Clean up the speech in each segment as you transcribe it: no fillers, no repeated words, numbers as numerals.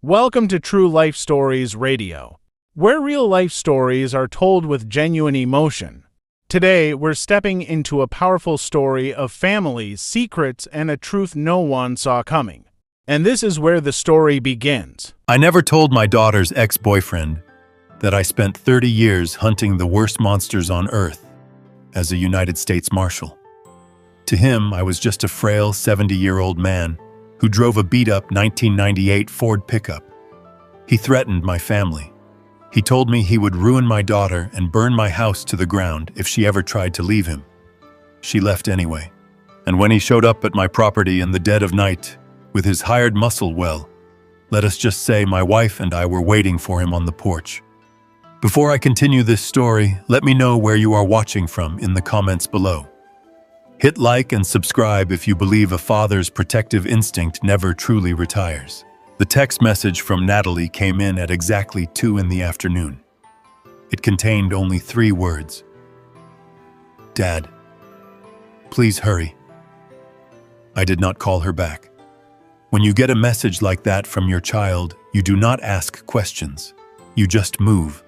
Welcome to True Life Stories Radio, where real life stories are told with genuine emotion. Today, we're stepping into a powerful story of families, secrets, and a truth no one saw coming. And this is where the story begins. I never told my daughter's ex-boyfriend that I spent 30 years hunting the worst monsters on Earth as a United States Marshal. To him, I was just a frail 70-year-old man who drove a beat-up 1998 Ford pickup. He threatened my family. He told me he would ruin my daughter and burn my house to the ground if she ever tried to leave him. She left anyway. And when he showed up at my property in the dead of night with his hired muscle, well, let us just say my wife and I were waiting for him on the porch. Before I continue this story, let me know where you are watching from in the comments below. Hit like and subscribe if you believe a father's protective instinct never truly retires. The text message from Natalie came in at exactly 2 p.m. It contained only 3 words. Dad, please hurry. I did not call her back. When you get a message like that from your child, you do not ask questions. You just move.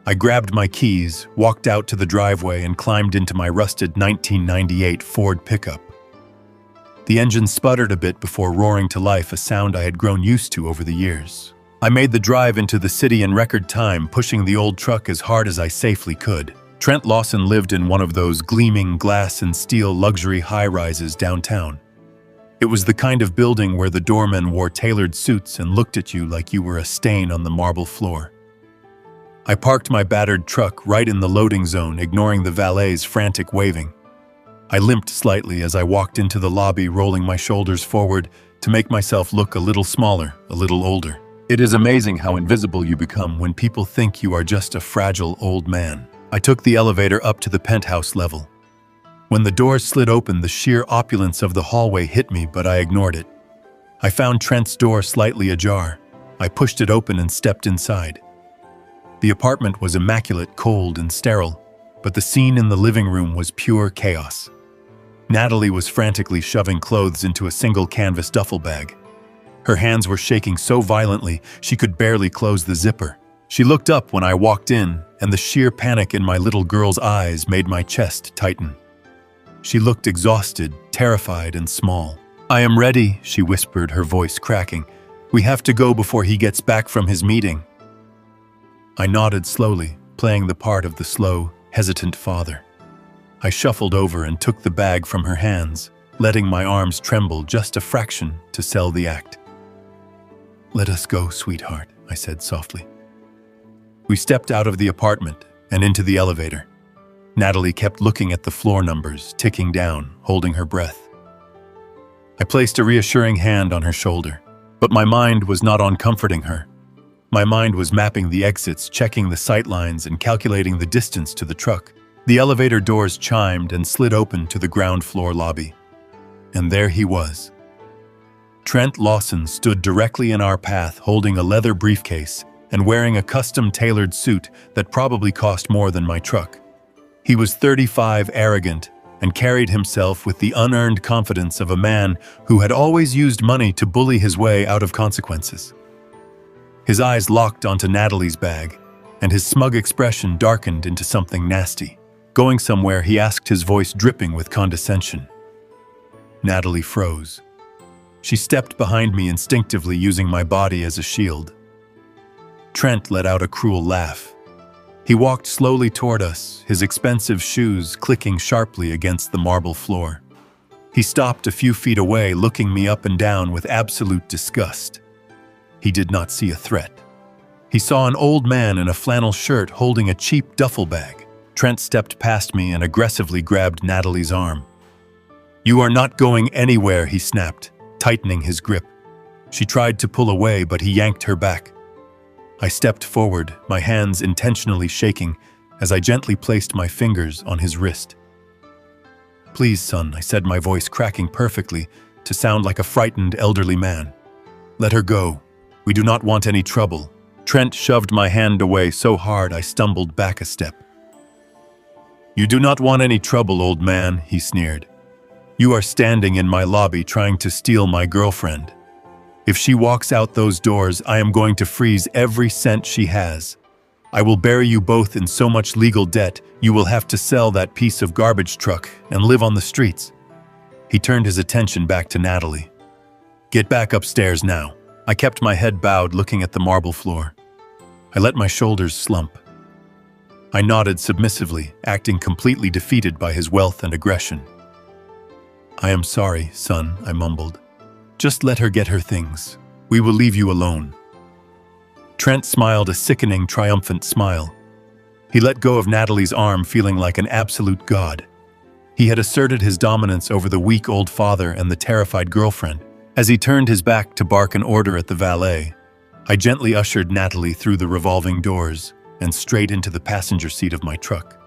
I grabbed my keys, walked out to the driveway, and climbed into my rusted 1998 Ford pickup. The engine sputtered a bit before roaring to life, a sound I had grown used to over the years. I made the drive into the city in record time, pushing the old truck as hard as I safely could. Trent Lawson lived in one of those gleaming glass and steel luxury high-rises downtown. It was the kind of building where the doormen wore tailored suits and looked at you like you were a stain on the marble floor. I parked my battered truck right in the loading zone, ignoring the valet's frantic waving. I limped slightly as I walked into the lobby, rolling my shoulders forward to make myself look a little smaller, a little older. It is amazing how invisible you become when people think you are just a fragile old man. I took the elevator up to the penthouse level. When the doors slid open, the sheer opulence of the hallway hit me, but I ignored it. I found Trent's door slightly ajar. I pushed it open and stepped inside. The apartment was immaculate, cold, and sterile, but the scene in the living room was pure chaos. Natalie was frantically shoving clothes into a single canvas duffel bag. Her hands were shaking so violently she could barely close the zipper. She looked up when I walked in, and the sheer panic in my little girl's eyes made my chest tighten. She looked exhausted, terrified, and small. "I am ready," she whispered, her voice cracking. "We have to go before he gets back from his meeting." I nodded slowly, playing the part of the slow, hesitant father. I shuffled over and took the bag from her hands, letting my arms tremble just a fraction to sell the act. "Let us go, sweetheart," I said softly. We stepped out of the apartment and into the elevator. Natalie kept looking at the floor numbers, ticking down, holding her breath. I placed a reassuring hand on her shoulder, but my mind was not on comforting her. My mind was mapping the exits, checking the sightlines, and calculating the distance to the truck. The elevator doors chimed and slid open to the ground floor lobby. And there he was. Trent Lawson stood directly in our path, holding a leather briefcase and wearing a custom-tailored suit that probably cost more than my truck. He was 35, arrogant, and carried himself with the unearned confidence of a man who had always used money to bully his way out of consequences. His eyes locked onto Natalie's bag, and his smug expression darkened into something nasty. Going somewhere, he asked, his voice dripping with condescension. Natalie froze. She stepped behind me instinctively, using my body as a shield. Trent let out a cruel laugh. He walked slowly toward us, his expensive shoes clicking sharply against the marble floor. He stopped a few feet away, looking me up and down with absolute disgust. He did not see a threat. He saw an old man in a flannel shirt holding a cheap duffel bag. Trent stepped past me and aggressively grabbed Natalie's arm. "You are not going anywhere," he snapped, tightening his grip. She tried to pull away, but he yanked her back. I stepped forward, my hands intentionally shaking as I gently placed my fingers on his wrist. "Please, son," I said, my voice cracking perfectly to sound like a frightened elderly man. "Let her go. We do not want any trouble." Trent shoved my hand away so hard I stumbled back a step. "You do not want any trouble, old man," he sneered. "You are standing in my lobby trying to steal my girlfriend. If she walks out those doors, I am going to freeze every cent she has. I will bury you both in so much legal debt, you will have to sell that piece of garbage truck and live on the streets." He turned his attention back to Natalie. "Get back upstairs now." I kept my head bowed, looking at the marble floor. I let my shoulders slump. I nodded submissively, acting completely defeated by his wealth and aggression. "I am sorry, son," I mumbled. "Just let her get her things. We will leave you alone." Trent smiled a sickening, triumphant smile. He let go of Natalie's arm, feeling like an absolute god. He had asserted his dominance over the weak old father and the terrified girlfriend. As he turned his back to bark an order at the valet, I gently ushered Natalie through the revolving doors and straight into the passenger seat of my truck.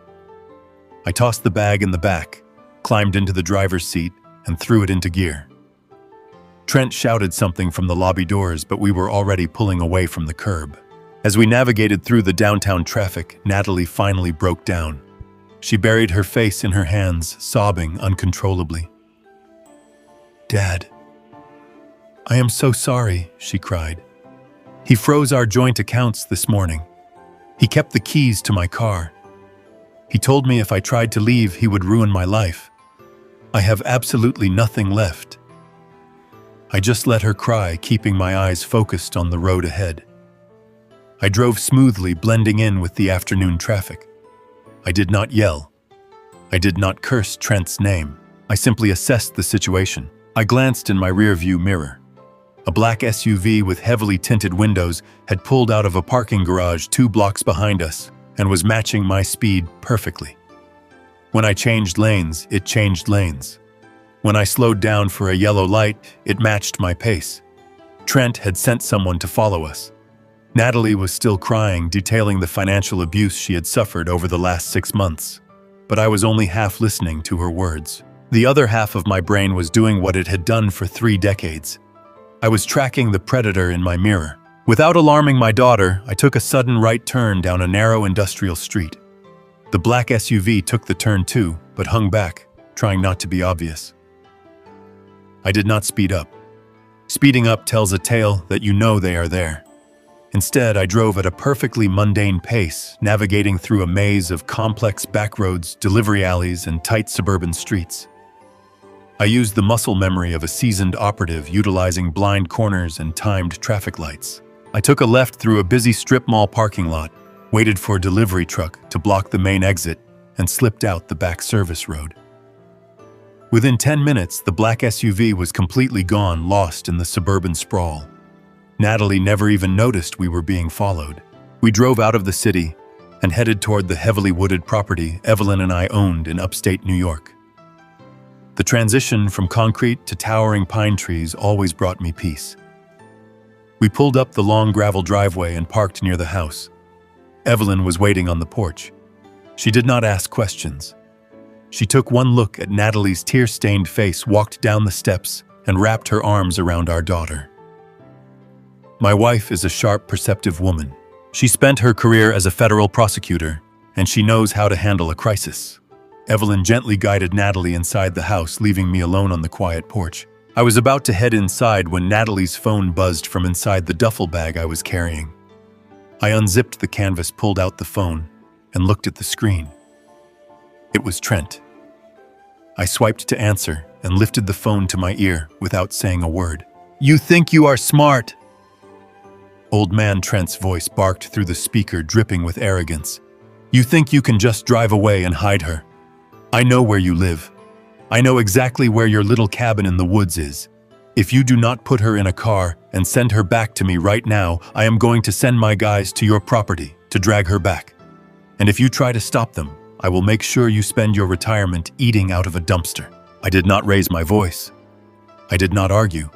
I tossed the bag in the back, climbed into the driver's seat, and threw it into gear. Trent shouted something from the lobby doors, but we were already pulling away from the curb. As we navigated through the downtown traffic, Natalie finally broke down. She buried her face in her hands, sobbing uncontrollably. "Dad, I am so sorry," she cried. "He froze our joint accounts this morning. He kept the keys to my car. He told me if I tried to leave, he would ruin my life. I have absolutely nothing left." I just let her cry, keeping my eyes focused on the road ahead. I drove smoothly, blending in with the afternoon traffic. I did not yell. I did not curse Trent's name. I simply assessed the situation. I glanced in my rearview mirror. A black SUV with heavily tinted windows had pulled out of a parking garage 2 blocks behind us and was matching my speed perfectly. When I changed lanes, it changed lanes. When I slowed down for a yellow light, it matched my pace. Trent had sent someone to follow us. Natalie was still crying, detailing the financial abuse she had suffered over the last 6 months. But I was only half listening to her words. The other half of my brain was doing what it had done for 3 decades. I was tracking the predator in my mirror. Without alarming my daughter, I took a sudden right turn down a narrow industrial street. The black SUV took the turn too, but hung back, trying not to be obvious. I did not speed up. Speeding up tells a tale that you know they are there. Instead, I drove at a perfectly mundane pace, navigating through a maze of complex backroads, delivery alleys, and tight suburban streets. I used the muscle memory of a seasoned operative, utilizing blind corners and timed traffic lights. I took a left through a busy strip mall parking lot, waited for a delivery truck to block the main exit, and slipped out the back service road. Within 10 minutes, the black SUV was completely gone, lost in the suburban sprawl. Natalie never even noticed we were being followed. We drove out of the city and headed toward the heavily wooded property Evelyn and I owned in upstate New York. The transition from concrete to towering pine trees always brought me peace. We pulled up the long gravel driveway and parked near the house. Evelyn was waiting on the porch. She did not ask questions. She took one look at Natalie's tear-stained face, walked down the steps, and wrapped her arms around our daughter. My wife is a sharp, perceptive woman. She spent her career as a federal prosecutor, and she knows how to handle a crisis. Evelyn gently guided Natalie inside the house, leaving me alone on the quiet porch. I was about to head inside when Natalie's phone buzzed from inside the duffel bag I was carrying. I unzipped the canvas, pulled out the phone, and looked at the screen. It was Trent. I swiped to answer and lifted the phone to my ear without saying a word. "You think you are smart?" Old man Trent's voice barked through the speaker, dripping with arrogance. "You think you can just drive away and hide her? I know where you live. I know exactly where your little cabin in the woods is. If you do not put her in a car and send her back to me right now, I am going to send my guys to your property to drag her back. And if you try to stop them, I will make sure you spend your retirement eating out of a dumpster." I did not raise my voice. I did not argue.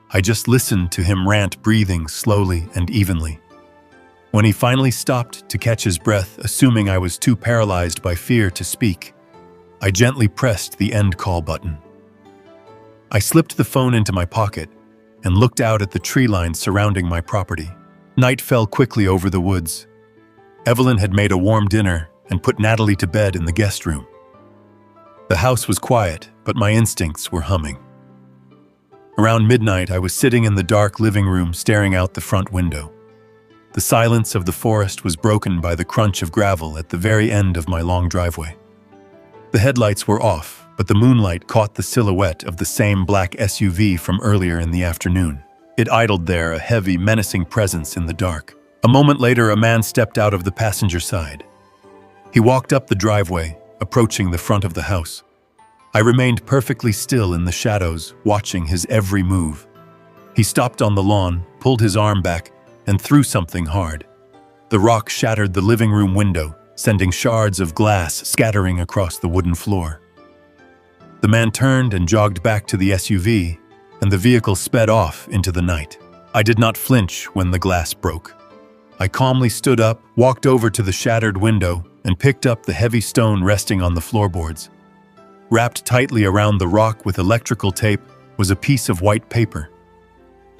I just listened to him rant, breathing slowly and evenly. When he finally stopped to catch his breath, assuming I was too paralyzed by fear to speak, I gently pressed the end call button. I slipped the phone into my pocket and looked out at the tree line surrounding my property. Night fell quickly over the woods. Evelyn had made a warm dinner and put Natalie to bed in the guest room. The house was quiet, but my instincts were humming. Around midnight, I was sitting in the dark living room staring out the front window. The silence of the forest was broken by the crunch of gravel at the very end of my long driveway. The headlights were off, but the moonlight caught the silhouette of the same black SUV from earlier in the afternoon. It idled there, a heavy, menacing presence in the dark. A moment later, a man stepped out of the passenger side. He walked up the driveway, approaching the front of the house. I remained perfectly still in the shadows, watching his every move. He stopped on the lawn, pulled his arm back, and threw something hard. The rock shattered the living room window, sending shards of glass scattering across the wooden floor. The man turned and jogged back to the SUV, and the vehicle sped off into the night. I did not flinch when the glass broke. I calmly stood up, walked over to the shattered window, and picked up the heavy stone resting on the floorboards. Wrapped tightly around the rock with electrical tape was a piece of white paper.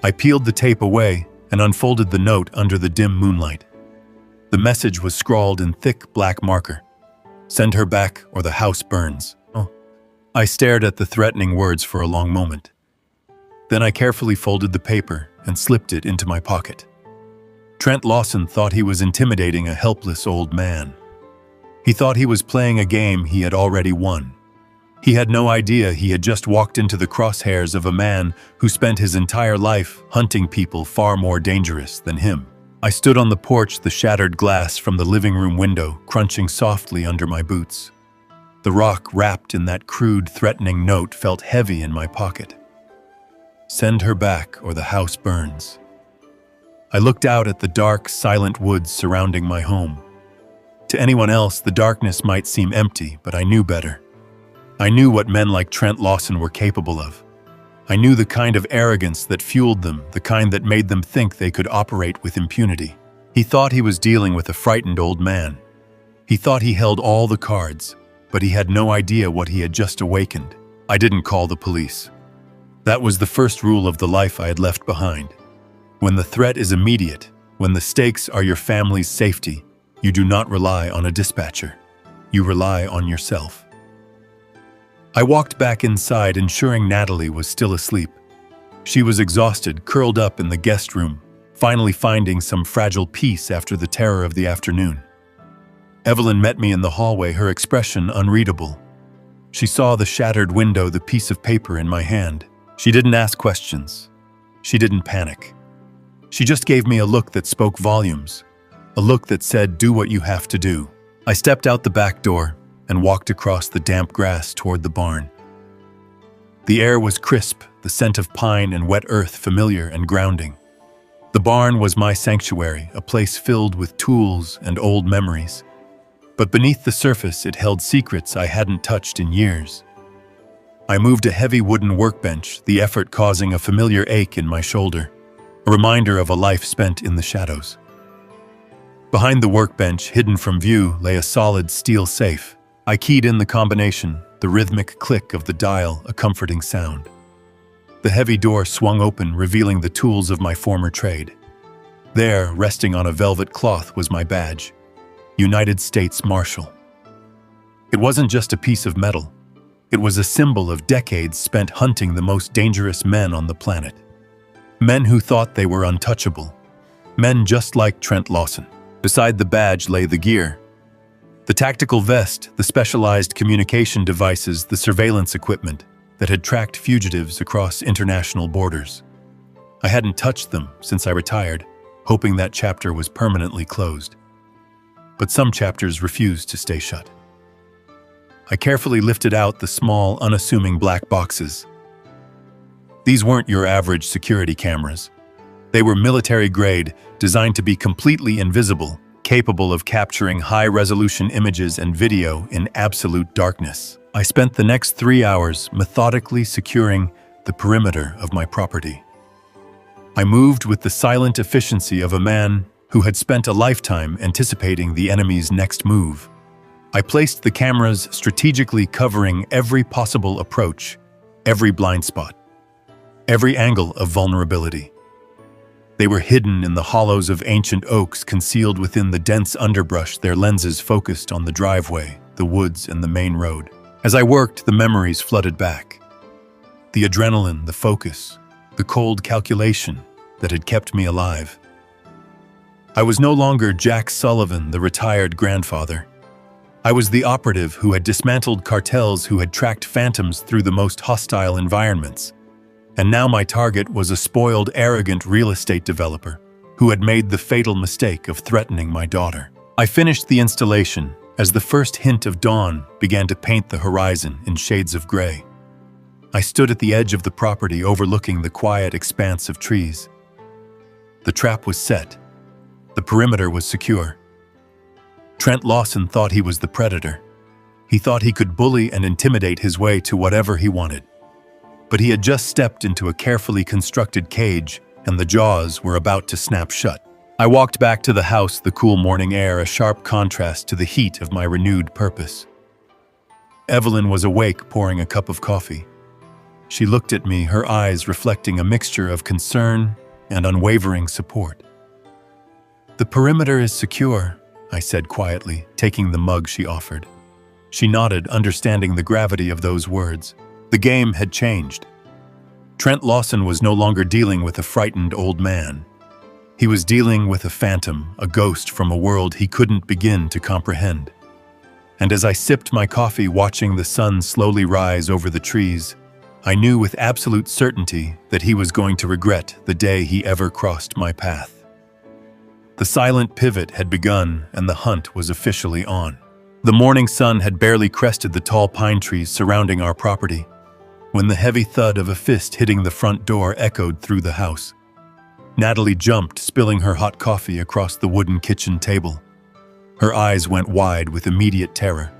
I peeled the tape away and unfolded the note under the dim moonlight. The message was scrawled in thick black marker. "Send her back or the house burns." I stared at the threatening words for a long moment. Then I carefully folded the paper and slipped it into my pocket. Trent Lawson thought he was intimidating a helpless old man. He thought he was playing a game he had already won. He had no idea he had just walked into the crosshairs of a man who spent his entire life hunting people far more dangerous than him. I stood on the porch, the shattered glass from the living room window crunching softly under my boots. The rock wrapped in that crude, threatening note felt heavy in my pocket. "Send her back or the house burns." I looked out at the dark, silent woods surrounding my home. To anyone else, the darkness might seem empty, but I knew better. I knew what men like Trent Lawson were capable of. I knew the kind of arrogance that fueled them, the kind that made them think they could operate with impunity. He thought he was dealing with a frightened old man. He thought he held all the cards, but he had no idea what he had just awakened. I didn't call the police. That was the first rule of the life I had left behind. When the threat is immediate, when the stakes are your family's safety, you do not rely on a dispatcher. You rely on yourself. I walked back inside, ensuring Natalie was still asleep. She was exhausted, curled up in the guest room, finally finding some fragile peace after the terror of the afternoon. Evelyn met me in the hallway, her expression unreadable. She saw the shattered window, the piece of paper in my hand. She didn't ask questions. She didn't panic. She just gave me a look that spoke volumes, a look that said, "Do what you have to do." I stepped out the back door and walked across the damp grass toward the barn. The air was crisp, the scent of pine and wet earth familiar and grounding. The barn was my sanctuary, a place filled with tools and old memories. But beneath the surface, it held secrets I hadn't touched in years. I moved a heavy wooden workbench, the effort causing a familiar ache in my shoulder, a reminder of a life spent in the shadows. Behind the workbench, hidden from view, lay a solid steel safe. I keyed in the combination, the rhythmic click of the dial, a comforting sound. The heavy door swung open, revealing the tools of my former trade. There, resting on a velvet cloth, was my badge. United States Marshal. It wasn't just a piece of metal. It was a symbol of decades spent hunting the most dangerous men on the planet. Men who thought they were untouchable. Men just like Trent Lawson. Beside the badge lay the gear. The tactical vest, the specialized communication devices, the surveillance equipment that had tracked fugitives across international borders. I hadn't touched them since I retired, hoping that chapter was permanently closed. But some chapters refused to stay shut. I carefully lifted out the small, unassuming black boxes. These weren't your average security cameras. They were military-grade, designed to be completely invisible, capable of capturing high-resolution images and video in absolute darkness. I spent the next 3 hours methodically securing the perimeter of my property. I moved with the silent efficiency of a man who had spent a lifetime anticipating the enemy's next move. I placed the cameras strategically, covering every possible approach, every blind spot, every angle of vulnerability. They were hidden in the hollows of ancient oaks, concealed within the dense underbrush, their lenses focused on the driveway, the woods, and the main road. As I worked, the memories flooded back. The adrenaline, the focus, the cold calculation that had kept me alive. I was no longer Jack Sullivan, the retired grandfather. I was the operative who had dismantled cartels, who had tracked phantoms through the most hostile environments. And now my target was a spoiled, arrogant real estate developer who had made the fatal mistake of threatening my daughter. I finished the installation as the first hint of dawn began to paint the horizon in shades of gray. I stood at the edge of the property overlooking the quiet expanse of trees. The trap was set. The perimeter was secure. Trent Lawson thought he was the predator. He thought he could bully and intimidate his way to whatever he wanted. But he had just stepped into a carefully constructed cage, and the jaws were about to snap shut. I walked back to the house, the cool morning air a sharp contrast to the heat of my renewed purpose. Evelyn was awake, pouring a cup of coffee. She looked at me, her eyes reflecting a mixture of concern and unwavering support. "The perimeter is secure," I said quietly, taking the mug she offered. She nodded, understanding the gravity of those words. The game had changed. Trent Lawson was no longer dealing with a frightened old man. He was dealing with a phantom, a ghost from a world he couldn't begin to comprehend. And as I sipped my coffee, watching the sun slowly rise over the trees, I knew with absolute certainty that he was going to regret the day he ever crossed my path. The silent pivot had begun, and the hunt was officially on. The morning sun had barely crested the tall pine trees surrounding our property when the heavy thud of a fist hitting the front door echoed through the house. Natalie jumped, spilling her hot coffee across the wooden kitchen table. Her eyes went wide with immediate terror.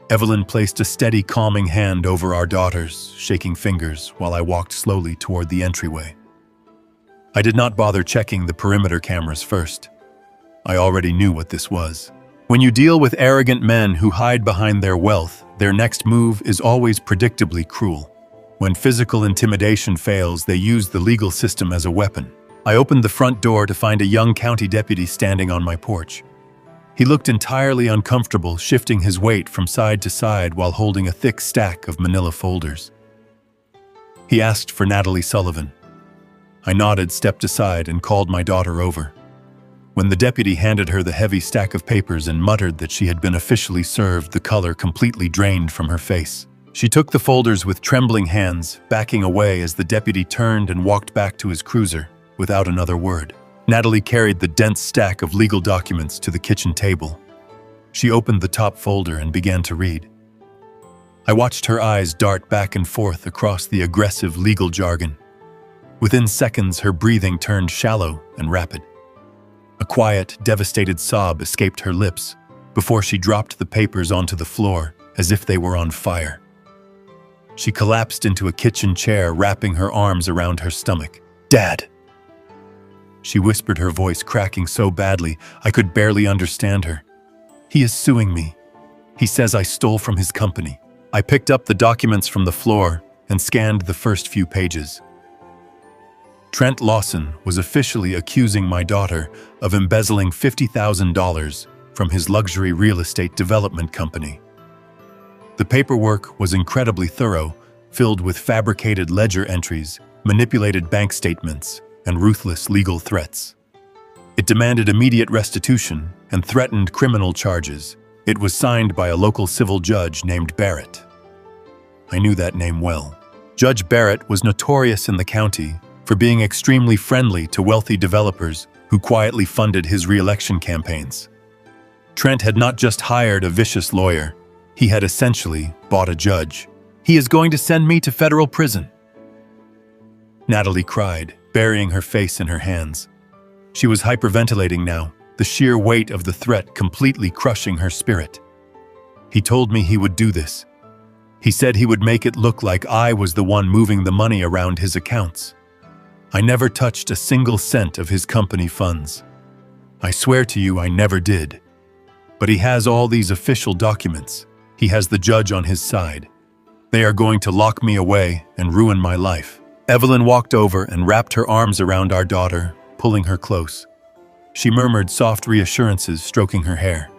Evelyn placed a steady, calming hand over our daughters, shaking fingers while I walked slowly toward the entryway. I did not bother checking the perimeter cameras first. I already knew what this was. When you deal with arrogant men who hide behind their wealth, their next move is always predictably cruel. When physical intimidation fails, they use the legal system as a weapon. I opened the front door to find a young county deputy standing on my porch. He looked entirely uncomfortable, shifting his weight from side to side while holding a thick stack of manila folders. He asked for Natalie Sullivan. I nodded, stepped aside, and called my daughter over. When the deputy handed her the heavy stack of papers and muttered that she had been officially served, the color completely drained from her face. She took the folders with trembling hands, backing away as the deputy turned and walked back to his cruiser, without another word. Natalie carried the dense stack of legal documents to the kitchen table. She opened the top folder and began to read. I watched her eyes dart back and forth across the aggressive legal jargon. Within seconds, her breathing turned shallow and rapid. A quiet, devastated sob escaped her lips before she dropped the papers onto the floor as if they were on fire. She collapsed into a kitchen chair, wrapping her arms around her stomach. "Dad!" She whispered, her voice cracking so badly I could barely understand her. "He is suing me. He says I stole from his company." I picked up the documents from the floor and scanned the first few pages. Trent Lawson was officially accusing my daughter of embezzling $50,000 from his luxury real estate development company. The paperwork was incredibly thorough, filled with fabricated ledger entries, manipulated bank statements, and ruthless legal threats. It demanded immediate restitution and threatened criminal charges. It was signed by a local civil judge named Barrett. I knew that name well. Judge Barrett was notorious in the county for being extremely friendly to wealthy developers who quietly funded his re-election campaigns. Trent had not just hired a vicious lawyer, he had essentially bought a judge. "He is going to send me to federal prison," Natalie cried, burying her face in her hands. She was hyperventilating now, the sheer weight of the threat completely crushing her spirit. "He told me he would do this. He said he would make it look like I was the one moving the money around his accounts. I never touched a single cent of his company funds. I swear to you I never did. But he has all these official documents. He has the judge on his side. They are going to lock me away and ruin my life." Evelyn walked over and wrapped her arms around our daughter, pulling her close. She murmured soft reassurances, stroking her hair.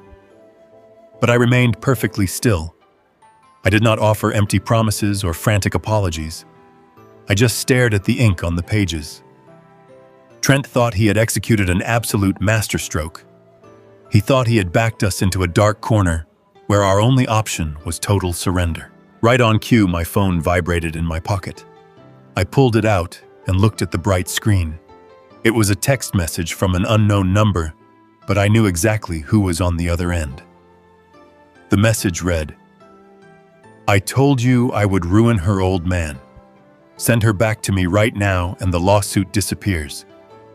But I remained perfectly still. I did not offer empty promises or frantic apologies. I just stared at the ink on the pages. Trent thought he had executed an absolute masterstroke. He thought he had backed us into a dark corner where our only option was total surrender. Right on cue, my phone vibrated in my pocket. I pulled it out and looked at the bright screen. It was a text message from an unknown number, but I knew exactly who was on the other end. The message read, "I told you I would ruin her, old man. Send her back to me right now and the lawsuit disappears.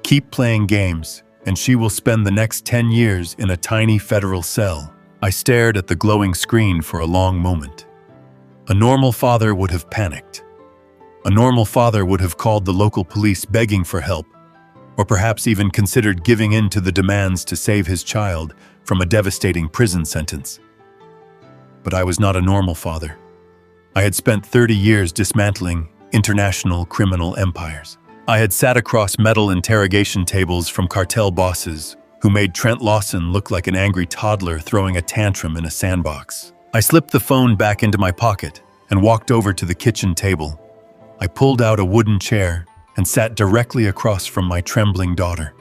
Keep playing games, and she will spend the next 10 years in a tiny federal cell." I stared at the glowing screen for a long moment. A normal father would have panicked. A normal father would have called the local police begging for help, or perhaps even considered giving in to the demands to save his child from a devastating prison sentence. But I was not a normal father. I had spent 30 years dismantling international criminal empires. I had sat across metal interrogation tables from cartel bosses who made Trent Lawson look like an angry toddler throwing a tantrum in a sandbox. I slipped the phone back into my pocket and walked over to the kitchen table. I pulled out a wooden chair and sat directly across from my trembling daughter.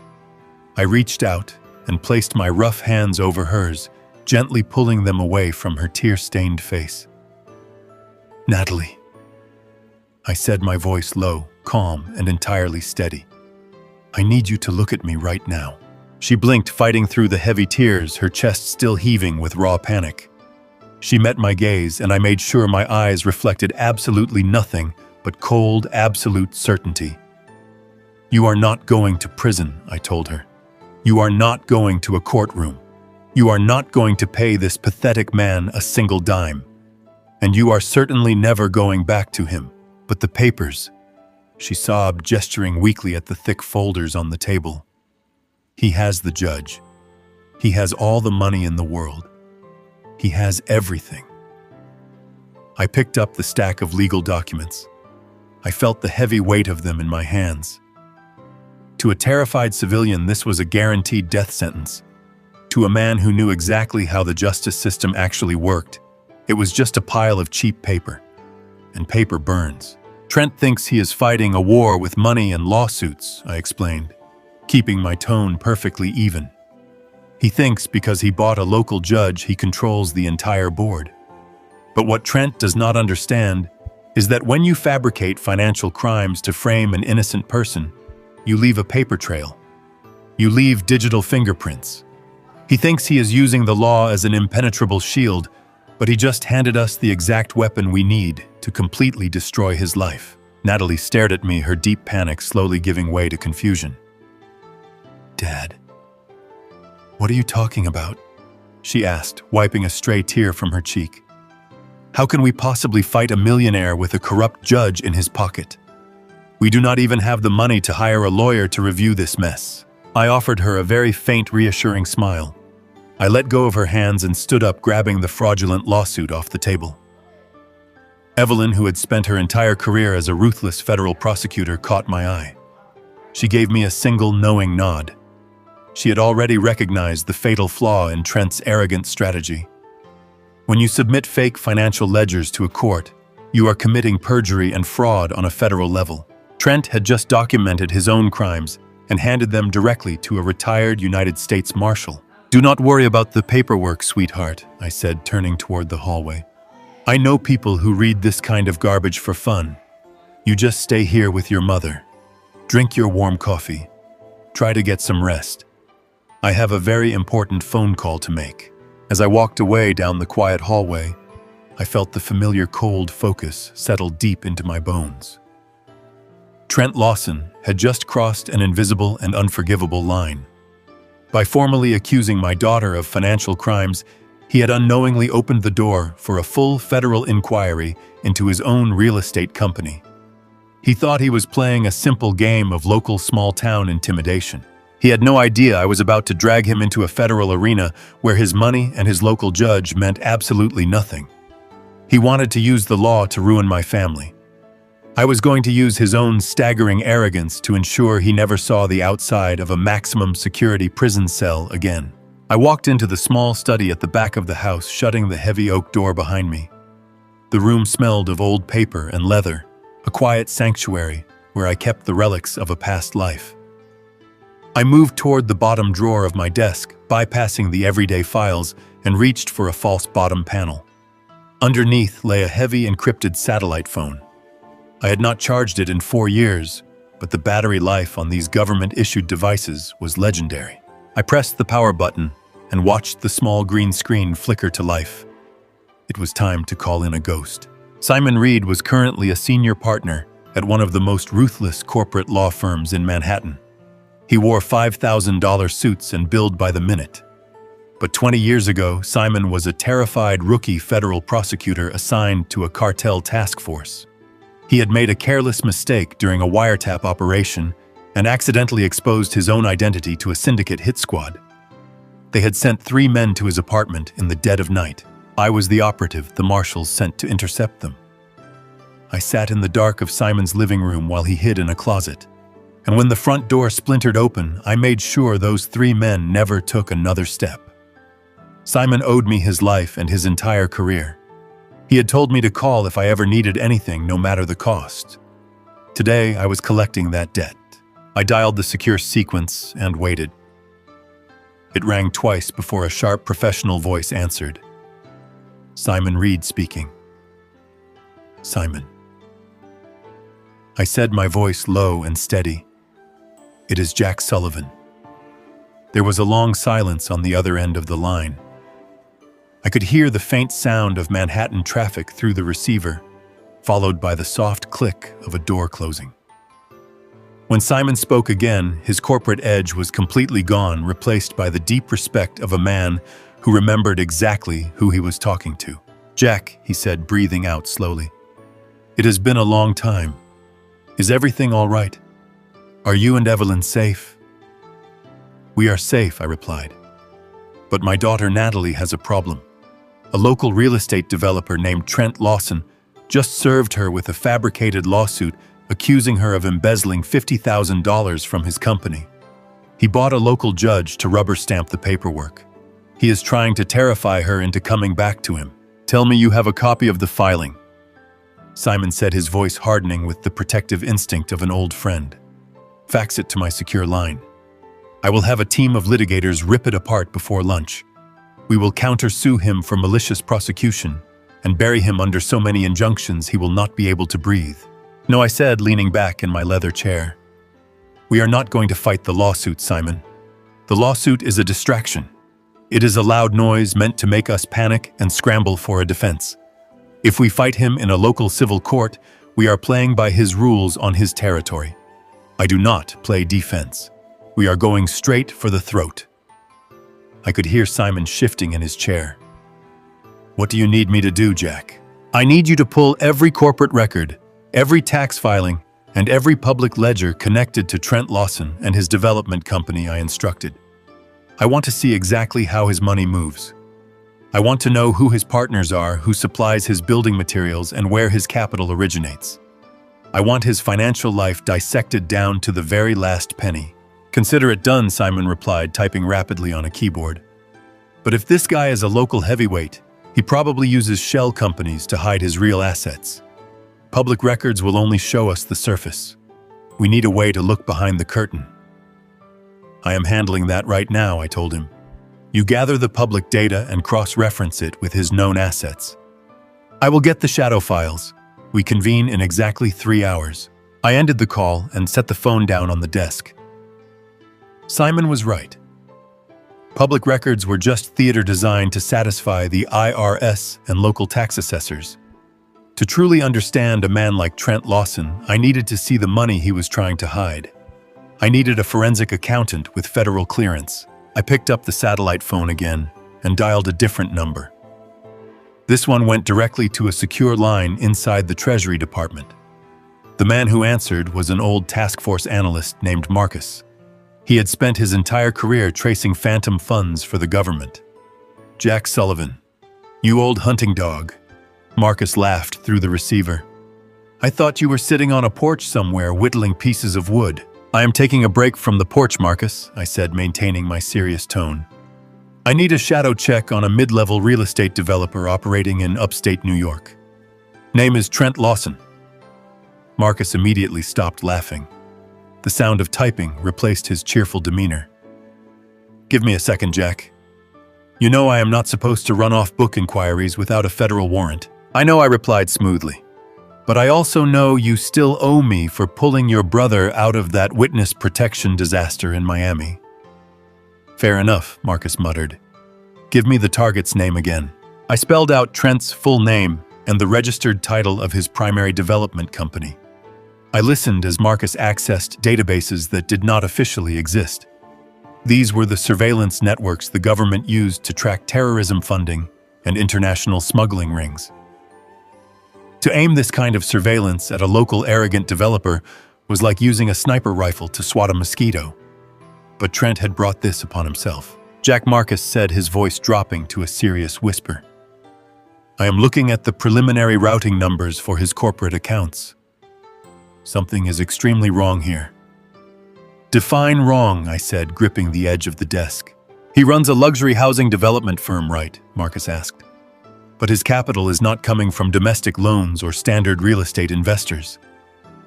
I reached out and placed my rough hands over hers, gently pulling them away from her tear-stained face. "Natalie," I said, my voice low, calm, and entirely steady. "I need you to look at me right now." She blinked, fighting through the heavy tears, her chest still heaving with raw panic. She met my gaze, and I made sure my eyes reflected absolutely nothing but cold, absolute certainty. "You are not going to prison," I told her. "You are not going to a courtroom. You are not going to pay this pathetic man a single dime. And you are certainly never going back to him. But the papers," she sobbed, gesturing weakly at the thick folders on the table. "He has the judge. He has all the money in the world. He has everything." I picked up the stack of legal documents. I felt the heavy weight of them in my hands. To a terrified civilian, this was a guaranteed death sentence. To a man who knew exactly how the justice system actually worked, it was just a pile of cheap paper. And paper burns. "Trent thinks he is fighting a war with money and lawsuits," I explained, keeping my tone perfectly even. "He thinks because he bought a local judge, he controls the entire board. But what Trent does not understand is that when you fabricate financial crimes to frame an innocent person, you leave a paper trail. You leave digital fingerprints. He thinks he is using the law as an impenetrable shield, but he just handed us the exact weapon we need to completely destroy his life." Natalie stared at me, her deep panic slowly giving way to confusion. "Dad, what are you talking about?" she asked, wiping a stray tear from her cheek. "How can we possibly fight a millionaire with a corrupt judge in his pocket? We do not even have the money to hire a lawyer to review this mess." I offered her a very faint, reassuring smile. I let go of her hands and stood up, grabbing the fraudulent lawsuit off the table. Evelyn, who had spent her entire career as a ruthless federal prosecutor, caught my eye. She gave me a single knowing nod. She had already recognized the fatal flaw in Trent's arrogant strategy. When you submit fake financial ledgers to a court, you are committing perjury and fraud on a federal level. Trent had just documented his own crimes and handed them directly to a retired United States Marshal. "Do not worry about the paperwork, sweetheart," I said, turning toward the hallway. "I know people who read this kind of garbage for fun. You just stay here with your mother. Drink your warm coffee. Try to get some rest. I have a very important phone call to make." As I walked away down the quiet hallway, I felt the familiar cold focus settle deep into my bones. Trent Lawson had just crossed an invisible and unforgivable line. By formally accusing my daughter of financial crimes, he had unknowingly opened the door for a full federal inquiry into his own real estate company. He thought he was playing a simple game of local small-town intimidation. He had no idea I was about to drag him into a federal arena where his money and his local judge meant absolutely nothing. He wanted to use the law to ruin my family. I was going to use his own staggering arrogance to ensure he never saw the outside of a maximum security prison cell again. I walked into the small study at the back of the house, shutting the heavy oak door behind me. The room smelled of old paper and leather, a quiet sanctuary where I kept the relics of a past life. I moved toward the bottom drawer of my desk, bypassing the everyday files, and reached for a false bottom panel. Underneath lay a heavy encrypted satellite phone. I had not charged it in 4 years, but the battery life on these government-issued devices was legendary. I pressed the power button and watched the small green screen flicker to life. It was time to call in a ghost. Simon Reed was currently a senior partner at one of the most ruthless corporate law firms in Manhattan. He wore $5,000 suits and billed by the minute. But 20 years ago, Simon was a terrified rookie federal prosecutor assigned to a cartel task force. He had made a careless mistake during a wiretap operation and accidentally exposed his own identity to a syndicate hit squad. They had sent 3 men to his apartment in the dead of night. I was the operative the Marshals sent to intercept them. I sat in the dark of Simon's living room while he hid in a closet. And when the front door splintered open, I made sure those 3 men never took another step. Simon owed me his life and his entire career. He had told me to call if I ever needed anything, no matter the cost. Today, I was collecting that debt. I dialed the secure sequence and waited. It rang twice before a sharp professional voice answered. Simon Reed speaking. Simon. I said, my voice low and steady. It is Jack Sullivan. There was a long silence on the other end of the line. I could hear the faint sound of Manhattan traffic through the receiver, followed by the soft click of a door closing. When Simon spoke again, his corporate edge was completely gone, replaced by the deep respect of a man who remembered exactly who he was talking to. Jack, he said, breathing out slowly. It has been a long time. Is everything all right? Are you and Evelyn safe? We are safe, I replied. But my daughter Natalie has a problem. A local real estate developer named Trent Lawson just served her with a fabricated lawsuit accusing her of embezzling $50,000 from his company. He bought a local judge to rubber stamp the paperwork. He is trying to terrify her into coming back to him. Tell me you have a copy of the filing. Simon said, his voice hardening with the protective instinct of an old friend. Fax it to my secure line. I will have a team of litigators rip it apart before lunch. We will countersue him for malicious prosecution and bury him under so many injunctions he will not be able to breathe. No, I said, leaning back in my leather chair. We are not going to fight the lawsuit, Simon. The lawsuit is a distraction. It is a loud noise meant to make us panic and scramble for a defense. If we fight him in a local civil court, we are playing by his rules on his territory. I do not play defense. We are going straight for the throat. I could hear Simon shifting in his chair. What do you need me to do, Jack? I need you to pull every corporate record, every tax filing, and every public ledger connected to Trent Lawson and his development company I instructed. I want to see exactly how his money moves. I want to know who his partners are, who supplies his building materials, and where his capital originates. I want his financial life dissected down to the very last penny. Consider it done, Simon replied, typing rapidly on a keyboard. But if this guy is a local heavyweight, he probably uses shell companies to hide his real assets. Public records will only show us the surface. We need a way to look behind the curtain. I am handling that right now, I told him. You gather the public data and cross-reference it with his known assets. I will get the shadow files. We convene in exactly 3 hours. I ended the call and set the phone down on the desk. Simon was right. Public records were just theater designed to satisfy the IRS and local tax assessors. To truly understand a man like Trent Lawson, I needed to see the money he was trying to hide. I needed a forensic accountant with federal clearance. I picked up the satellite phone again and dialed a different number. This one went directly to a secure line inside the Treasury Department. The man who answered was an old task force analyst named Marcus. He had spent his entire career tracing phantom funds for the government. Jack Sullivan. You old hunting dog. Marcus laughed through the receiver. I thought you were sitting on a porch somewhere whittling pieces of wood. I am taking a break from the porch, Marcus, I said, maintaining my serious tone. I need a shadow check on a mid-level real estate developer operating in upstate New York. Name is Trent Lawson. Marcus immediately stopped laughing. The sound of typing replaced his cheerful demeanor. "Give me a second, Jack. You know I am not supposed to run off book inquiries without a federal warrant." "I know," I replied smoothly. "But I also know you still owe me for pulling your brother out of that witness protection disaster in Miami." "Fair enough," Marcus muttered. "Give me the target's name again." I spelled out Trent's full name and the registered title of his primary development company. I listened as Marcus accessed databases that did not officially exist. These were the surveillance networks the government used to track terrorism funding and international smuggling rings. To aim this kind of surveillance at a local arrogant developer was like using a sniper rifle to swat a mosquito. But Trent had brought this upon himself. "Jack," Marcus said, his voice dropping to a serious whisper, "I am looking at the preliminary routing numbers for his corporate accounts. Something is extremely wrong here." "Define wrong," I said, gripping the edge of the desk. "He runs a luxury housing development firm, right?" Marcus asked. "But his capital is not coming from domestic loans or standard real estate investors.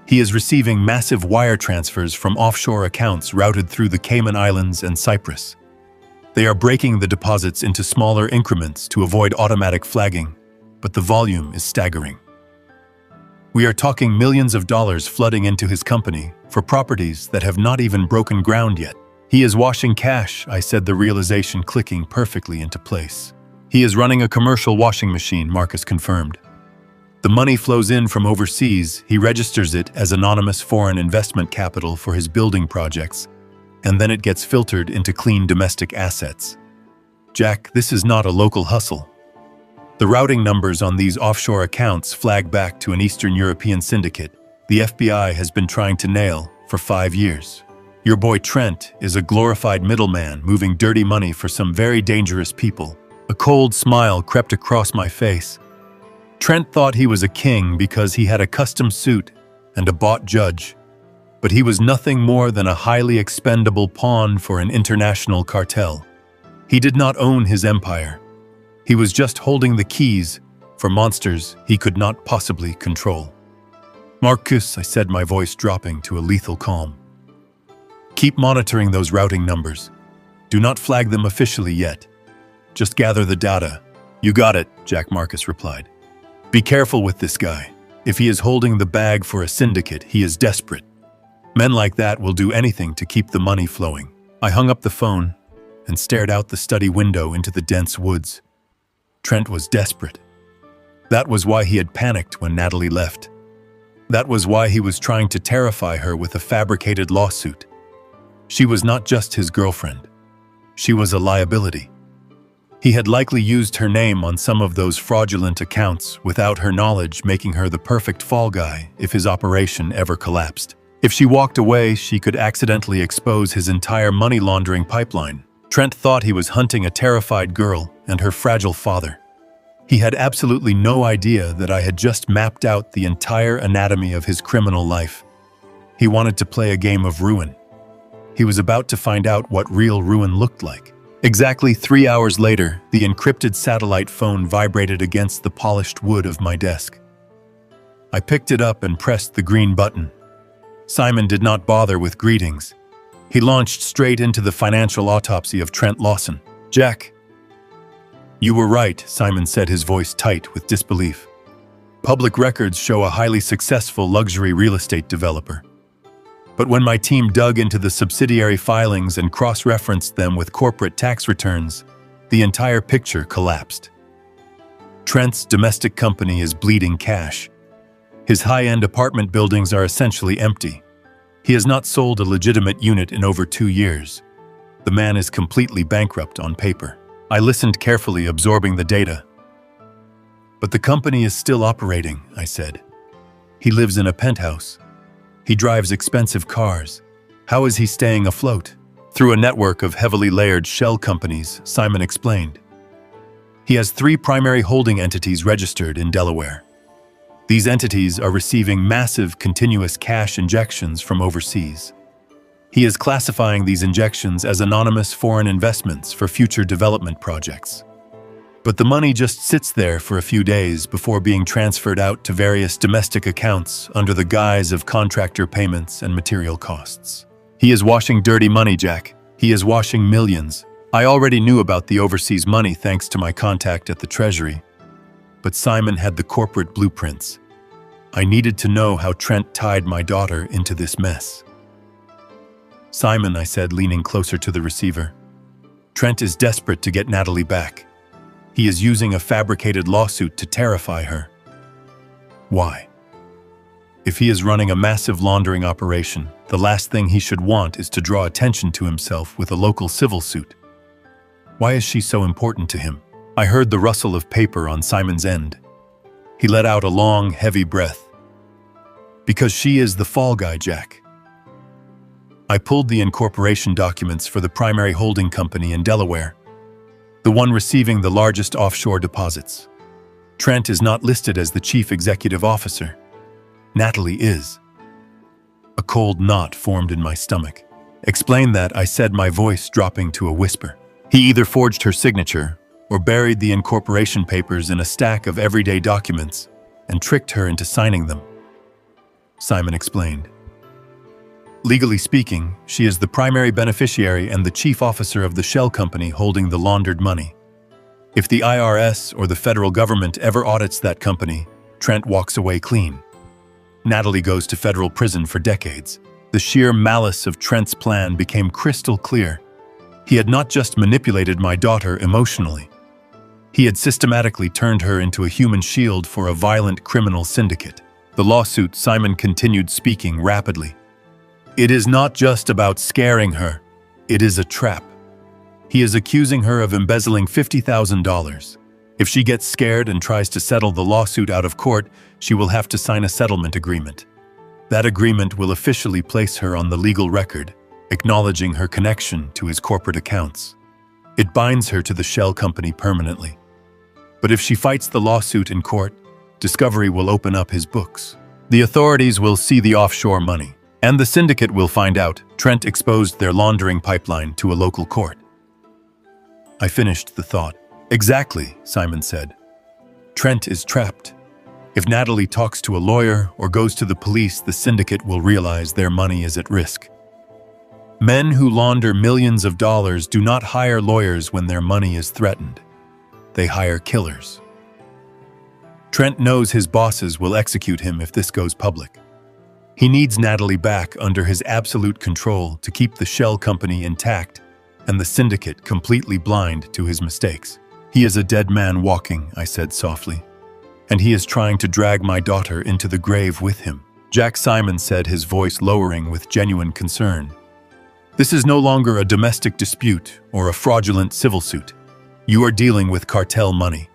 He is receiving massive wire transfers from offshore accounts routed through the Cayman Islands and Cyprus. They are breaking the deposits into smaller increments to avoid automatic flagging, but the volume is staggering. We are talking millions of dollars flooding into his company for properties that have not even broken ground yet. He is washing cash," I said, the realization clicking perfectly into place. "He is running a commercial washing machine," Marcus confirmed. "The money flows in from overseas, he registers it as anonymous foreign investment capital for his building projects, and then it gets filtered into clean domestic assets. Jack, this is not a local hustle. The routing numbers on these offshore accounts flag back to an Eastern European syndicate the FBI has been trying to nail for 5 years. Your boy Trent is a glorified middleman moving dirty money for some very dangerous people." A cold smile crept across my face. Trent thought he was a king because he had a custom suit and a bought judge, but he was nothing more than a highly expendable pawn for an international cartel. He did not own his empire. He was just holding the keys for monsters he could not possibly control. "Marcus," I said, my voice dropping to a lethal calm. "Keep monitoring those routing numbers. Do not flag them officially yet. Just gather the data." "You got it," Jack Marcus replied. "Be careful with this guy. If he is holding the bag for a syndicate, he is desperate. Men like that will do anything to keep the money flowing." I hung up the phone and stared out the study window into the dense woods. Trent was desperate. That was why he had panicked when Natalie left. That was why he was trying to terrify her with a fabricated lawsuit. She was not just his girlfriend. She was a liability. He had likely used her name on some of those fraudulent accounts without her knowledge, making her the perfect fall guy if his operation ever collapsed. If she walked away, she could accidentally expose his entire money laundering pipeline. Trent thought he was hunting a terrified girl and her fragile father. He had absolutely no idea that I had just mapped out the entire anatomy of his criminal life. He wanted to play a game of ruin. He was about to find out what real ruin looked like. Exactly 3 hours later, the encrypted satellite phone vibrated against the polished wood of my desk. I picked it up and pressed the green button. Simon did not bother with greetings. He launched straight into the financial autopsy of Trent Lawson. "Jack." "You were right," Simon said, his voice tight with disbelief. "Public records show a highly successful luxury real estate developer. But when my team dug into the subsidiary filings and cross-referenced them with corporate tax returns, the entire picture collapsed. Trent's domestic company is bleeding cash. His high-end apartment buildings are essentially empty. He has not sold a legitimate unit in over 2 years. The man is completely bankrupt on paper." I listened carefully, absorbing the data. "But the company is still operating," I said. "He lives in a penthouse. He drives expensive cars. How is he staying afloat?" "Through a network of heavily layered shell companies," Simon explained. "He has 3 primary holding entities registered in Delaware. These entities are receiving massive continuous cash injections from overseas. He is classifying these injections as anonymous foreign investments for future development projects. But the money just sits there for a few days before being transferred out to various domestic accounts under the guise of contractor payments and material costs. He is washing dirty money, Jack. He is washing millions. I already knew about the overseas money thanks to my contact at the Treasury. But Simon had the corporate blueprints. I needed to know how Trent tied my daughter into this mess. Simon, I said, leaning closer to the receiver. Trent is desperate to get Natalie back. He is using a fabricated lawsuit to terrify her. Why? If he is running a massive laundering operation, the last thing he should want is to draw attention to himself with a local civil suit. Why is she so important to him? I heard the rustle of paper on Simon's end. He let out a long, heavy breath. Because she is the fall guy, Jack. I pulled the incorporation documents for the primary holding company in Delaware, the one receiving the largest offshore deposits. Trent is not listed as the chief executive officer. Natalie is. A cold knot formed in my stomach. Explain that, I said, my voice dropping to a whisper. He either forged her signature or buried the incorporation papers in a stack of everyday documents and tricked her into signing them. Simon explained. Legally speaking, she is the primary beneficiary and the chief officer of the shell company holding the laundered money. If the IRS or the federal government ever audits that company, Trent walks away clean. Natalie goes to federal prison for decades. The sheer malice of Trent's plan became crystal clear. He had not just manipulated my daughter emotionally. He had systematically turned her into a human shield for a violent criminal syndicate. The lawsuit, Simon continued speaking rapidly. It is not just about scaring her. It is a trap. He is accusing her of embezzling $50,000. If she gets scared and tries to settle the lawsuit out of court, she will have to sign a settlement agreement. That agreement will officially place her on the legal record, acknowledging her connection to his corporate accounts. It binds her to the shell company permanently. But if she fights the lawsuit in court, Discovery will open up his books. The authorities will see the offshore money. And the syndicate will find out Trent exposed their laundering pipeline to a local court. I finished the thought. Exactly, Simon said. Trent is trapped. If Natalie talks to a lawyer or goes to the police, the syndicate will realize their money is at risk. Men who launder millions of dollars do not hire lawyers when their money is threatened. They hire killers. Trent knows his bosses will execute him if this goes public. He needs Natalie back under his absolute control to keep the shell company intact and the syndicate completely blind to his mistakes. He is a dead man walking, I said softly, and he is trying to drag my daughter into the grave with him. Jack, Simon said, his voice lowering with genuine concern. This is no longer a domestic dispute or a fraudulent civil suit. You are dealing with cartel money.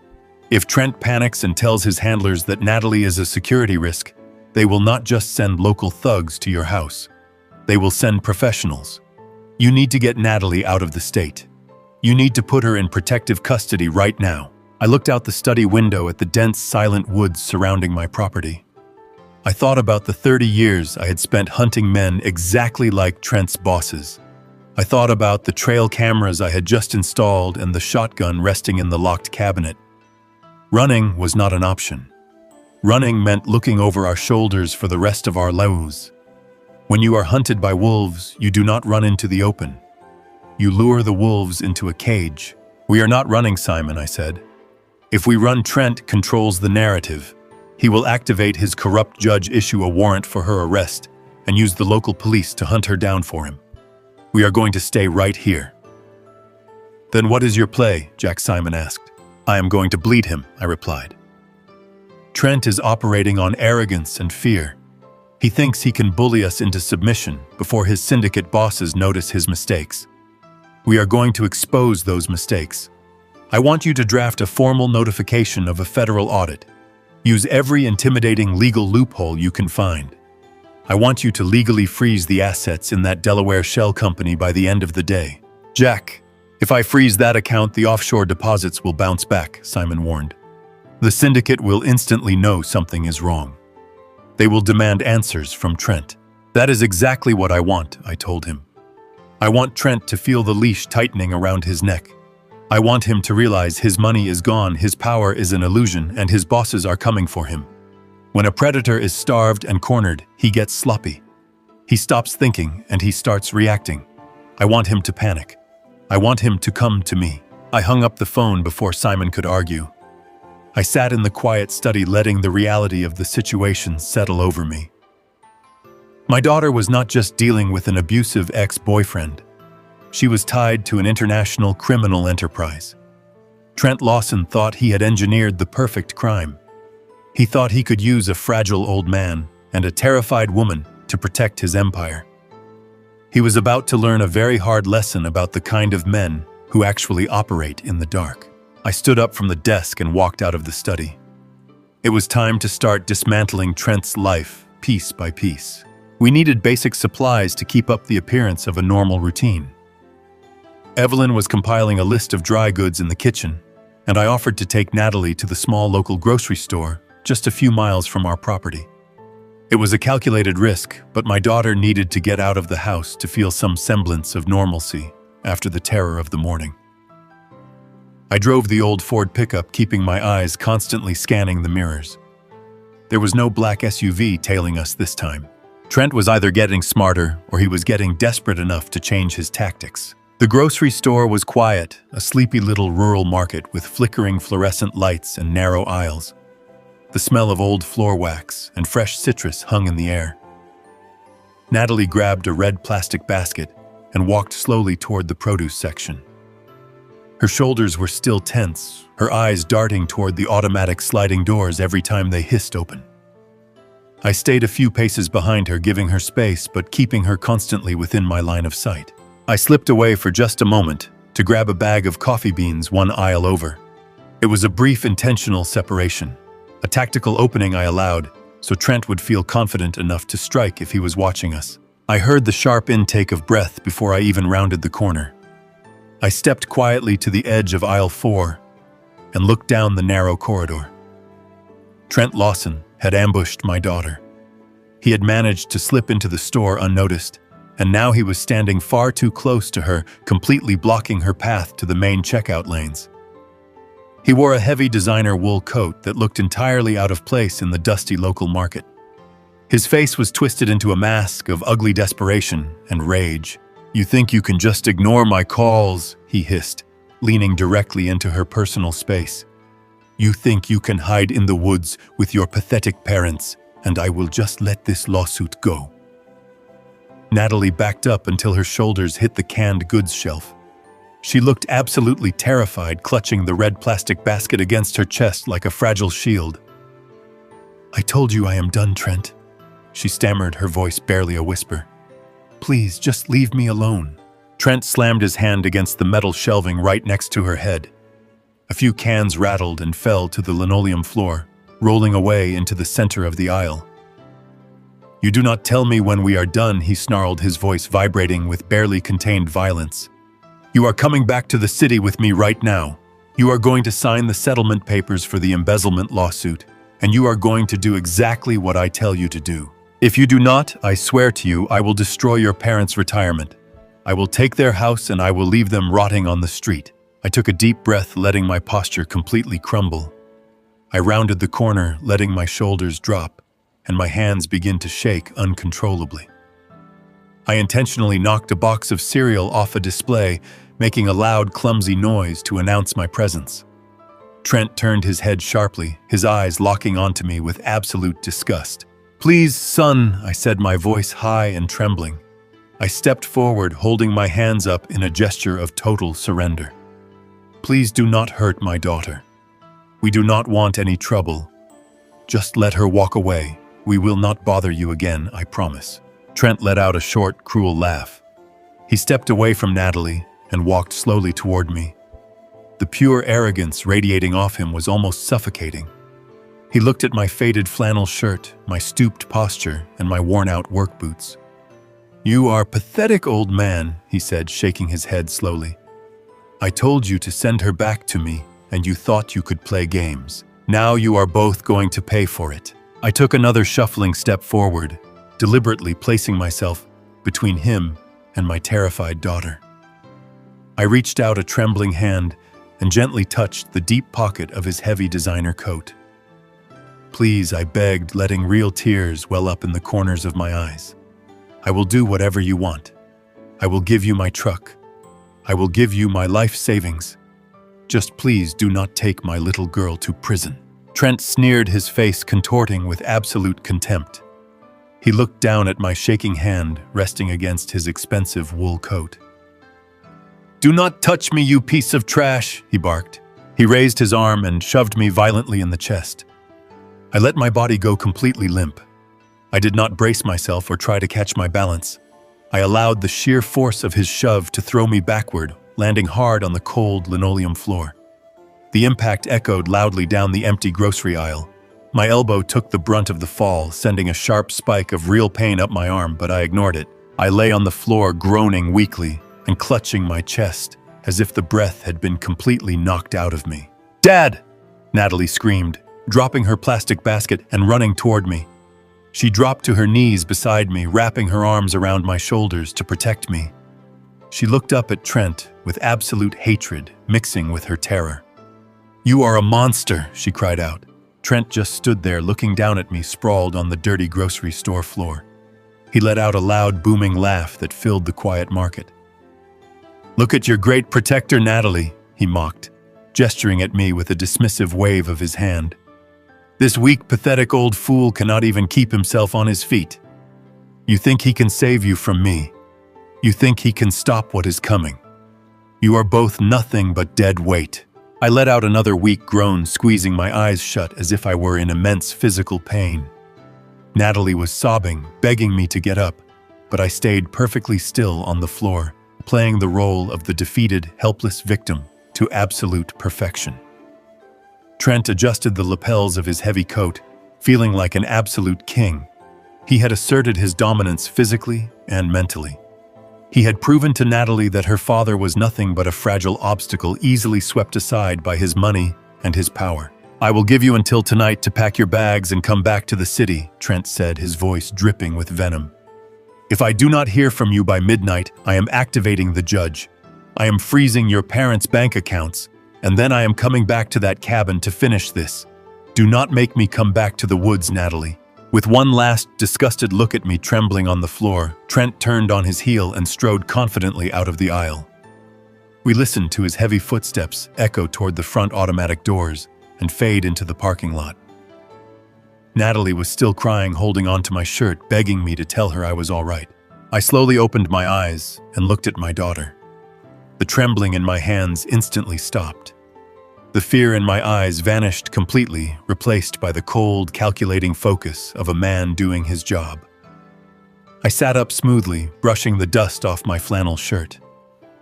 If Trent panics and tells his handlers that Natalie is a security risk, they will not just send local thugs to your house. They will send professionals. You need to get Natalie out of the state. You need to put her in protective custody right now. I looked out the study window at the dense, silent woods surrounding my property. I thought about the 30 years I had spent hunting men exactly like Trent's bosses. I thought about the trail cameras I had just installed and the shotgun resting in the locked cabinet. Running was not an option. Running meant looking over our shoulders for the rest of our lives. When you are hunted by wolves, you do not run into the open. You lure the wolves into a cage. We are not running, Simon, I said. If we run, Trent controls the narrative. He will activate his corrupt judge, issue a warrant for her arrest, and use the local police to hunt her down for him. We are going to stay right here. Then what is your play? Jack Simon asked. I am going to bleed him, I replied. Trent is operating on arrogance and fear. He thinks he can bully us into submission before his syndicate bosses notice his mistakes. We are going to expose those mistakes. I want you to draft a formal notification of a federal audit. Use every intimidating legal loophole you can find. I want you to legally freeze the assets in that Delaware shell company by the end of the day. Jack, if I freeze that account, the offshore deposits will bounce back, Simon warned. The syndicate will instantly know something is wrong. They will demand answers from Trent. That is exactly what I want, I told him. I want Trent to feel the leash tightening around his neck. I want him to realize his money is gone, his power is an illusion, and his bosses are coming for him. When a predator is starved and cornered, he gets sloppy. He stops thinking and he starts reacting. I want him to panic. I want him to come to me. I hung up the phone before Simon could argue. I sat in the quiet study, letting the reality of the situation settle over me. My daughter was not just dealing with an abusive ex-boyfriend. She was tied to an international criminal enterprise. Trent Lawson thought he had engineered the perfect crime. He thought he could use a fragile old man and a terrified woman to protect his empire. He was about to learn a very hard lesson about the kind of men who actually operate in the dark. I stood up from the desk and walked out of the study. It was time to start dismantling Trent's life, piece by piece. We needed basic supplies to keep up the appearance of a normal routine. Evelyn was compiling a list of dry goods in the kitchen, and I offered to take Natalie to the small local grocery store just a few miles from our property. It was a calculated risk, but my daughter needed to get out of the house to feel some semblance of normalcy after the terror of the morning. I drove the old Ford pickup, keeping my eyes constantly scanning the mirrors. There was no black SUV tailing us this time. Trent was either getting smarter or he was getting desperate enough to change his tactics. The grocery store was quiet, a sleepy little rural market with flickering fluorescent lights and narrow aisles. The smell of old floor wax and fresh citrus hung in the air. Natalie grabbed a red plastic basket and walked slowly toward the produce section. Her shoulders were still tense, her eyes darting toward the automatic sliding doors every time they hissed open. I stayed a few paces behind her, giving her space but keeping her constantly within my line of sight. I slipped away for just a moment to grab a bag of coffee beans one aisle over. It was a brief intentional separation, a tactical opening I allowed so Trent would feel confident enough to strike if he was watching us. I heard the sharp intake of breath before I even rounded the corner. I stepped quietly to the edge of aisle 4 and looked down the narrow corridor. Trent Lawson had ambushed my daughter. He had managed to slip into the store unnoticed, and now he was standing far too close to her, completely blocking her path to the main checkout lanes. He wore a heavy designer wool coat that looked entirely out of place in the dusty local market. His face was twisted into a mask of ugly desperation and rage. "You think you can just ignore my calls?" he hissed, leaning directly into her personal space. "You think you can hide in the woods with your pathetic parents, and I will just let this lawsuit go." Natalie backed up until her shoulders hit the canned goods shelf. She looked absolutely terrified, clutching the red plastic basket against her chest like a fragile shield. "I told you I am done, Trent," she stammered, her voice barely a whisper. "Please, just leave me alone." Trent slammed his hand against the metal shelving right next to her head. A few cans rattled and fell to the linoleum floor, rolling away into the center of the aisle. "You do not tell me when we are done," he snarled, his voice vibrating with barely contained violence. "You are coming back to the city with me right now. You are going to sign the settlement papers for the embezzlement lawsuit, and you are going to do exactly what I tell you to do. If you do not, I swear to you, I will destroy your parents' retirement. I will take their house and I will leave them rotting on the street." I took a deep breath, letting my posture completely crumble. I rounded the corner, letting my shoulders drop, and my hands begin to shake uncontrollably. I intentionally knocked a box of cereal off a display, making a loud, clumsy noise to announce my presence. Trent turned his head sharply, his eyes locking onto me with absolute disgust. "Please, son," I said, my voice high and trembling. I stepped forward, holding my hands up in a gesture of total surrender. "Please do not hurt my daughter. We do not want any trouble. Just let her walk away. We will not bother you again, I promise." Trent let out a short, cruel laugh. He stepped away from Natalie and walked slowly toward me. The pure arrogance radiating off him was almost suffocating. He looked at my faded flannel shirt, my stooped posture, and my worn-out work boots. "You are pathetic, old man," he said, shaking his head slowly. "I told you to send her back to me, and you thought you could play games. Now you are both going to pay for it." I took another shuffling step forward, deliberately placing myself between him and my terrified daughter. I reached out a trembling hand and gently touched the deep pocket of his heavy designer coat. "Please," I begged, letting real tears well up in the corners of my eyes. "I will do whatever you want. I will give you my truck. I will give you my life savings. Just please do not take my little girl to prison." Trent sneered, his face contorting with absolute contempt. He looked down at my shaking hand resting against his expensive wool coat. "Do not touch me, you piece of trash," he barked. He raised his arm and shoved me violently in the chest. I let my body go completely limp. I did not brace myself or try to catch my balance. I allowed the sheer force of his shove to throw me backward, landing hard on the cold linoleum floor. The impact echoed loudly down the empty grocery aisle. My elbow took the brunt of the fall, sending a sharp spike of real pain up my arm, but I ignored it. I lay on the floor, groaning weakly and clutching my chest, as if the breath had been completely knocked out of me. "Dad!" Natalie screamed, dropping her plastic basket and running toward me. She dropped to her knees beside me, wrapping her arms around my shoulders to protect me. She looked up at Trent with absolute hatred mixing with her terror. "You are a monster," she cried out. Trent just stood there looking down at me, sprawled on the dirty grocery store floor. He let out a loud, booming laugh that filled the quiet market. "Look at your great protector, Natalie," he mocked, gesturing at me with a dismissive wave of his hand. "This weak, pathetic old fool cannot even keep himself on his feet. You think he can save you from me. You think he can stop what is coming. You are both nothing but dead weight." I let out another weak groan, squeezing my eyes shut as if I were in immense physical pain. Natalie was sobbing, begging me to get up, but I stayed perfectly still on the floor, playing the role of the defeated, helpless victim to absolute perfection. Trent adjusted the lapels of his heavy coat, feeling like an absolute king. He had asserted his dominance physically and mentally. He had proven to Natalie that her father was nothing but a fragile obstacle easily swept aside by his money and his power. "I will give you until tonight to pack your bags and come back to the city," Trent said, his voice dripping with venom. "If I do not hear from you by midnight, I am activating the judge. I am freezing your parents' bank accounts, and then I am coming back to that cabin to finish this. Do not make me come back to the woods, Natalie." With one last disgusted look at me trembling on the floor, Trent turned on his heel and strode confidently out of the aisle. We listened to his heavy footsteps echo toward the front automatic doors and fade into the parking lot. Natalie was still crying, holding onto my shirt, begging me to tell her I was all right. I slowly opened my eyes and looked at my daughter. The trembling in my hands instantly stopped. The fear in my eyes vanished completely, replaced by the cold, calculating focus of a man doing his job. I sat up smoothly, brushing the dust off my flannel shirt.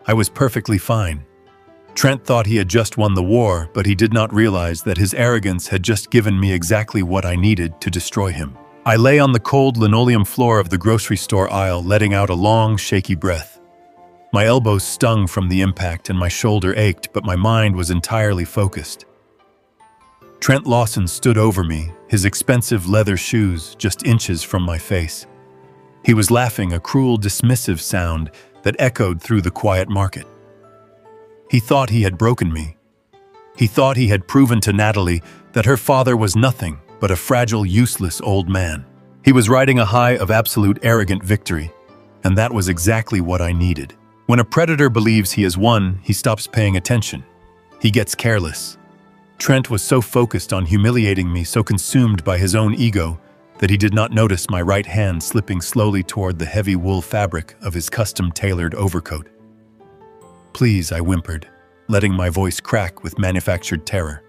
I was perfectly fine. Trent thought he had just won the war, but he did not realize that his arrogance had just given me exactly what I needed to destroy him. I lay on the cold linoleum floor of the grocery store aisle, letting out a long, shaky breath. My elbows stung from the impact and my shoulder ached, but my mind was entirely focused. Trent Lawson stood over me, his expensive leather shoes just inches from my face. He was laughing, a cruel, dismissive sound that echoed through the quiet market. He thought he had broken me. He thought he had proven to Natalie that her father was nothing but a fragile, useless old man. He was riding a high of absolute arrogant victory, and that was exactly what I needed. When a predator believes he has won, he stops paying attention. He gets careless. Trent was so focused on humiliating me, so consumed by his own ego, that he did not notice my right hand slipping slowly toward the heavy wool fabric of his custom-tailored overcoat. "Please," I whimpered, letting my voice crack with manufactured terror.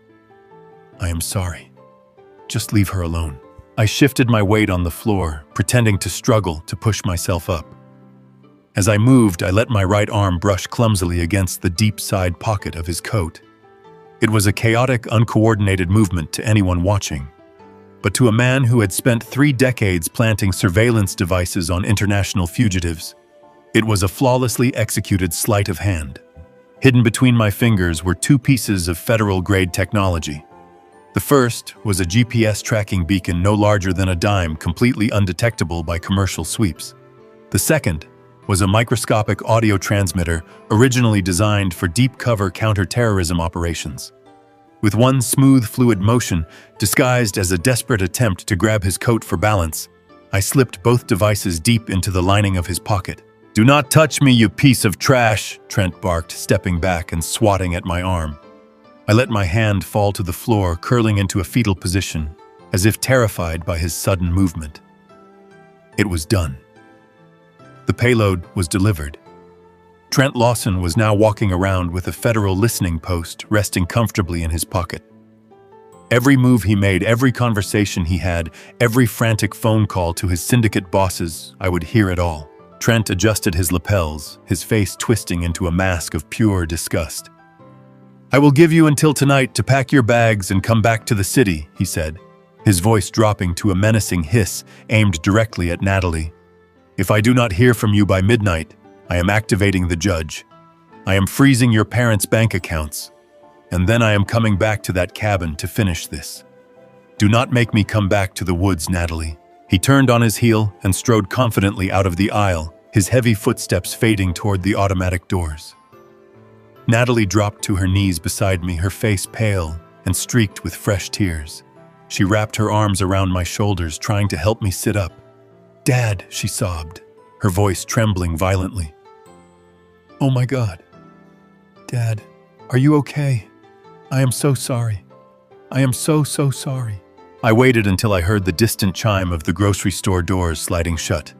"I am sorry. Just leave her alone." I shifted my weight on the floor, pretending to struggle to push myself up. As I moved, I let my right arm brush clumsily against the deep side pocket of his coat. It was a chaotic, uncoordinated movement to anyone watching. But to a man who had spent 3 decades planting surveillance devices on international fugitives, it was a flawlessly executed sleight of hand. Hidden between my fingers were 2 pieces of federal-grade technology. The first was a GPS tracking beacon no larger than a dime, completely undetectable by commercial sweeps. The second, was a microscopic audio transmitter originally designed for deep-cover counter-terrorism operations. With one smooth, fluid motion, disguised as a desperate attempt to grab his coat for balance, I slipped both devices deep into the lining of his pocket. "Do not touch me, you piece of trash!" Trent barked, stepping back and swatting at my arm. I let my hand fall to the floor, curling into a fetal position, as if terrified by his sudden movement. It was done. The payload was delivered. Trent Lawson was now walking around with a federal listening post resting comfortably in his pocket. Every move he made, every conversation he had, every frantic phone call to his syndicate bosses, I would hear it all. Trent adjusted his lapels, his face twisting into a mask of pure disgust. "I will give you until tonight to pack your bags and come back to the city," he said, his voice dropping to a menacing hiss aimed directly at Natalie. "If I do not hear from you by midnight, I am activating the judge. I am freezing your parents' bank accounts. And then I am coming back to that cabin to finish this. Do not make me come back to the woods, Natalie." He turned on his heel and strode confidently out of the aisle, his heavy footsteps fading toward the automatic doors. Natalie dropped to her knees beside me, her face pale and streaked with fresh tears. She wrapped her arms around my shoulders, trying to help me sit up. "Dad," she sobbed, her voice trembling violently. "Oh my God. Dad, are you okay? I am so sorry. I am so sorry." I waited until I heard the distant chime of the grocery store doors sliding shut.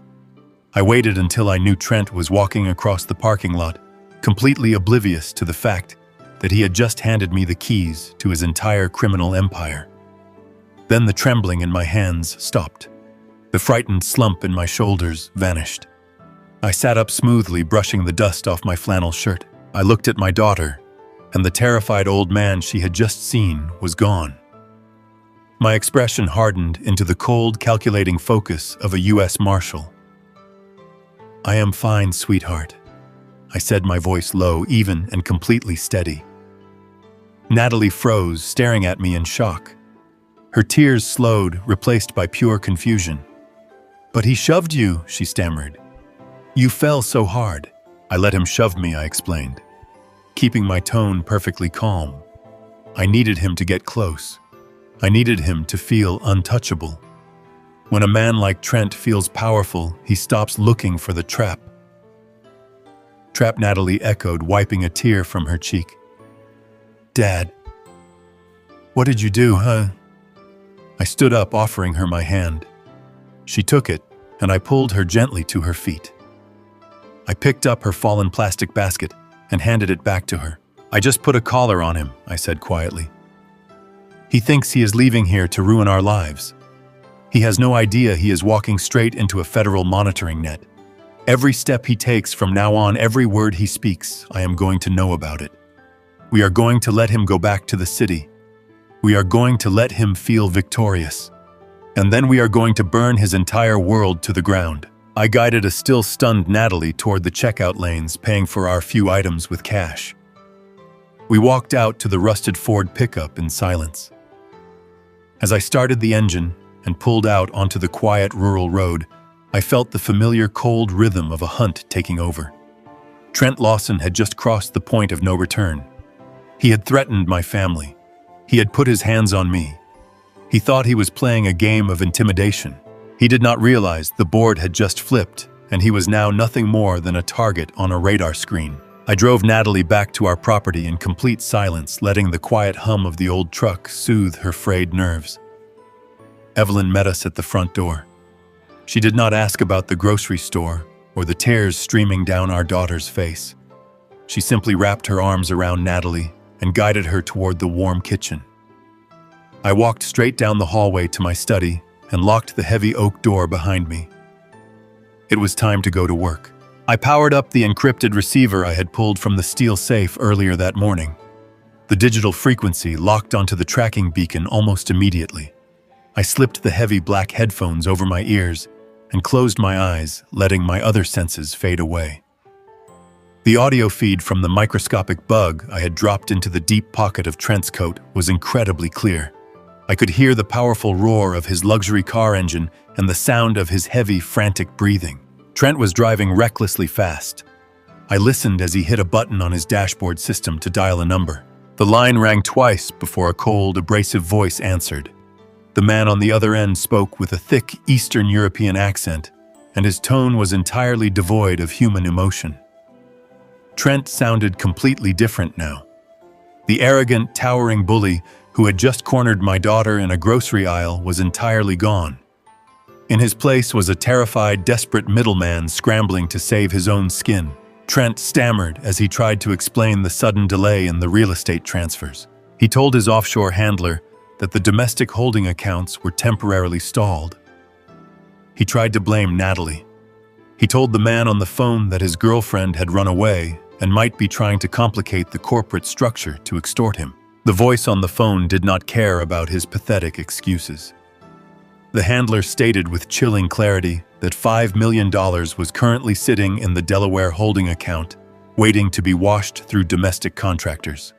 I waited until I knew Trent was walking across the parking lot, completely oblivious to the fact that he had just handed me the keys to his entire criminal empire. Then the trembling in my hands stopped. The frightened slump in my shoulders vanished. I sat up smoothly, brushing the dust off my flannel shirt. I looked at my daughter, and the terrified old man she had just seen was gone. My expression hardened into the cold, calculating focus of a U.S. Marshal. "I am fine, sweetheart," I said, my voice low, even and completely steady. Natalie froze, staring at me in shock. Her tears slowed, replaced by pure confusion. "But he shoved you," she stammered. "You fell so hard." "I let him shove me," I explained, keeping my tone perfectly calm. I needed him to get close. I needed him to feel untouchable. When a man like Trent feels powerful, he stops looking for the trap. "Trap," Natalie echoed, wiping a tear from her cheek. "Dad, what did you do, huh?" I stood up, offering her my hand. She took it, and I pulled her gently to her feet. I picked up her fallen plastic basket and handed it back to her. "I just put a collar on him," I said quietly. "He thinks he is leaving here to ruin our lives. He has no idea he is walking straight into a federal monitoring net. Every step he takes from now on, every word he speaks, I am going to know about it. We are going to let him go back to the city. We are going to let him feel victorious. And then we are going to burn his entire world to the ground." I guided a still stunned Natalie toward the checkout lanes, paying for our few items with cash. We walked out to the rusted Ford pickup in silence. As I started the engine and pulled out onto the quiet rural road, I felt the familiar cold rhythm of a hunt taking over. Trent Lawson had just crossed the point of no return. He had threatened my family. He had put his hands on me. He thought he was playing a game of intimidation. He did not realize the board had just flipped, and he was now nothing more than a target on a radar screen. I drove Natalie back to our property in complete silence, letting the quiet hum of the old truck soothe her frayed nerves. Evelyn met us at the front door. She did not ask about the grocery store or the tears streaming down our daughter's face. She simply wrapped her arms around Natalie and guided her toward the warm kitchen. I walked straight down the hallway to my study and locked the heavy oak door behind me. It was time to go to work. I powered up the encrypted receiver I had pulled from the steel safe earlier that morning. The digital frequency locked onto the tracking beacon almost immediately. I slipped the heavy black headphones over my ears and closed my eyes, letting my other senses fade away. The audio feed from the microscopic bug I had dropped into the deep pocket of Trent's coat was incredibly clear. I could hear the powerful roar of his luxury car engine and the sound of his heavy, frantic breathing. Trent was driving recklessly fast. I listened as he hit a button on his dashboard system to dial a number. The line rang twice before a cold, abrasive voice answered. The man on the other end spoke with a thick Eastern European accent, and his tone was entirely devoid of human emotion. Trent sounded completely different now. The arrogant, towering bully who had just cornered my daughter in a grocery aisle was entirely gone. In his place was a terrified, desperate middleman scrambling to save his own skin. Trent stammered as he tried to explain the sudden delay in the real estate transfers. He told his offshore handler that the domestic holding accounts were temporarily stalled. He tried to blame Natalie. He told the man on the phone that his girlfriend had run away and might be trying to complicate the corporate structure to extort him. The voice on the phone did not care about his pathetic excuses. The handler stated with chilling clarity that $5 million was currently sitting in the Delaware holding account, waiting to be washed through domestic contractors.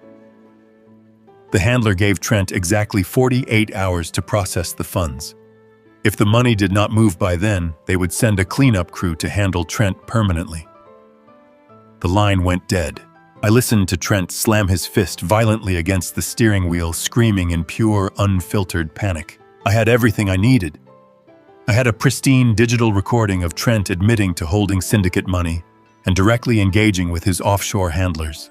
The handler gave Trent exactly 48 hours to process the funds. If the money did not move by then, they would send a cleanup crew to handle Trent permanently. The line went dead. I listened to Trent slam his fist violently against the steering wheel, screaming in pure, unfiltered panic. I had everything I needed. I had a pristine digital recording of Trent admitting to holding syndicate money and directly engaging with his offshore handlers.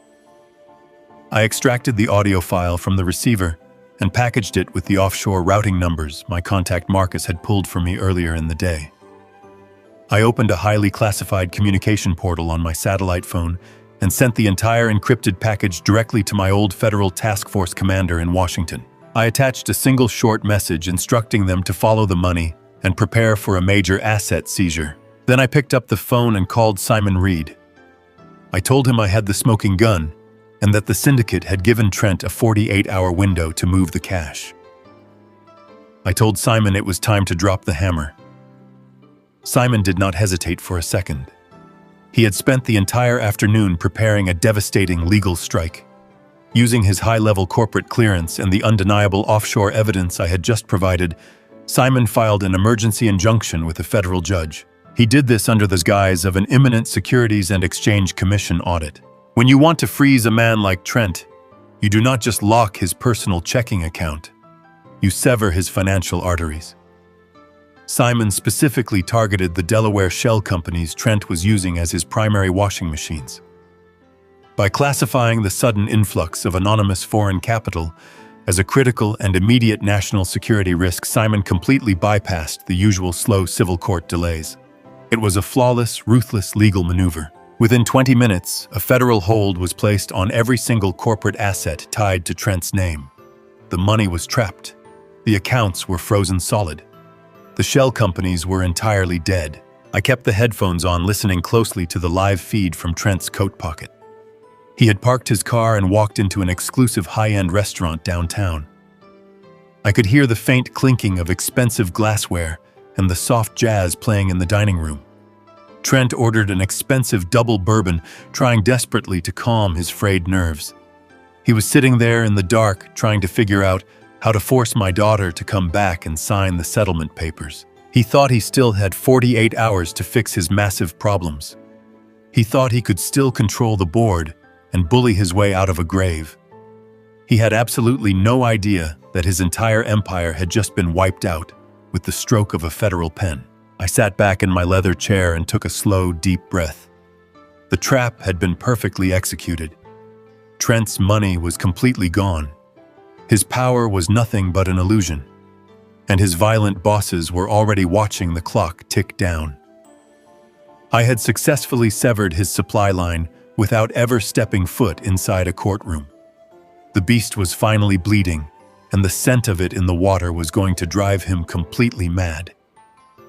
I extracted the audio file from the receiver and packaged it with the offshore routing numbers my contact Marcus had pulled for me earlier in the day. I opened a highly classified communication portal on my satellite phone and sent the entire encrypted package directly to my old federal task force commander in Washington. I attached a single short message instructing them to follow the money and prepare for a major asset seizure. Then I picked up the phone and called Simon Reed. I told him I had the smoking gun and that the syndicate had given Trent a 48-hour window to move the cash. I told Simon it was time to drop the hammer. Simon did not hesitate for a second. He had spent the entire afternoon preparing a devastating legal strike. Using his high-level corporate clearance and the undeniable offshore evidence I had just provided, Simon filed an emergency injunction with a federal judge. He did this under the guise of an imminent Securities and Exchange Commission audit. When you want to freeze a man like Trent, you do not just lock his personal checking account. You sever his financial arteries. Simon specifically targeted the Delaware shell companies Trent was using as his primary washing machines. By classifying the sudden influx of anonymous foreign capital as a critical and immediate national security risk, Simon completely bypassed the usual slow civil court delays. It was a flawless, ruthless legal maneuver. Within 20 minutes, a federal hold was placed on every single corporate asset tied to Trent's name. The money was trapped. The accounts were frozen solid. The shell companies were entirely dead. I kept the headphones on, listening closely to the live feed from Trent's coat pocket. He had parked his car and walked into an exclusive high-end restaurant downtown. I could hear the faint clinking of expensive glassware and the soft jazz playing in the dining room. Trent ordered an expensive double bourbon, trying desperately to calm his frayed nerves. He was sitting there in the dark, trying to figure out how to force my daughter to come back and sign the settlement papers. He thought he still had 48 hours to fix his massive problems. He thought he could still control the board and bully his way out of a grave. He had absolutely no idea that his entire empire had just been wiped out with the stroke of a federal pen. I sat back in my leather chair and took a slow, deep breath. The trap had been perfectly executed. Trent's money was completely gone. His power was nothing but an illusion, and his violent bosses were already watching the clock tick down. I had successfully severed his supply line without ever stepping foot inside a courtroom. The beast was finally bleeding, and the scent of it in the water was going to drive him completely mad.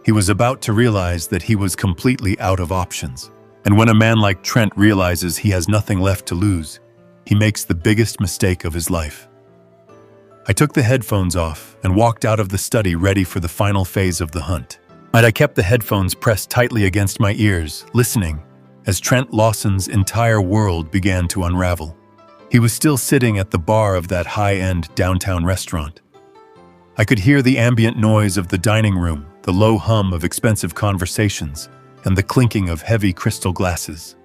He was about to realize that he was completely out of options. And when a man like Trent realizes he has nothing left to lose, he makes the biggest mistake of his life. I took the headphones off and walked out of the study, ready for the final phase of the hunt. I kept the headphones pressed tightly against my ears, listening as Trent Lawson's entire world began to unravel. He was still sitting at the bar of that high-end downtown restaurant. I could hear the ambient noise of the dining room, the low hum of expensive conversations, and the clinking of heavy crystal glasses.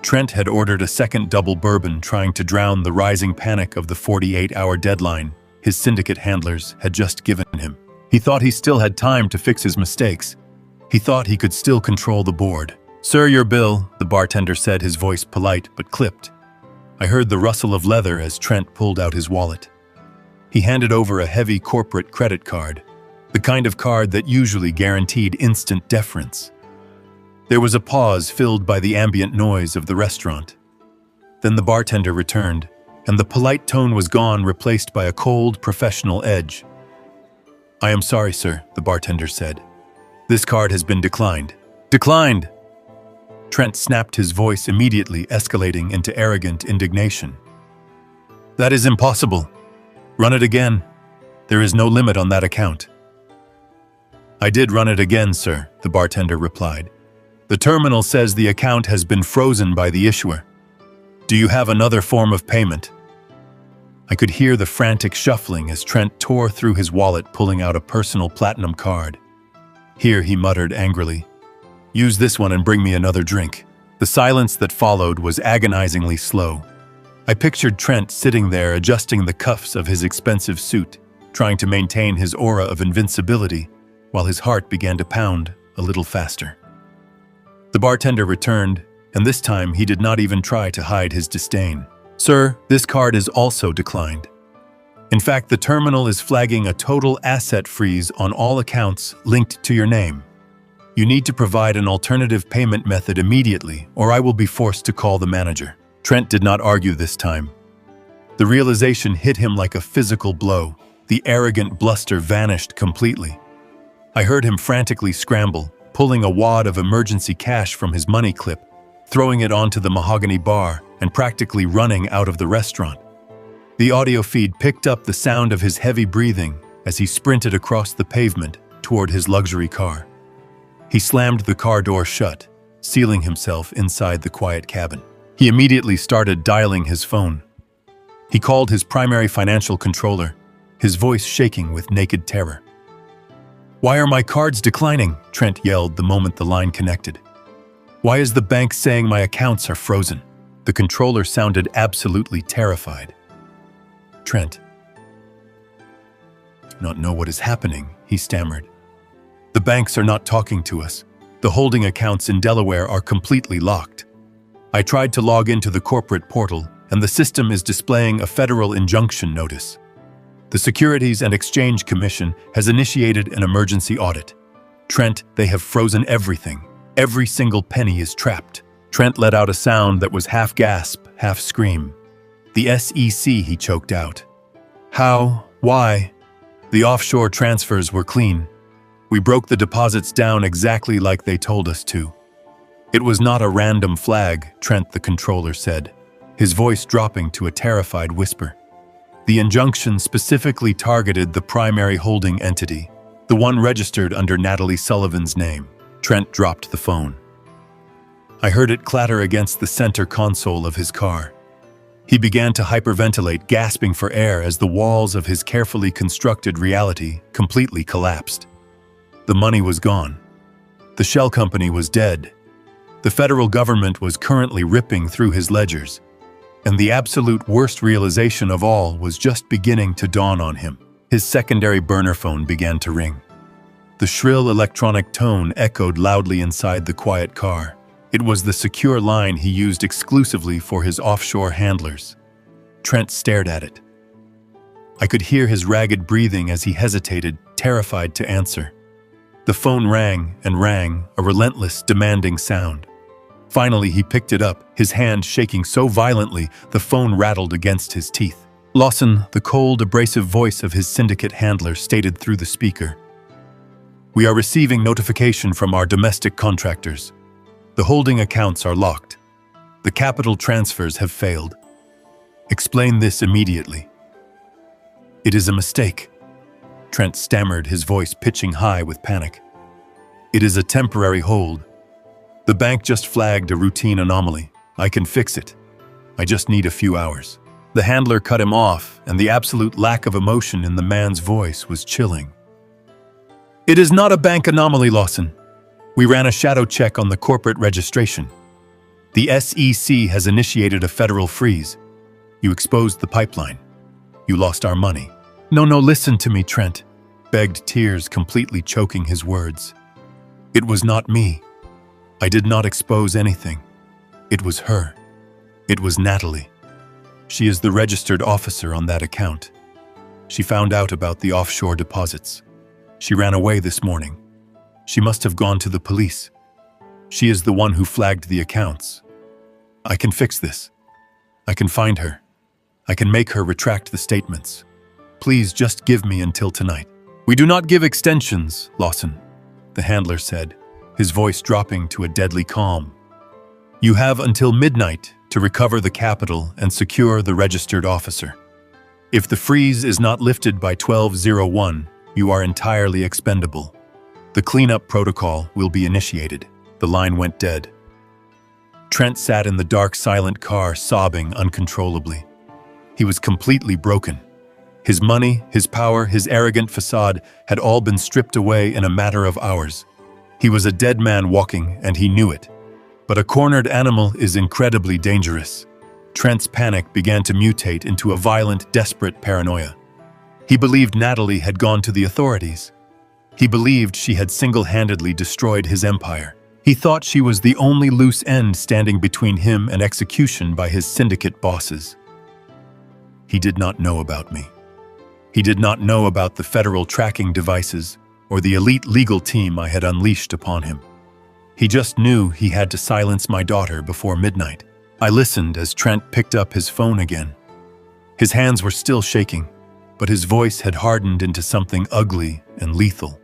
Trent had ordered a second double bourbon, trying to drown the rising panic of the 48-hour deadline his syndicate handlers had just given him. He thought he still had time to fix his mistakes. He thought he could still control the board. "Sir, your bill," the bartender said, his voice polite but clipped. I heard the rustle of leather as Trent pulled out his wallet. He handed over a heavy corporate credit card, the kind of card that usually guaranteed instant deference. There was a pause filled by the ambient noise of the restaurant. Then the bartender returned, and the polite tone was gone, replaced by a cold, professional edge. "I am sorry, sir," the bartender said. "This card has been declined." "Declined!" Trent snapped, his voice immediately escalating into arrogant indignation. "That is impossible. Run it again. There is no limit on that account." "I did run it again, sir," the bartender replied. "The terminal says the account has been frozen by the issuer. Do you have another form of payment?" I could hear the frantic shuffling as Trent tore through his wallet, pulling out a personal platinum card. "Here," he muttered angrily. "Use this one and bring me another drink." The silence that followed was agonizingly slow. I pictured Trent sitting there, adjusting the cuffs of his expensive suit, trying to maintain his aura of invincibility, while his heart began to pound a little faster. The bartender returned, and this time he did not even try to hide his disdain. "Sir, this card is also declined. In fact, the terminal is flagging a total asset freeze on all accounts linked to your name. You need to provide an alternative payment method immediately, or I will be forced to call the manager." Trent did not argue this time. The realization hit him like a physical blow. The arrogant bluster vanished completely. I heard him frantically scramble, pulling a wad of emergency cash from his money clip, throwing it onto the mahogany bar, and practically running out of the restaurant. The audio feed picked up the sound of his heavy breathing as he sprinted across the pavement toward his luxury car. He slammed the car door shut, sealing himself inside the quiet cabin. He immediately started dialing his phone. He called his primary financial controller, his voice shaking with naked terror. "Why are my cards declining?" Trent yelled the moment the line connected. "Why is the bank saying my accounts are frozen?" The controller sounded absolutely terrified. "Trent, I do not know what is happening," he stammered. "The banks are not talking to us. The holding accounts in Delaware are completely locked. I tried to log into the corporate portal, and the system is displaying a federal injunction notice. The Securities and Exchange Commission has initiated an emergency audit. Trent, they have frozen everything. Every single penny is trapped." Trent let out a sound that was half gasp, half scream. "The SEC," he choked out. "How? Why? The offshore transfers were clean. We broke the deposits down exactly like they told us to." "It was not a random flag," Trent, the controller, said, his voice dropping to a terrified whisper. "The injunction specifically targeted the primary holding entity, the one registered under Natalie Sullivan's name." Trent dropped the phone. I heard it clatter against the center console of his car. He began to hyperventilate, gasping for air as the walls of his carefully constructed reality completely collapsed. The money was gone. The shell company was dead. The federal government was currently ripping through his ledgers. And the absolute worst realization of all was just beginning to dawn on him. His secondary burner phone began to ring. The shrill electronic tone echoed loudly inside the quiet car. It was the secure line he used exclusively for his offshore handlers. Trent stared at it. I could hear his ragged breathing as he hesitated, terrified to answer. The phone rang and rang, a relentless, demanding sound. Finally, he picked it up, his hand shaking so violently the phone rattled against his teeth. "Lawson," the cold, abrasive voice of his syndicate handler stated through the speaker. "We are receiving notification from our domestic contractors. The holding accounts are locked. The capital transfers have failed. Explain this immediately." "It is a mistake," Trent stammered, his voice pitching high with panic. "It is a temporary hold. The bank just flagged a routine anomaly. I can fix it. I just need a few hours." The handler cut him off, and the absolute lack of emotion in the man's voice was chilling. "It is not a bank anomaly, Lawson. We ran a shadow check on the corporate registration. The SEC has initiated a federal freeze. You exposed the pipeline. You lost our money. No, listen to me, Trent, begged, tears completely choking his words. It was not me. I did not expose anything. It was her. It was Natalie. She is the registered officer on that account. She found out about the offshore deposits. She ran away this morning. She must have gone to the police. She is the one who flagged the accounts. I can fix this. I can find her. I can make her retract the statements. Please just give me until tonight. We do not give extensions, Lawson, the handler said, his voice dropping to a deadly calm. You have until midnight to recover the capital and secure the registered officer. If the freeze is not lifted by 12:01, you are entirely expendable. The cleanup protocol will be initiated. The line went dead. Trent sat in the dark, silent car, sobbing uncontrollably. He was completely broken. His money, his power, his arrogant facade had all been stripped away in a matter of hours. He was a dead man walking, and he knew it. But a cornered animal is incredibly dangerous. Trent's panic began to mutate into a violent, desperate paranoia. He believed Natalie had gone to the authorities. He believed she had single-handedly destroyed his empire. He thought she was the only loose end standing between him and execution by his syndicate bosses. He did not know about me. He did not know about the federal tracking devices or the elite legal team I had unleashed upon him. He just knew he had to silence my daughter before midnight. I listened as Trent picked up his phone again. His hands were still shaking, but his voice had hardened into something ugly and lethal.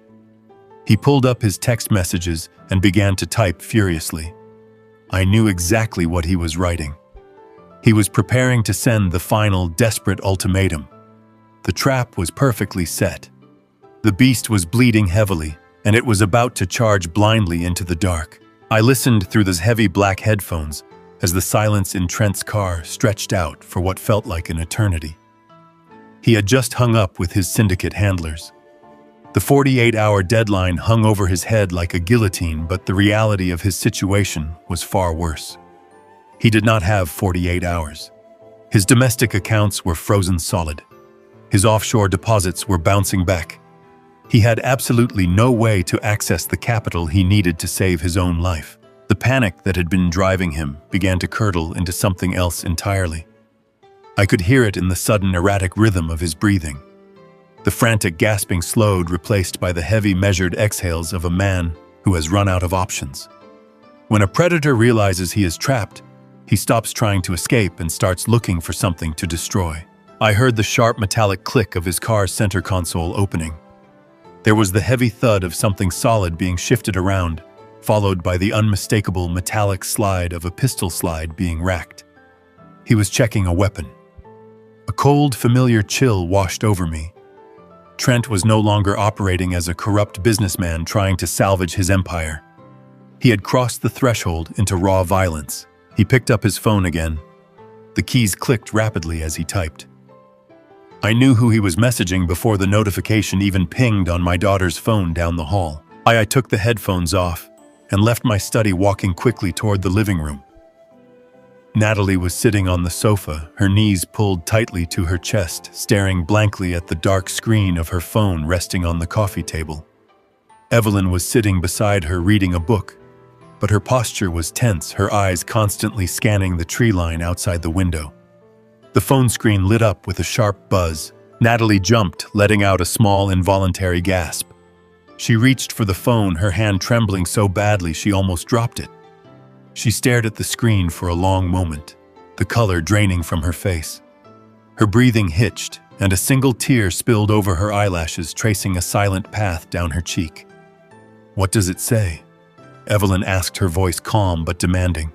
He pulled up his text messages and began to type furiously. I knew exactly what he was writing. He was preparing to send the final, desperate ultimatum. The trap was perfectly set. The beast was bleeding heavily, and it was about to charge blindly into the dark. I listened through those heavy black headphones as the silence in Trent's car stretched out for what felt like an eternity. He had just hung up with his syndicate handlers. The 48-hour deadline hung over his head like a guillotine, but the reality of his situation was far worse. He did not have 48 hours. His domestic accounts were frozen solid. His offshore deposits were bouncing back. He had absolutely no way to access the capital he needed to save his own life. The panic that had been driving him began to curdle into something else entirely. I could hear it in the sudden erratic rhythm of his breathing. The frantic gasping slowed, replaced by the heavy measured exhales of a man who has run out of options. When a predator realizes he is trapped, he stops trying to escape and starts looking for something to destroy. I heard the sharp metallic click of his car's center console opening. There was the heavy thud of something solid being shifted around, followed by the unmistakable metallic slide of a pistol slide being racked. He was checking a weapon. A cold, familiar chill washed over me. Trent was no longer operating as a corrupt businessman trying to salvage his empire. He had crossed the threshold into raw violence. He picked up his phone again. The keys clicked rapidly as he typed. I knew who he was messaging before the notification even pinged on my daughter's phone down the hall. I took the headphones off and left my study, walking quickly toward the living room. Natalie was sitting on the sofa, her knees pulled tightly to her chest, staring blankly at the dark screen of her phone resting on the coffee table. Evelyn was sitting beside her reading a book, but her posture was tense, her eyes constantly scanning the tree line outside the window. The phone screen lit up with a sharp buzz. Natalie jumped, letting out a small, involuntary gasp. She reached for the phone, her hand trembling so badly she almost dropped it. She stared at the screen for a long moment, the color draining from her face. Her breathing hitched, and a single tear spilled over her eyelashes, tracing a silent path down her cheek. What does it say? Evelyn asked, her voice calm but demanding.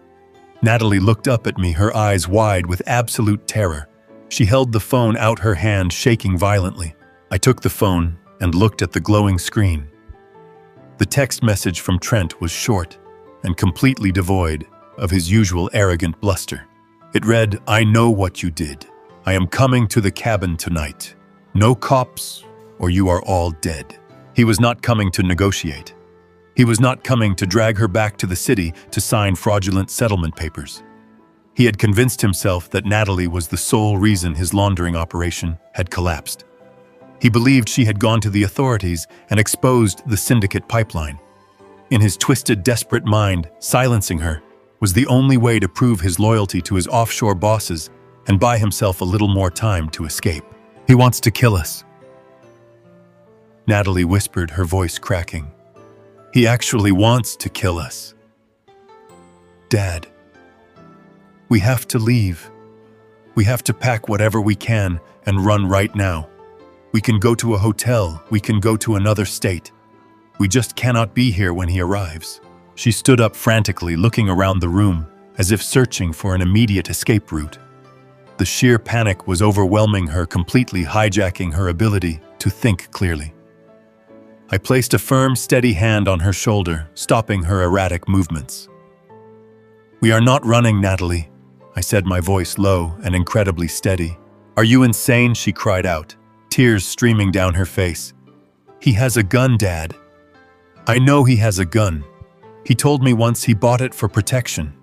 Natalie looked up at me, her eyes wide with absolute terror. She held the phone out, her hand shaking violently. I took the phone and looked at the glowing screen. The text message from Trent was short and completely devoid of his usual arrogant bluster. It read, I know what you did. I am coming to the cabin tonight. No cops, or you are all dead. He was not coming to negotiate. He was not coming to drag her back to the city to sign fraudulent settlement papers. He had convinced himself that Natalie was the sole reason his laundering operation had collapsed. He believed she had gone to the authorities and exposed the syndicate pipeline. In his twisted, desperate mind, silencing her was the only way to prove his loyalty to his offshore bosses and buy himself a little more time to escape. He wants to kill us, Natalie whispered, her voice cracking. He actually wants to kill us. Dad, we have to leave. We have to pack whatever we can and run right now. We can go to a hotel, we can go to another state. We just cannot be here when he arrives. She stood up frantically, looking around the room, as if searching for an immediate escape route. The sheer panic was overwhelming her, completely hijacking her ability to think clearly. I placed a firm, steady hand on her shoulder, stopping her erratic movements. We are not running, Natalie, I said, my voice low and incredibly steady. Are you insane? She cried out, tears streaming down her face. He has a gun, Dad. I know he has a gun. He told me once he bought it for protection.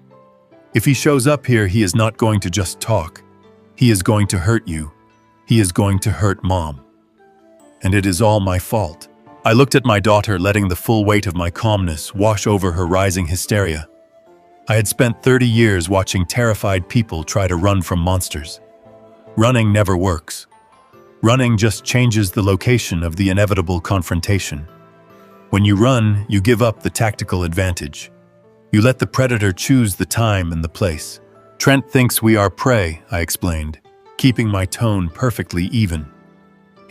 If he shows up here, he is not going to just talk. He is going to hurt you. He is going to hurt Mom. And it is all my fault. I looked at my daughter, letting the full weight of my calmness wash over her rising hysteria. I had spent 30 years watching terrified people try to run from monsters. Running never works. Running just changes the location of the inevitable confrontation. When you run, you give up the tactical advantage. You let the predator choose the time and the place. Trent thinks we are prey, I explained, keeping my tone perfectly even.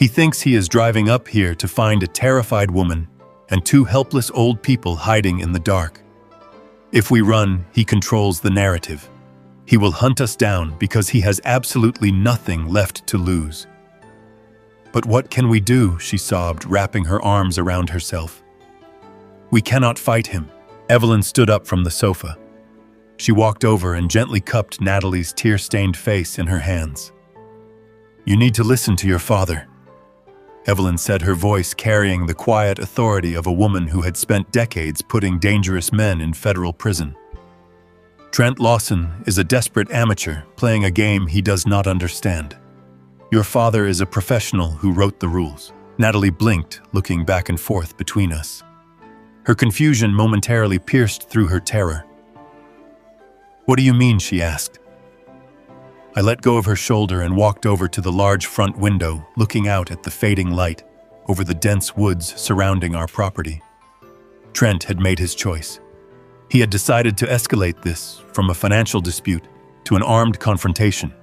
He thinks he is driving up here to find a terrified woman and two helpless old people hiding in the dark. If we run, he controls the narrative. He will hunt us down because he has absolutely nothing left to lose. But what can we do? She sobbed, wrapping her arms around herself. We cannot fight him. Evelyn stood up from the sofa. She walked over and gently cupped Natalie's tear-stained face in her hands. You need to listen to your father, Evelyn said, her voice carrying the quiet authority of a woman who had spent decades putting dangerous men in federal prison. Trent Lawson is a desperate amateur playing a game he does not understand. Your father is a professional who wrote the rules. Natalie blinked, looking back and forth between us. Her confusion momentarily pierced through her terror. What do you mean? She asked. I let go of her shoulder and walked over to the large front window, looking out at the fading light over the dense woods surrounding our property. Trent had made his choice. He had decided to escalate this from a financial dispute to an armed confrontation.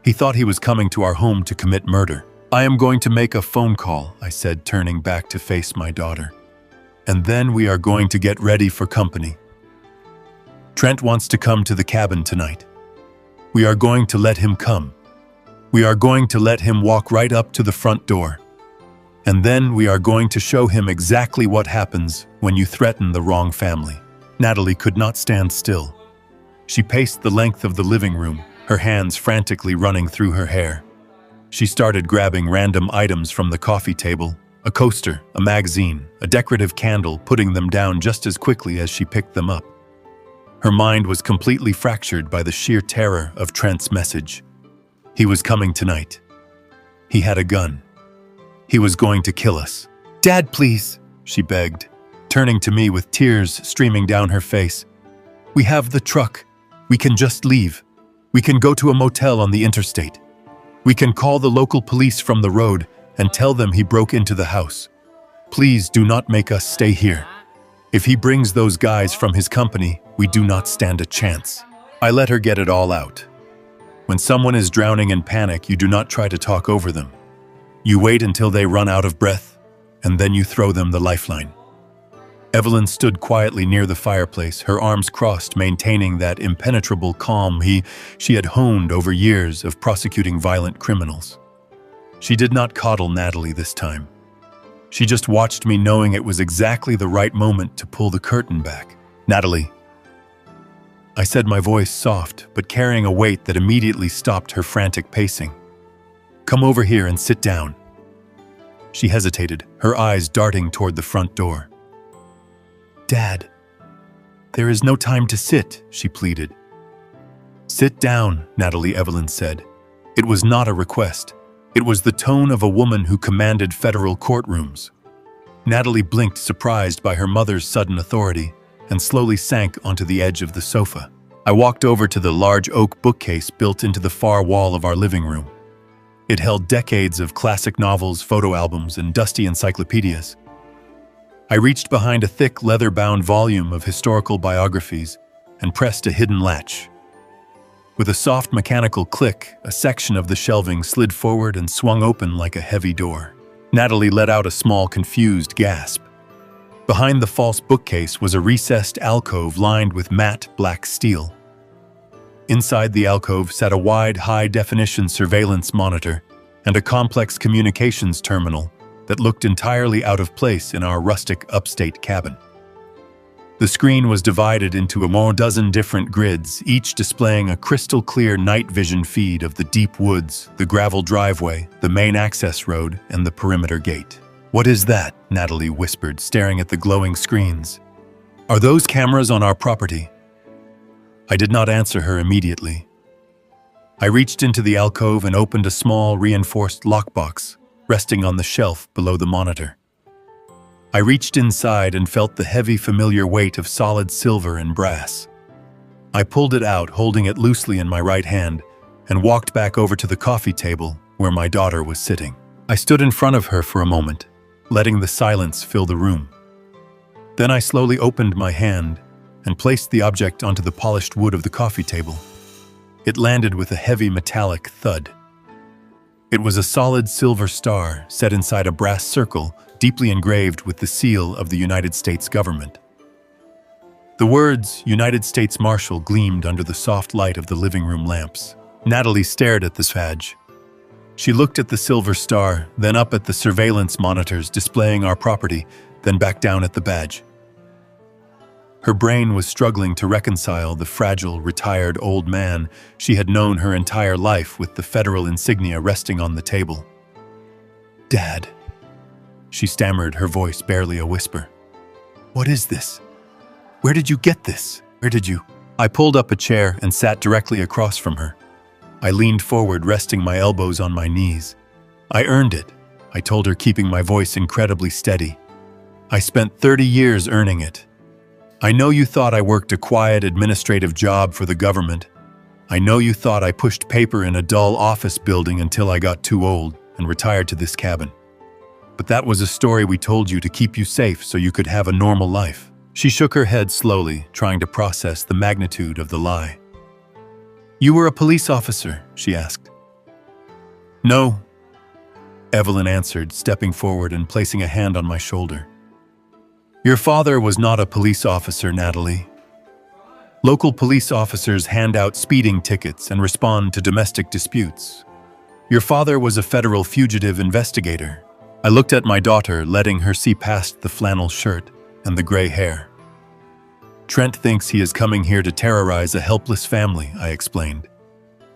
He thought he was coming to our home to commit murder. I am going to make a phone call, I said, turning back to face my daughter. And then we are going to get ready for company. Trent wants to come to the cabin tonight. We are going to let him come. We are going to let him walk right up to the front door. And then we are going to show him exactly what happens when you threaten the wrong family. Natalie could not stand still. She paced the length of the living room, her hands frantically running through her hair. She started grabbing random items from the coffee table, a coaster, a magazine, a decorative candle, putting them down just as quickly as she picked them up. Her mind was completely fractured by the sheer terror of Trent's message. He was coming tonight. He had a gun. He was going to kill us. Dad, please, she begged, turning to me with tears streaming down her face. We have the truck. We can just leave. We can go to a motel on the interstate. We can call the local police from the road and tell them he broke into the house. Please do not make us stay here. If he brings those guys from his company, we do not stand a chance. I let her get it all out. When someone is drowning in panic, you do not try to talk over them. You wait until they run out of breath, and then you throw them the lifeline. Evelyn stood quietly near the fireplace, her arms crossed, maintaining that impenetrable calm she had honed over years of prosecuting violent criminals. She did not coddle Natalie this time. She just watched me, knowing it was exactly the right moment to pull the curtain back. Natalie, I said, my voice soft, but carrying a weight that immediately stopped her frantic pacing. Come over here and sit down. She hesitated, her eyes darting toward the front door. "Dad, there is no time to sit," she pleaded. "Sit down," Natalie Evelyn said. It was not a request. It was the tone of a woman who commanded federal courtrooms. Natalie blinked, surprised by her mother's sudden authority, and slowly sank onto the edge of the sofa. I walked over to the large oak bookcase built into the far wall of our living room. It held decades of classic novels, photo albums, and dusty encyclopedias. I reached behind a thick, leather-bound volume of historical biographies and pressed a hidden latch. With a soft mechanical click, a section of the shelving slid forward and swung open like a heavy door. Natalie let out a small, confused gasp. Behind the false bookcase was a recessed alcove lined with matte black steel. Inside the alcove sat a wide, high-definition surveillance monitor and a complex communications terminal that looked entirely out of place in our rustic upstate cabin. The screen was divided into a more dozen different grids, each displaying a crystal-clear night vision feed of the deep woods, the gravel driveway, the main access road, and the perimeter gate. "What is that?" Natalie whispered, staring at the glowing screens. "Are those cameras on our property?" I did not answer her immediately. I reached into the alcove and opened a small, reinforced lockbox resting on the shelf below the monitor. I reached inside and felt the heavy, familiar weight of solid silver and brass. I pulled it out, holding it loosely in my right hand, and walked back over to the coffee table where my daughter was sitting. I stood in front of her for a moment, letting the silence fill the room. Then I slowly opened my hand and placed the object onto the polished wood of the coffee table. It landed with a heavy metallic thud. It was a solid silver star set inside a brass circle deeply engraved with the seal of the United States government. The words "United States Marshal" gleamed under the soft light of the living room lamps. Natalie stared at this badge. She looked at the silver star, then up at the surveillance monitors displaying our property, then back down at the badge. Her brain was struggling to reconcile the fragile, retired old man she had known her entire life with the federal insignia resting on the table. "Dad," she stammered, her voice barely a whisper. "What is this? Where did you get this? Where did you?" I pulled up a chair and sat directly across from her. I leaned forward, resting my elbows on my knees. "I earned it," I told her, keeping my voice incredibly steady. "I spent 30 years earning it. I know you thought I worked a quiet administrative job for the government. I know you thought I pushed paper in a dull office building until I got too old and retired to this cabin. But that was a story we told you to keep you safe so you could have a normal life." She shook her head slowly, trying to process the magnitude of the lie. "You were a police officer?" she asked. "No," Evelyn answered, stepping forward and placing a hand on my shoulder. "Your father was not a police officer, Natalie. Local police officers hand out speeding tickets and respond to domestic disputes. Your father was a federal fugitive investigator." I looked at my daughter, letting her see past the flannel shirt and the gray hair. "Trent thinks he is coming here to terrorize a helpless family," I explained.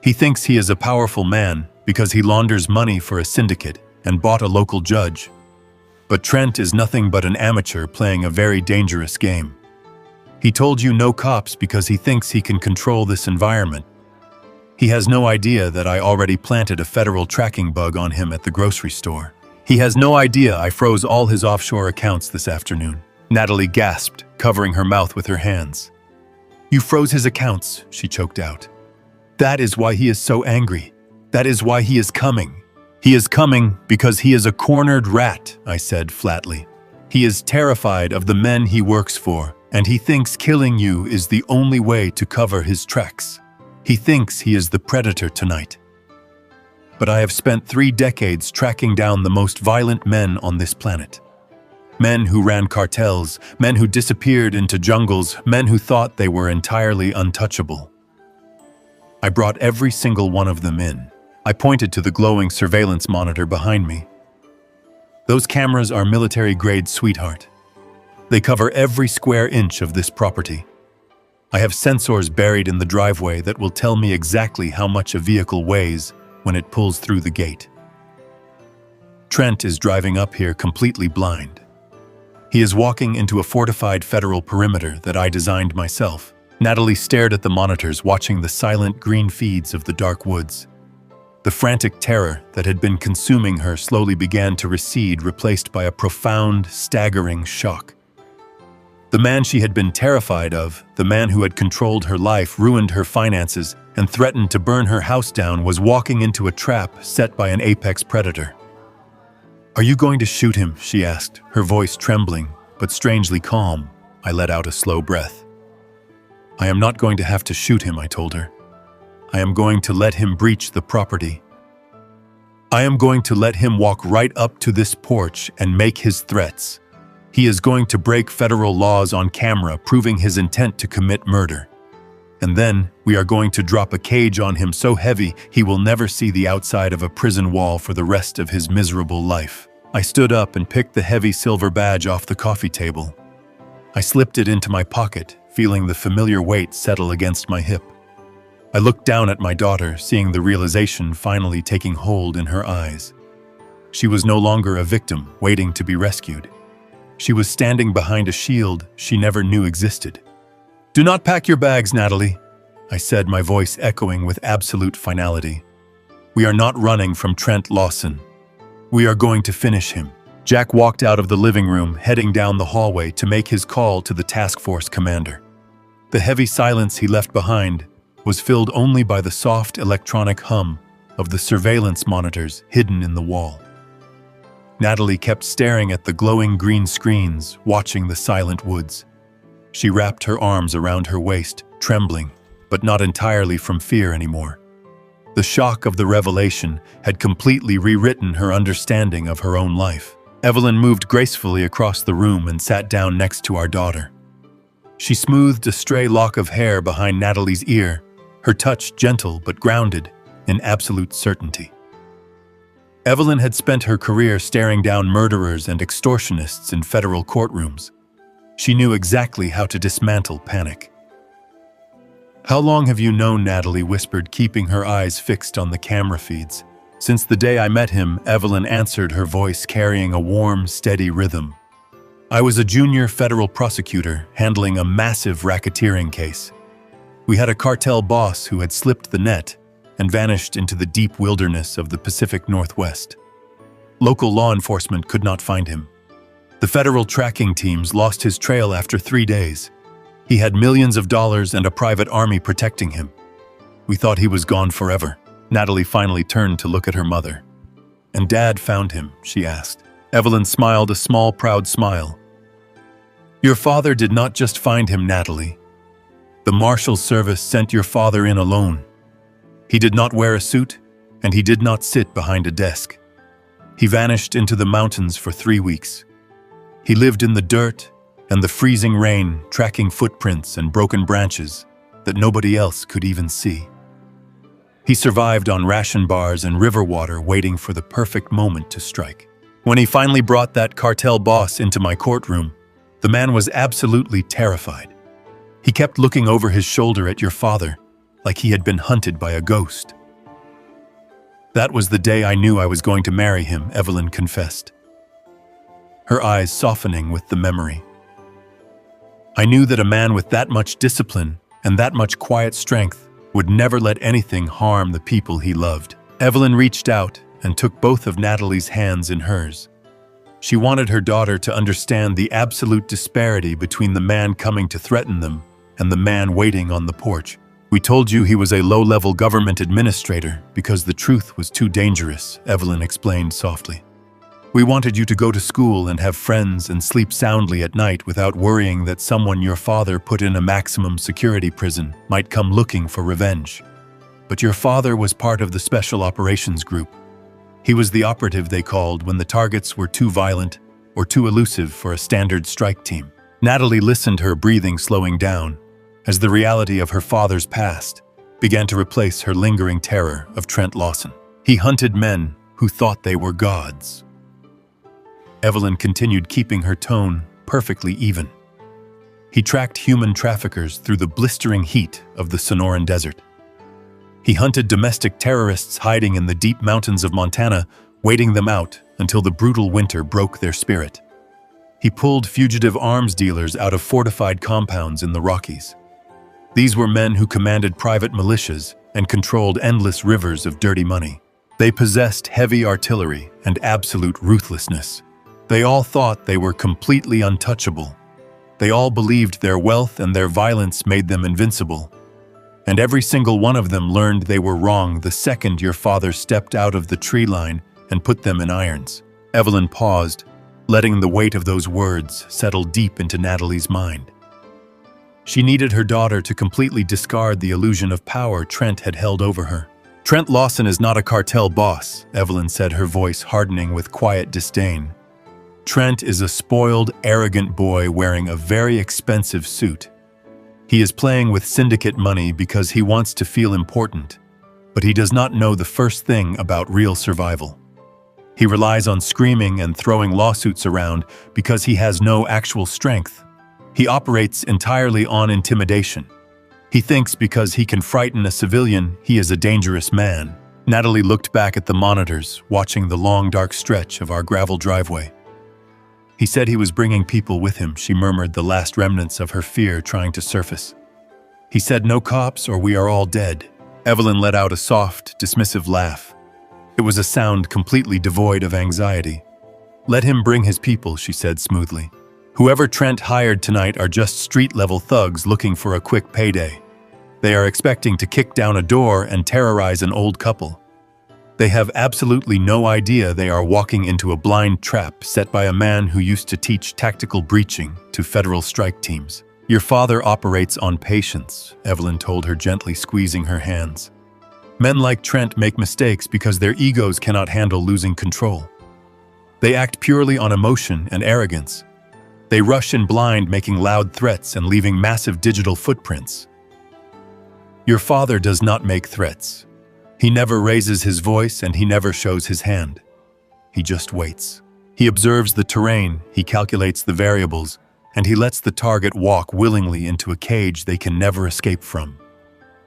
"He thinks he is a powerful man because he launders money for a syndicate and bought a local judge. But Trent is nothing but an amateur playing a very dangerous game. He told you no cops because he thinks he can control this environment. He has no idea that I already planted a federal tracking bug on him at the grocery store. He has no idea I froze all his offshore accounts this afternoon." Natalie gasped, covering her mouth with her hands. "You froze his accounts," she choked out. "That is why he is so angry. That is why he is coming." "He is coming because he is a cornered rat," I said flatly. "He is terrified of the men he works for, and he thinks killing you is the only way to cover his tracks. He thinks he is the predator tonight. But I have spent 3 decades tracking down the most violent men on this planet. Men who ran cartels, men who disappeared into jungles, men who thought they were entirely untouchable. I brought every single one of them in." I pointed to the glowing surveillance monitor behind me. "Those cameras are military-grade, sweetheart. They cover every square inch of this property. I have sensors buried in the driveway that will tell me exactly how much a vehicle weighs when it pulls through the gate. Trent is driving up here completely blind. He is walking into a fortified federal perimeter that I designed myself. Natalie stared at the monitors, watching the silent green feeds of the dark woods. The frantic terror that had been consuming her slowly began to recede, replaced by a profound, staggering shock. The man she had been terrified of, the man who had controlled her life, ruined her finances, and threatened to burn her house down, was walking into a trap set by an apex predator. "Are you going to shoot him?" she asked, her voice trembling, but strangely calm. I let out a slow breath. "I am not going to have to shoot him," I told her. "I am going to let him breach the property. I am going to let him walk right up to this porch and make his threats. He is going to break federal laws on camera, proving his intent to commit murder. And then we are going to drop a cage on him so heavy he will never see the outside of a prison wall for the rest of his miserable life." I stood up and picked the heavy silver badge off the coffee table. I slipped it into my pocket, feeling the familiar weight settle against my hip. I looked down at my daughter, seeing the realization finally taking hold in her eyes. She was no longer a victim waiting to be rescued. She was standing behind a shield she never knew existed. "Do not pack your bags, Natalie," I said, my voice echoing with absolute finality. "We are not running from Trent Lawson. We are going to finish him." Jack walked out of the living room, heading down the hallway to make his call to the task force commander. The heavy silence he left behind was filled only by the soft electronic hum of the surveillance monitors hidden in the wall. Natalie kept staring at the glowing green screens, watching the silent woods. She wrapped her arms around her waist, trembling, but not entirely from fear anymore. The shock of the revelation had completely rewritten her understanding of her own life. Evelyn moved gracefully across the room and sat down next to our daughter. She smoothed a stray lock of hair behind Natalie's ear, her touch gentle but grounded in absolute certainty. Evelyn had spent her career staring down murderers and extortionists in federal courtrooms. She knew exactly how to dismantle panic. "How long have you known?" Natalie whispered, keeping her eyes fixed on the camera feeds. "Since the day I met him," Evelyn answered, her voice carrying a warm, steady rhythm. "I was a junior federal prosecutor handling a massive racketeering case. We had a cartel boss who had slipped the net and vanished into the deep wilderness of the Pacific Northwest. Local law enforcement could not find him. The federal tracking teams lost his trail after 3 days. He had millions of dollars and a private army protecting him. We thought he was gone forever." Natalie finally turned to look at her mother. "And Dad found him?" she asked. Evelyn smiled a small, proud smile. "Your father did not just find him, Natalie. The Marshal service sent your father in alone. He did not wear a suit, and he did not sit behind a desk. He vanished into the mountains for 3 weeks. He lived in the dirt and the freezing rain, tracking footprints and broken branches that nobody else could even see. He survived on ration bars and river water, waiting for the perfect moment to strike. When he finally brought that cartel boss into my courtroom, the man was absolutely terrified. He kept looking over his shoulder at your father, like he had been hunted by a ghost. That was the day I knew I was going to marry him," Evelyn confessed, her eyes softening with the memory. "I knew that a man with that much discipline and that much quiet strength would never let anything harm the people he loved." Evelyn reached out and took both of Natalie's hands in hers. She wanted her daughter to understand the absolute disparity between the man coming to threaten them and the man waiting on the porch. "We told you he was a low-level government administrator because the truth was too dangerous," Evelyn explained softly. "We wanted you to go to school and have friends and sleep soundly at night without worrying that someone your father put in a maximum security prison might come looking for revenge. But your father was part of the Special Operations Group. He was the operative they called when the targets were too violent or too elusive for a standard strike team." Natalie listened, her breathing slowing down, as the reality of her father's past began to replace her lingering terror of Trent Lawson. "He hunted men who thought they were gods." Evelyn continued, keeping her tone perfectly even. "He tracked human traffickers through the blistering heat of the Sonoran Desert. He hunted domestic terrorists hiding in the deep mountains of Montana, waiting them out until the brutal winter broke their spirit. He pulled fugitive arms dealers out of fortified compounds in the Rockies. These were men who commanded private militias and controlled endless rivers of dirty money. They possessed heavy artillery and absolute ruthlessness. They all thought they were completely untouchable. They all believed their wealth and their violence made them invincible. And every single one of them learned they were wrong the second your father stepped out of the tree line and put them in irons. Evelyn paused, letting the weight of those words settle deep into Natalie's mind. She needed her daughter to completely discard the illusion of power Trent had held over her. "Trent Lawson is not a cartel boss," Evelyn said, her voice hardening with quiet disdain. "Trent is a spoiled, arrogant boy wearing a very expensive suit. He is playing with syndicate money because he wants to feel important, but he does not know the first thing about real survival. He relies on screaming and throwing lawsuits around because he has no actual strength. He operates entirely on intimidation. He thinks because he can frighten a civilian, he is a dangerous man." Natalie looked back at the monitors, watching the long, dark stretch of our gravel driveway. "He said he was bringing people with him," she murmured, the last remnants of her fear trying to surface. "He said no cops or we are all dead." Evelyn let out a soft, dismissive laugh. It was a sound completely devoid of anxiety. "Let him bring his people," she said smoothly. "Whoever Trent hired tonight are just street-level thugs looking for a quick payday. They are expecting to kick down a door and terrorize an old couple. They have absolutely no idea they are walking into a blind trap set by a man who used to teach tactical breaching to federal strike teams." "Your father operates on patience," Evelyn told her, gently squeezing her hands. "Men like Trent make mistakes because their egos cannot handle losing control. They act purely on emotion and arrogance. They rush in blind, making loud threats and leaving massive digital footprints. Your father does not make threats. He never raises his voice and he never shows his hand. He just waits. He observes the terrain, he calculates the variables, and he lets the target walk willingly into a cage they can never escape from.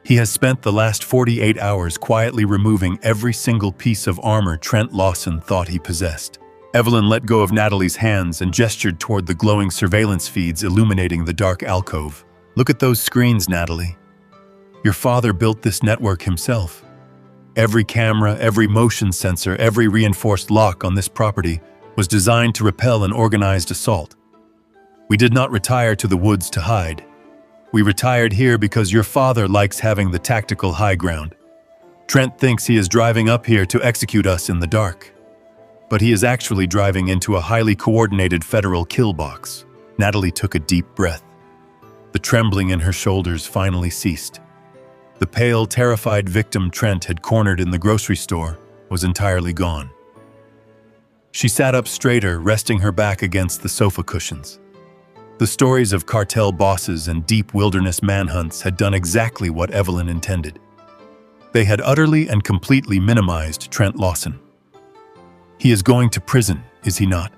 He has spent the last 48 hours quietly removing every single piece of armor Trent Lawson thought he possessed." Evelyn let go of Natalie's hands and gestured toward the glowing surveillance feeds illuminating the dark alcove. "Look at those screens, Natalie. Your father built this network himself. Every camera, every motion sensor, every reinforced lock on this property was designed to repel an organized assault. We did not retire to the woods to hide. We retired here because your father likes having the tactical high ground. Trent thinks he is driving up here to execute us in the dark, but he is actually driving into a highly coordinated federal kill box." Natalie took a deep breath. The trembling in her shoulders finally ceased. The pale, terrified victim Trent had cornered in the grocery store was entirely gone. She sat up straighter, resting her back against the sofa cushions. The stories of cartel bosses and deep wilderness manhunts had done exactly what Evelyn intended. They had utterly and completely minimized Trent Lawson. "He is going to prison, is he not?"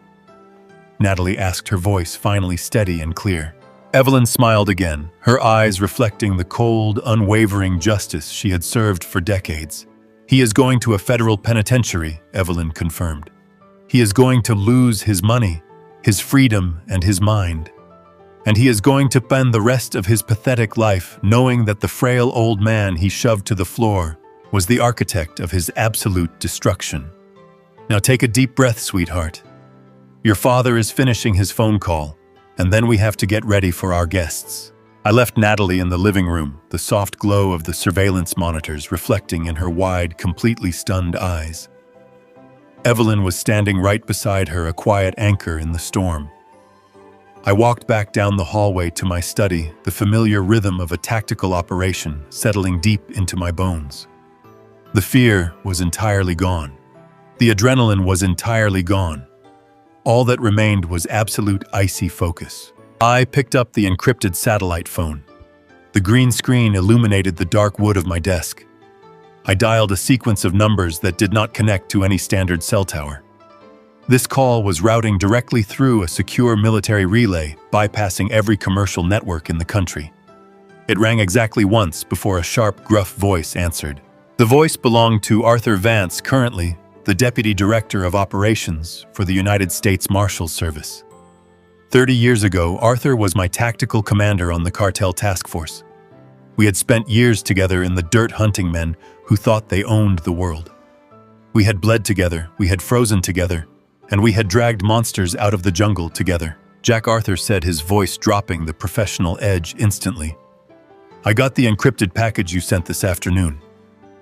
Natalie asked, her voice finally steady and clear. Evelyn smiled again, her eyes reflecting the cold, unwavering justice she had served for decades. "He is going to a federal penitentiary," Evelyn confirmed. "He is going to lose his money, his freedom, and his mind. And he is going to spend the rest of his pathetic life knowing that the frail old man he shoved to the floor was the architect of his absolute destruction. Now take a deep breath, sweetheart. Your father is finishing his phone call, and then we have to get ready for our guests." I left Natalie in the living room, the soft glow of the surveillance monitors reflecting in her wide, completely stunned eyes. Evelyn was standing right beside her, a quiet anchor in the storm. I walked back down the hallway to my study, the familiar rhythm of a tactical operation settling deep into my bones. The fear was entirely gone. The adrenaline was entirely gone. All that remained was absolute icy focus. I picked up the encrypted satellite phone. The green screen illuminated the dark wood of my desk. I dialed a sequence of numbers that did not connect to any standard cell tower. This call was routing directly through a secure military relay, bypassing every commercial network in the country. It rang exactly once before a sharp, gruff voice answered. The voice belonged to Arthur Vance, currently the Deputy Director of Operations for the United States Marshal Service. 30 years ago, Arthur was my tactical commander on the cartel task force. We had spent years together in the dirt hunting men who thought they owned the world. We had bled together, we had frozen together, and we had dragged monsters out of the jungle together. Jack Arthur said, his voice dropping the professional edge instantly. I got the encrypted package you sent this afternoon.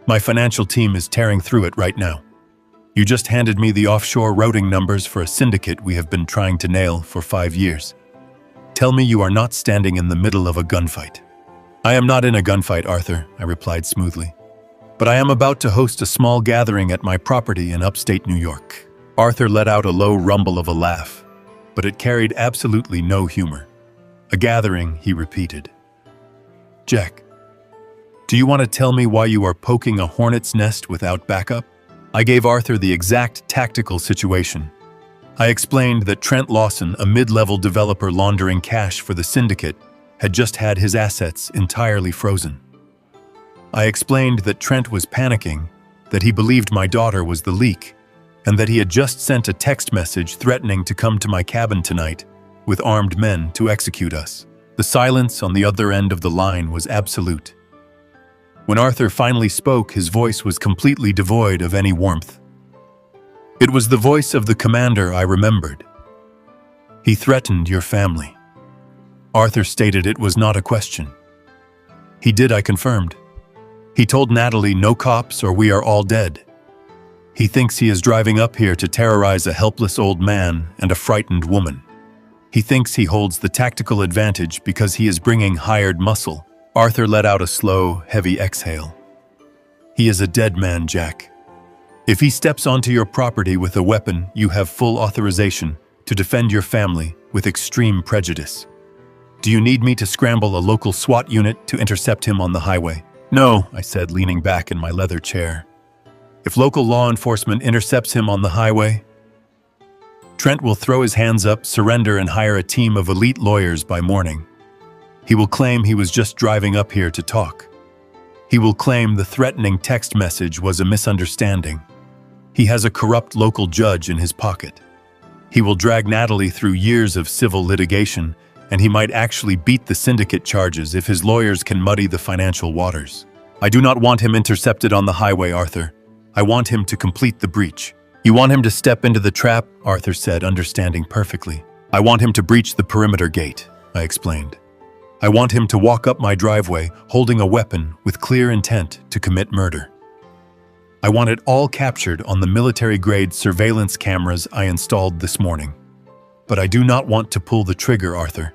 My financial team is tearing through it right now. You just handed me the offshore routing numbers for a syndicate we have been trying to nail for 5 years. Tell me you are not standing in the middle of a gunfight. I am not in a gunfight, Arthur, I replied smoothly. But I am about to host a small gathering at my property in upstate New York. Arthur let out a low rumble of a laugh, but it carried absolutely no humor. A gathering, he repeated. Jack, do you want to tell me why you are poking a hornet's nest without backup? I gave Arthur the exact tactical situation. I explained that Trent Lawson, a mid-level developer laundering cash for the syndicate, had just had his assets entirely frozen. I explained that Trent was panicking, that he believed my daughter was the leak, and that he had just sent a text message threatening to come to my cabin tonight with armed men to execute us. The silence on the other end of the line was absolute. When Arthur finally spoke, his voice was completely devoid of any warmth. It was the voice of the commander I remembered. He threatened your family. Arthur stated it was not a question. He did, I confirmed. He told Natalie, no cops or we are all dead. He thinks he is driving up here to terrorize a helpless old man and a frightened woman. He thinks he holds the tactical advantage because he is bringing hired muscle. Arthur let out a slow, heavy exhale. He is a dead man, Jack. If he steps onto your property with a weapon, you have full authorization to defend your family with extreme prejudice. Do you need me to scramble a local SWAT unit to intercept him on the highway? No, I said, leaning back in my leather chair. If local law enforcement intercepts him on the highway, Trent will throw his hands up, surrender, and hire a team of elite lawyers by morning. He will claim he was just driving up here to talk. He will claim the threatening text message was a misunderstanding. He has a corrupt local judge in his pocket. He will drag Natalie through years of civil litigation, and he might actually beat the syndicate charges if his lawyers can muddy the financial waters. I do not want him intercepted on the highway, Arthur. I want him to complete the breach. You want him to step into the trap, Arthur said, understanding perfectly. I want him to breach the perimeter gate, I explained. I want him to walk up my driveway holding a weapon with clear intent to commit murder. I want it all captured on the military-grade surveillance cameras I installed this morning. But I do not want to pull the trigger, Arthur.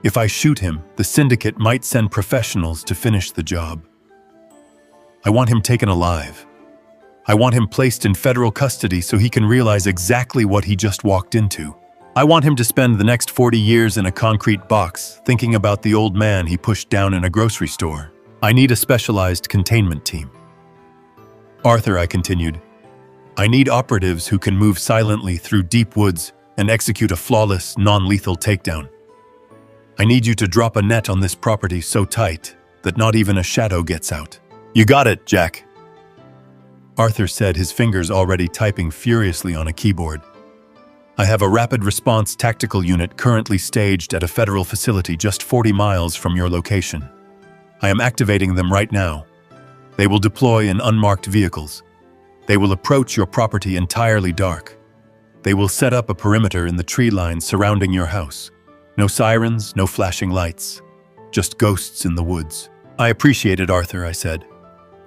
If I shoot him, the syndicate might send professionals to finish the job. I want him taken alive. I want him placed in federal custody so he can realize exactly what he just walked into. I want him to spend the next 40 years in a concrete box, thinking about the old man he pushed down in a grocery store. I need a specialized containment team. Arthur, I continued, I need operatives who can move silently through deep woods and execute a flawless, non-lethal takedown. I need you to drop a net on this property so tight that not even a shadow gets out. You got it, Jack. Arthur said, his fingers already typing furiously on a keyboard. I have a rapid response tactical unit currently staged at a federal facility just 40 miles from your location. I am activating them right now. They will deploy in unmarked vehicles. They will approach your property entirely dark. They will set up a perimeter in the tree line surrounding your house. No sirens, no flashing lights. Just ghosts in the woods. I appreciate it, Arthur, I said.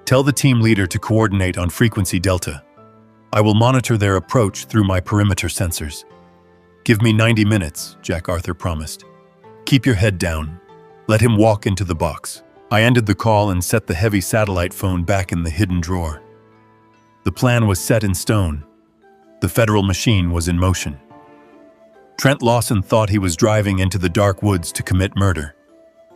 Tell the team leader to coordinate on frequency delta. I will monitor their approach through my perimeter sensors. Give me 90 minutes, Jack Arthur promised. Keep your head down. Let him walk into the box. I ended the call and set the heavy satellite phone back in the hidden drawer. The plan was set in stone. The federal machine was in motion. Trent Lawson thought he was driving into the dark woods to commit murder.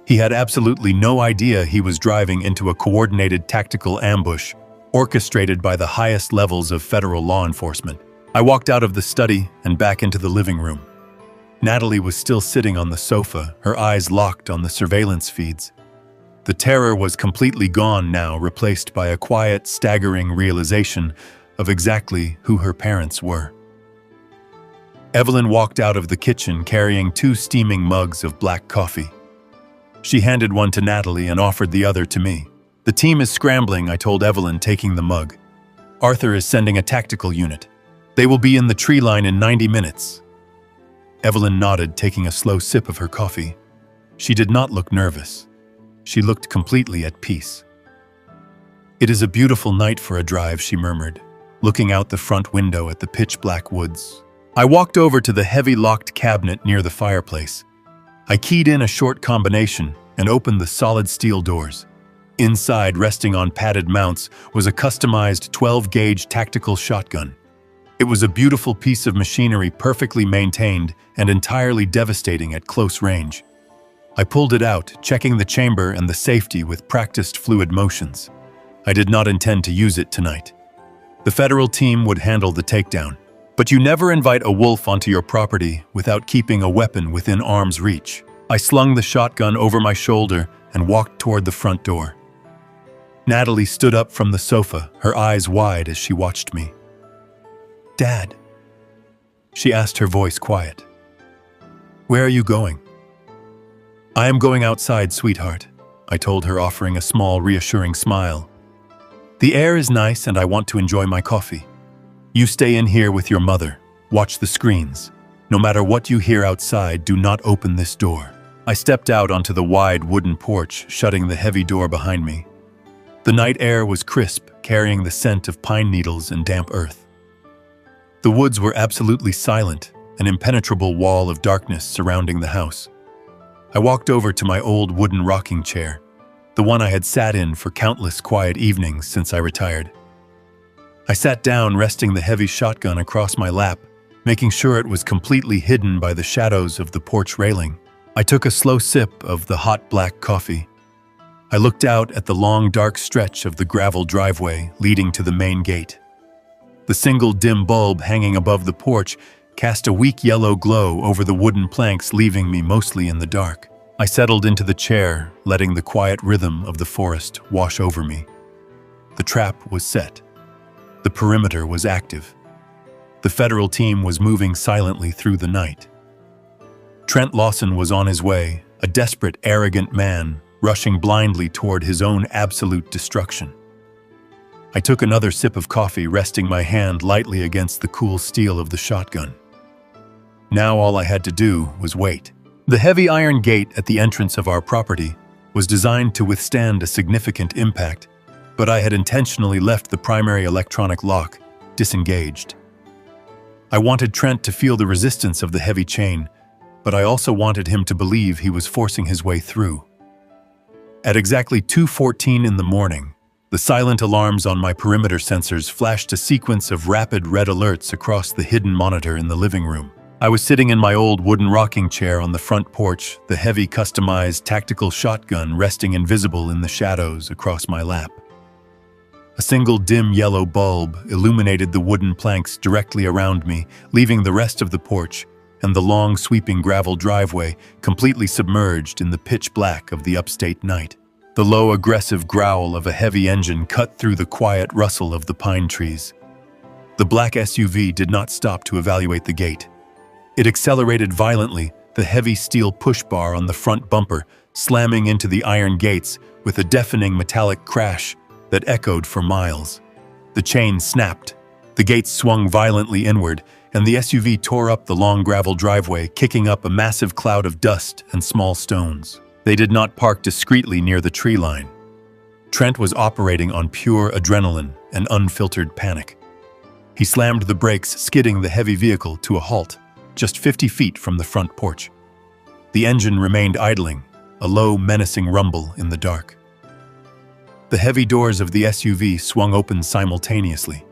He had absolutely no idea he was driving into a coordinated tactical ambush orchestrated by the highest levels of federal law enforcement. I walked out of the study and back into the living room. Natalie was still sitting on the sofa, her eyes locked on the surveillance feeds. The terror was completely gone now, replaced by a quiet, staggering realization of exactly who her parents were. Evelyn walked out of the kitchen carrying 2 steaming mugs of black coffee. She handed one to Natalie and offered the other to me. "The team is scrambling," I told Evelyn, taking the mug. "Arthur is sending a tactical unit. They will be in the tree line in 90 minutes. Evelyn nodded, taking a slow sip of her coffee. She did not look nervous. She looked completely at peace. "It is a beautiful night for a drive," she murmured, looking out the front window at the pitch-black woods. I walked over to the heavy locked cabinet near the fireplace. I keyed in a short combination and opened the solid steel doors. Inside, resting on padded mounts, was a customized 12-gauge tactical shotgun. It was a beautiful piece of machinery, perfectly maintained and entirely devastating at close range. I pulled it out, checking the chamber and the safety with practiced fluid motions. I did not intend to use it tonight. The federal team would handle the takedown. But you never invite a wolf onto your property without keeping a weapon within arm's reach. I slung the shotgun over my shoulder and walked toward the front door. Natalie stood up from the sofa, her eyes wide as she watched me. "Dad," she asked, her voice quiet. "Where are you going?" "I am going outside, sweetheart," I told her, offering a small, reassuring smile. "The air is nice and I want to enjoy my coffee. You stay in here with your mother. Watch the screens. No matter what you hear outside, do not open this door." I stepped out onto the wide wooden porch, shutting the heavy door behind me. The night air was crisp, carrying the scent of pine needles and damp earth. The woods were absolutely silent, an impenetrable wall of darkness surrounding the house. I walked over to my old wooden rocking chair, the one I had sat in for countless quiet evenings since I retired. I sat down, resting the heavy shotgun across my lap, making sure it was completely hidden by the shadows of the porch railing. I took a slow sip of the hot black coffee. I looked out at the long, dark stretch of the gravel driveway leading to the main gate. The single dim bulb hanging above the porch cast a weak yellow glow over the wooden planks, leaving me mostly in the dark. I settled into the chair, letting the quiet rhythm of the forest wash over me. The trap was set. The perimeter was active. The federal team was moving silently through the night. Trent Lawson was on his way, a desperate, arrogant man, rushing blindly toward his own absolute destruction. I took another sip of coffee, resting my hand lightly against the cool steel of the shotgun. Now all I had to do was wait. The heavy iron gate at the entrance of our property was designed to withstand a significant impact, but I had intentionally left the primary electronic lock disengaged. I wanted Trent to feel the resistance of the heavy chain, but I also wanted him to believe he was forcing his way through. At exactly 2:14 in the morning, the silent alarms on my perimeter sensors flashed a sequence of rapid red alerts across the hidden monitor in the living room. I was sitting in my old wooden rocking chair on the front porch, the heavy customized tactical shotgun resting invisible in the shadows across my lap. A single dim yellow bulb illuminated the wooden planks directly around me, leaving the rest of the porch and the long sweeping gravel driveway completely submerged in the pitch black of the upstate night. The low, aggressive growl of a heavy engine cut through the quiet rustle of the pine trees. The black SUV did not stop to evaluate the gate. It accelerated violently, the heavy steel push bar on the front bumper slamming into the iron gates with a deafening metallic crash that echoed for miles. The chain snapped. The gates swung violently inward, and the SUV tore up the long gravel driveway, kicking up a massive cloud of dust and small stones. They did not park discreetly near the tree line. Trent was operating on pure adrenaline and unfiltered panic. He slammed the brakes, skidding the heavy vehicle to a halt, just 50 feet from the front porch. The engine remained idling, a low, menacing rumble in the dark. The heavy doors of the SUV swung open simultaneously.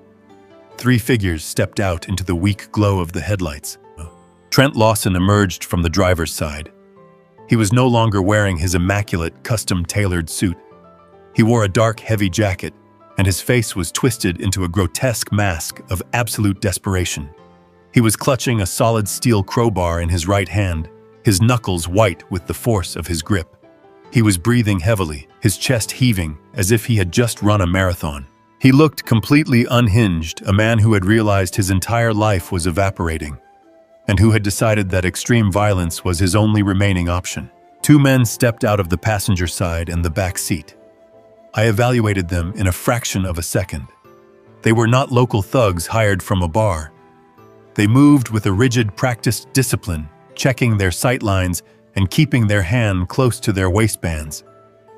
3 figures stepped out into the weak glow of the headlights. Trent Lawson emerged from the driver's side. He was no longer wearing his immaculate, custom-tailored suit. He wore a dark, heavy jacket, and his face was twisted into a grotesque mask of absolute desperation. He was clutching a solid steel crowbar in his right hand, his knuckles white with the force of his grip. He was breathing heavily, his chest heaving as if he had just run a marathon. He looked completely unhinged, a man who had realized his entire life was evaporating. and who had decided that extreme violence was his only remaining option. Two men stepped out of the passenger side and the back seat. I evaluated them in a fraction of a second. They were not local thugs hired from a bar. They moved with a rigid, practiced discipline, checking their sight lines and keeping their hand close to their waistbands.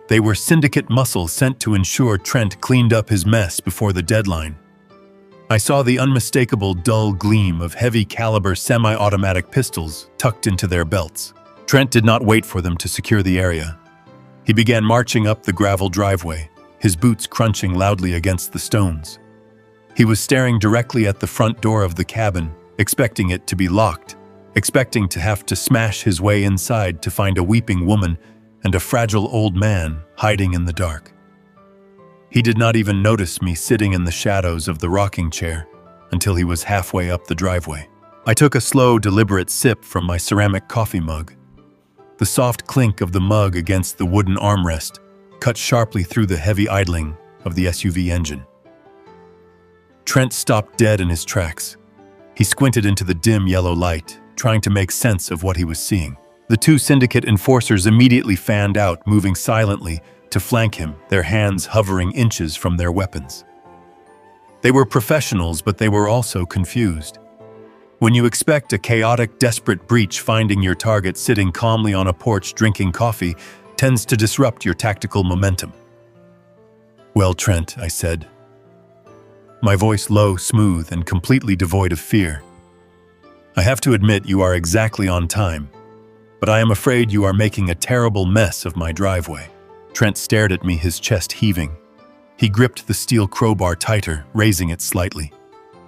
They were syndicate muscle sent to ensure Trent cleaned up his mess before the deadline. I saw the unmistakable dull gleam of heavy-caliber semi-automatic pistols tucked into their belts. Trent did not wait for them to secure the area. He began marching up the gravel driveway, his boots crunching loudly against the stones. He was staring directly at the front door of the cabin, expecting it to be locked, expecting to have to smash his way inside to find a weeping woman and a fragile old man hiding in the dark. He did not even notice me sitting in the shadows of the rocking chair until he was halfway up the driveway. I took a slow, deliberate sip from my ceramic coffee mug. The soft clink of the mug against the wooden armrest cut sharply through the heavy idling of the SUV engine. Trent stopped dead in his tracks. He squinted into the dim yellow light, trying to make sense of what he was seeing. The two syndicate enforcers immediately fanned out, moving silently to flank him, their hands hovering inches from their weapons. They were professionals, but they were also confused. When you expect a chaotic, desperate breach, finding your target sitting calmly on a porch drinking coffee tends to disrupt your tactical momentum. "Well, Trent," I said, my voice low, smooth, and completely devoid of fear. "I have to admit you are exactly on time, but I am afraid you are making a terrible mess of my driveway." Trent stared at me, his chest heaving. He gripped the steel crowbar tighter, raising it slightly.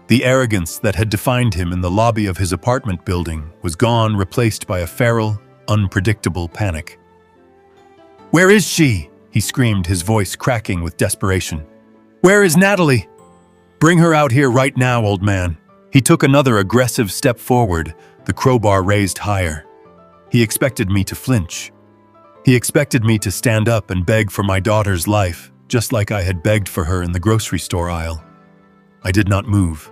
The arrogance that had defined him in the lobby of his apartment building was gone, replaced by a feral, unpredictable panic. "Where is she?" he screamed, his voice cracking with desperation. "Where is Natalie? Bring her out here right now, old man." He took another aggressive step forward, the crowbar raised higher. He expected me to flinch. He expected me to stand up and beg for my daughter's life, just like I had begged for her in the grocery store aisle. I did not move.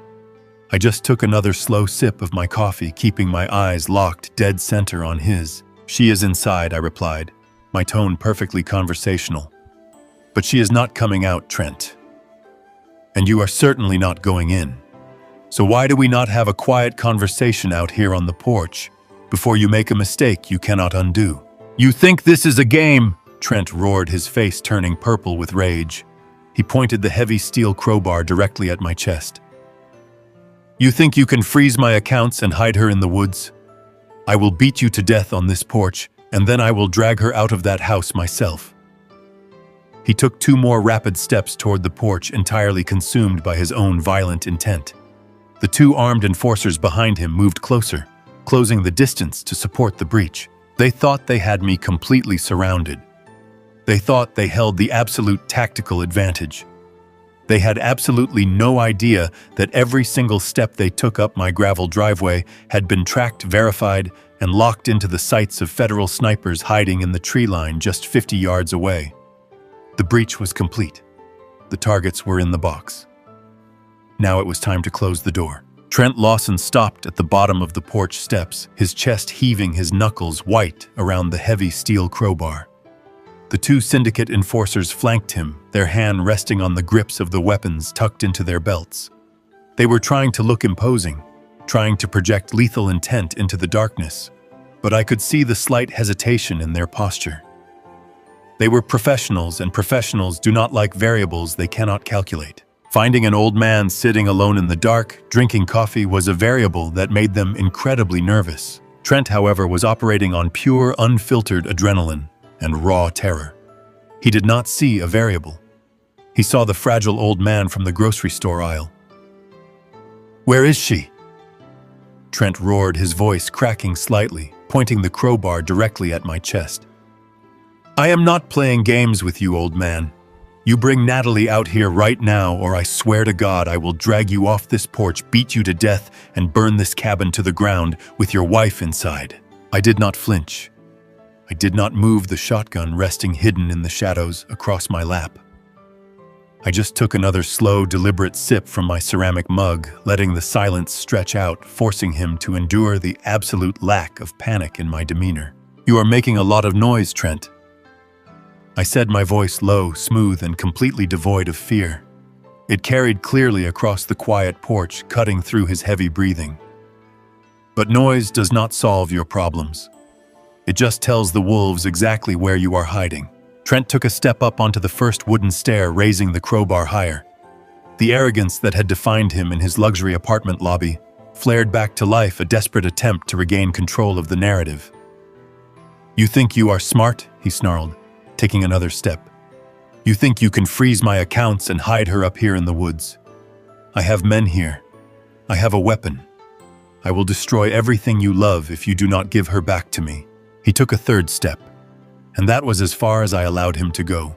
I just took another slow sip of my coffee, keeping my eyes locked dead center on his. "She is inside," I replied, my tone perfectly conversational. "But she is not coming out, Trent. And you are certainly not going in. So why do we not have a quiet conversation out here on the porch before you make a mistake you cannot undo?" "You think this is a game?" Trent roared, his face turning purple with rage. He pointed the heavy steel crowbar directly at my chest. "You think you can freeze my accounts and hide her in the woods? I will beat you to death on this porch, and then I will drag her out of that house myself." He took two more rapid steps toward the porch, entirely consumed by his own violent intent. The two armed enforcers behind him moved closer, closing the distance to support the breach. They thought they had me completely surrounded. They thought they held the absolute tactical advantage. They had absolutely no idea that every single step they took up my gravel driveway had been tracked, verified, and locked into the sights of federal snipers hiding in the tree line just 50 yards away. The breach was complete. The targets were in the box. Now it was time to close the door. Trent Lawson stopped at the bottom of the porch steps, his chest heaving, his knuckles white around the heavy steel crowbar. The two syndicate enforcers flanked him, their hand resting on the grips of the weapons tucked into their belts. They were trying to look imposing, trying to project lethal intent into the darkness, but I could see the slight hesitation in their posture. They were professionals, and professionals do not like variables they cannot calculate. Finding an old man sitting alone in the dark, drinking coffee, was a variable that made them incredibly nervous. Trent, however, was operating on pure, unfiltered adrenaline and raw terror. He did not see a variable. He saw the fragile old man from the grocery store aisle. "Where is she?" Trent roared, his voice cracking slightly, pointing the crowbar directly at my chest. "I am not playing games with you, old man. You bring Natalie out here right now, or I swear to God I will drag you off this porch, beat you to death, and burn this cabin to the ground with your wife inside." I did not flinch. I did not move, the shotgun resting hidden in the shadows across my lap. I just took another slow, deliberate sip from my ceramic mug, letting the silence stretch out, forcing him to endure the absolute lack of panic in my demeanor. "You are making a lot of noise, Trent," I said, my voice low, smooth, and completely devoid of fear. It carried clearly across the quiet porch, cutting through his heavy breathing. "But noise does not solve your problems. It just tells the wolves exactly where you are hiding." Trent took a step up onto the first wooden stair, raising the crowbar higher. The arrogance that had defined him in his luxury apartment lobby flared back to life, a desperate attempt to regain control of the narrative. "You think you are smart?" he snarled, taking another step. "You think you can freeze my accounts and hide her up here in the woods? I have men here. I have a weapon. I will destroy everything you love if you do not give her back to me." He took a third step, and that was as far as I allowed him to go.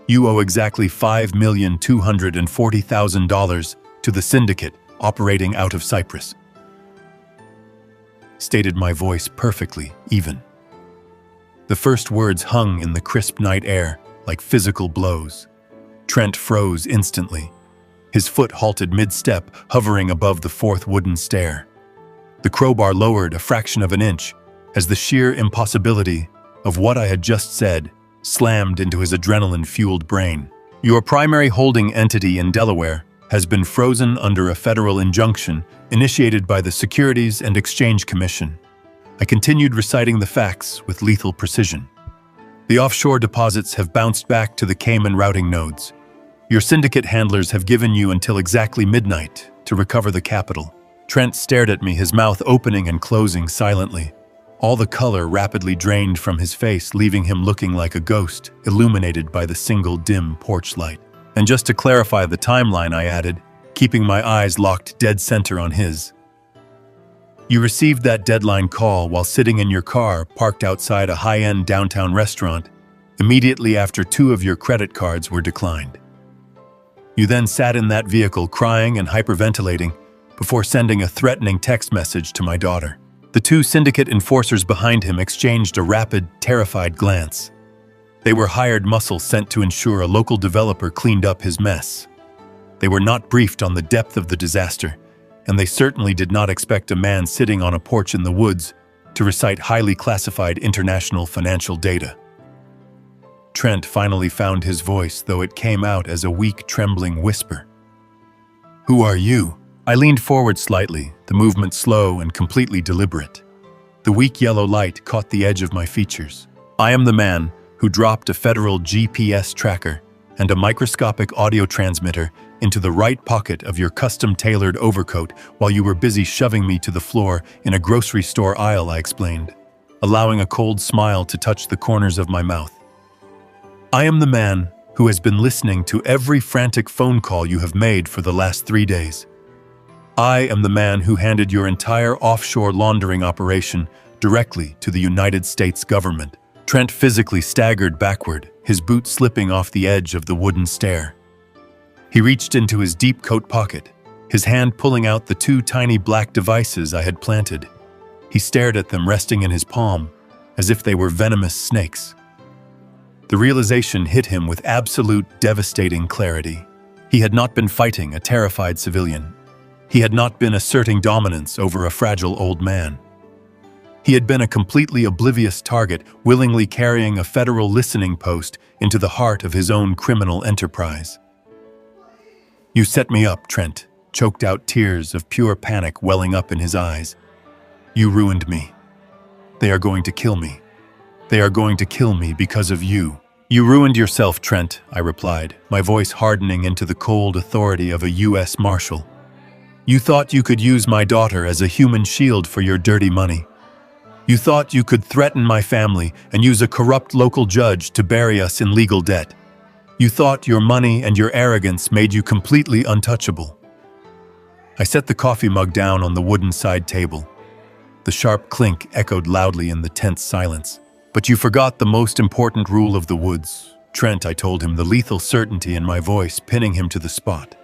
"You owe exactly $5,240,000 to the syndicate operating out of Cyprus," stated my voice perfectly even. The first words hung in the crisp night air like physical blows. Trent froze instantly. His foot halted mid-step, hovering above the fourth wooden stair. The crowbar lowered a fraction of an inch as the sheer impossibility of what I had just said slammed into his adrenaline-fueled brain. "Your primary holding entity in Delaware has been frozen under a federal injunction initiated by the Securities and Exchange Commission." I continued reciting the facts with lethal precision. "The offshore deposits have bounced back to the Cayman routing nodes. Your syndicate handlers have given you until exactly midnight to recover the capital." Trent stared at me, his mouth opening and closing silently. All the color rapidly drained from his face, leaving him looking like a ghost, illuminated by the single dim porch light. "And just to clarify the timeline," I added, keeping my eyes locked dead center on his. "You received that deadline call while sitting in your car parked outside a high-end downtown restaurant immediately after 2 of your credit cards were declined. You then sat in that vehicle crying and hyperventilating before sending a threatening text message to my daughter." The 2 syndicate enforcers behind him exchanged a rapid, terrified glance. They were hired muscle sent to ensure a local developer cleaned up his mess. They were not briefed on the depth of the disaster, and they certainly did not expect a man sitting on a porch in the woods to recite highly classified international financial data. Trent finally found his voice, though it came out as a weak, trembling whisper. "Who are you?" I leaned forward slightly, the movement slow and completely deliberate. The weak yellow light caught the edge of my features. "I am the man who dropped a federal GPS tracker and a microscopic audio transmitter into the right pocket of your custom-tailored overcoat while you were busy shoving me to the floor in a grocery store aisle," I explained, allowing a cold smile to touch the corners of my mouth. "I am the man who has been listening to every frantic phone call you have made for the last 3 days. I am the man who handed your entire offshore laundering operation directly to the United States government." Trent physically staggered backward, his boot slipping off the edge of the wooden stair. He reached into his deep coat pocket, his hand pulling out the 2 tiny black devices I had planted. He stared at them resting in his palm, as if they were venomous snakes. The realization hit him with absolute, devastating clarity. He had not been fighting a terrified civilian. He had not been asserting dominance over a fragile old man. He had been a completely oblivious target, willingly carrying a federal listening post into the heart of his own criminal enterprise. "You set me up," Trent choked out, tears of pure panic welling up in his eyes. "You ruined me. They are going to kill me. They are going to kill me because of you." "You ruined yourself, Trent," I replied, my voice hardening into the cold authority of a U.S. Marshal. "You thought you could use my daughter as a human shield for your dirty money. You thought you could threaten my family and use a corrupt local judge to bury us in legal debt. You thought your money and your arrogance made you completely untouchable." I set the coffee mug down on the wooden side table. The sharp clink echoed loudly in the tense silence. "But you forgot the most important rule of the woods, Trent," I told him, the lethal certainty in my voice pinning him to the spot.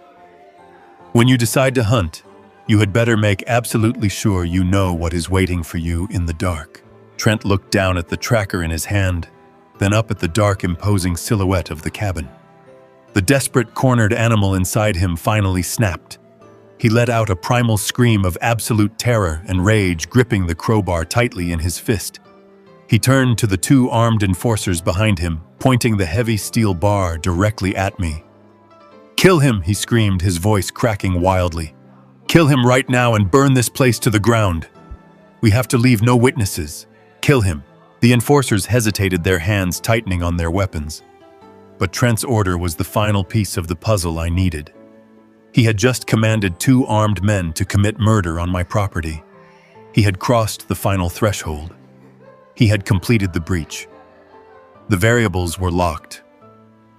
"When you decide to hunt, you had better make absolutely sure you know what is waiting for you in the dark." Trent looked down at the tracker in his hand, then up at the dark, imposing silhouette of the cabin. The desperate, cornered animal inside him finally snapped. He let out a primal scream of absolute terror and rage, gripping the crowbar tightly in his fist. He turned to the two armed enforcers behind him, pointing the heavy steel bar directly at me. "Kill him!" he screamed, his voice cracking wildly. "Kill him right now and burn this place to the ground. We have to leave no witnesses. Kill him." The enforcers hesitated, their hands tightening on their weapons. But Trent's order was the final piece of the puzzle I needed. He had just commanded two armed men to commit murder on my property. He had crossed the final threshold. He had completed the breach. The variables were locked.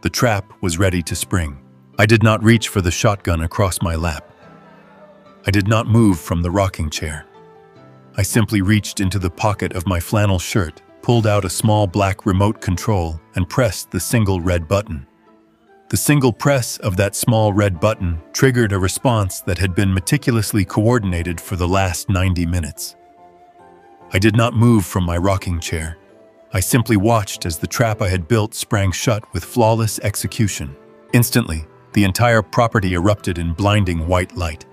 The trap was ready to spring. I did not reach for the shotgun across my lap. I did not move from the rocking chair. I simply reached into the pocket of my flannel shirt, pulled out a small black remote control, and pressed the single red button. The single press of that small red button triggered a response that had been meticulously coordinated for the last 90 minutes. I did not move from my rocking chair. I simply watched as the trap I had built sprang shut with flawless execution. Instantly, the entire property erupted in blinding white light.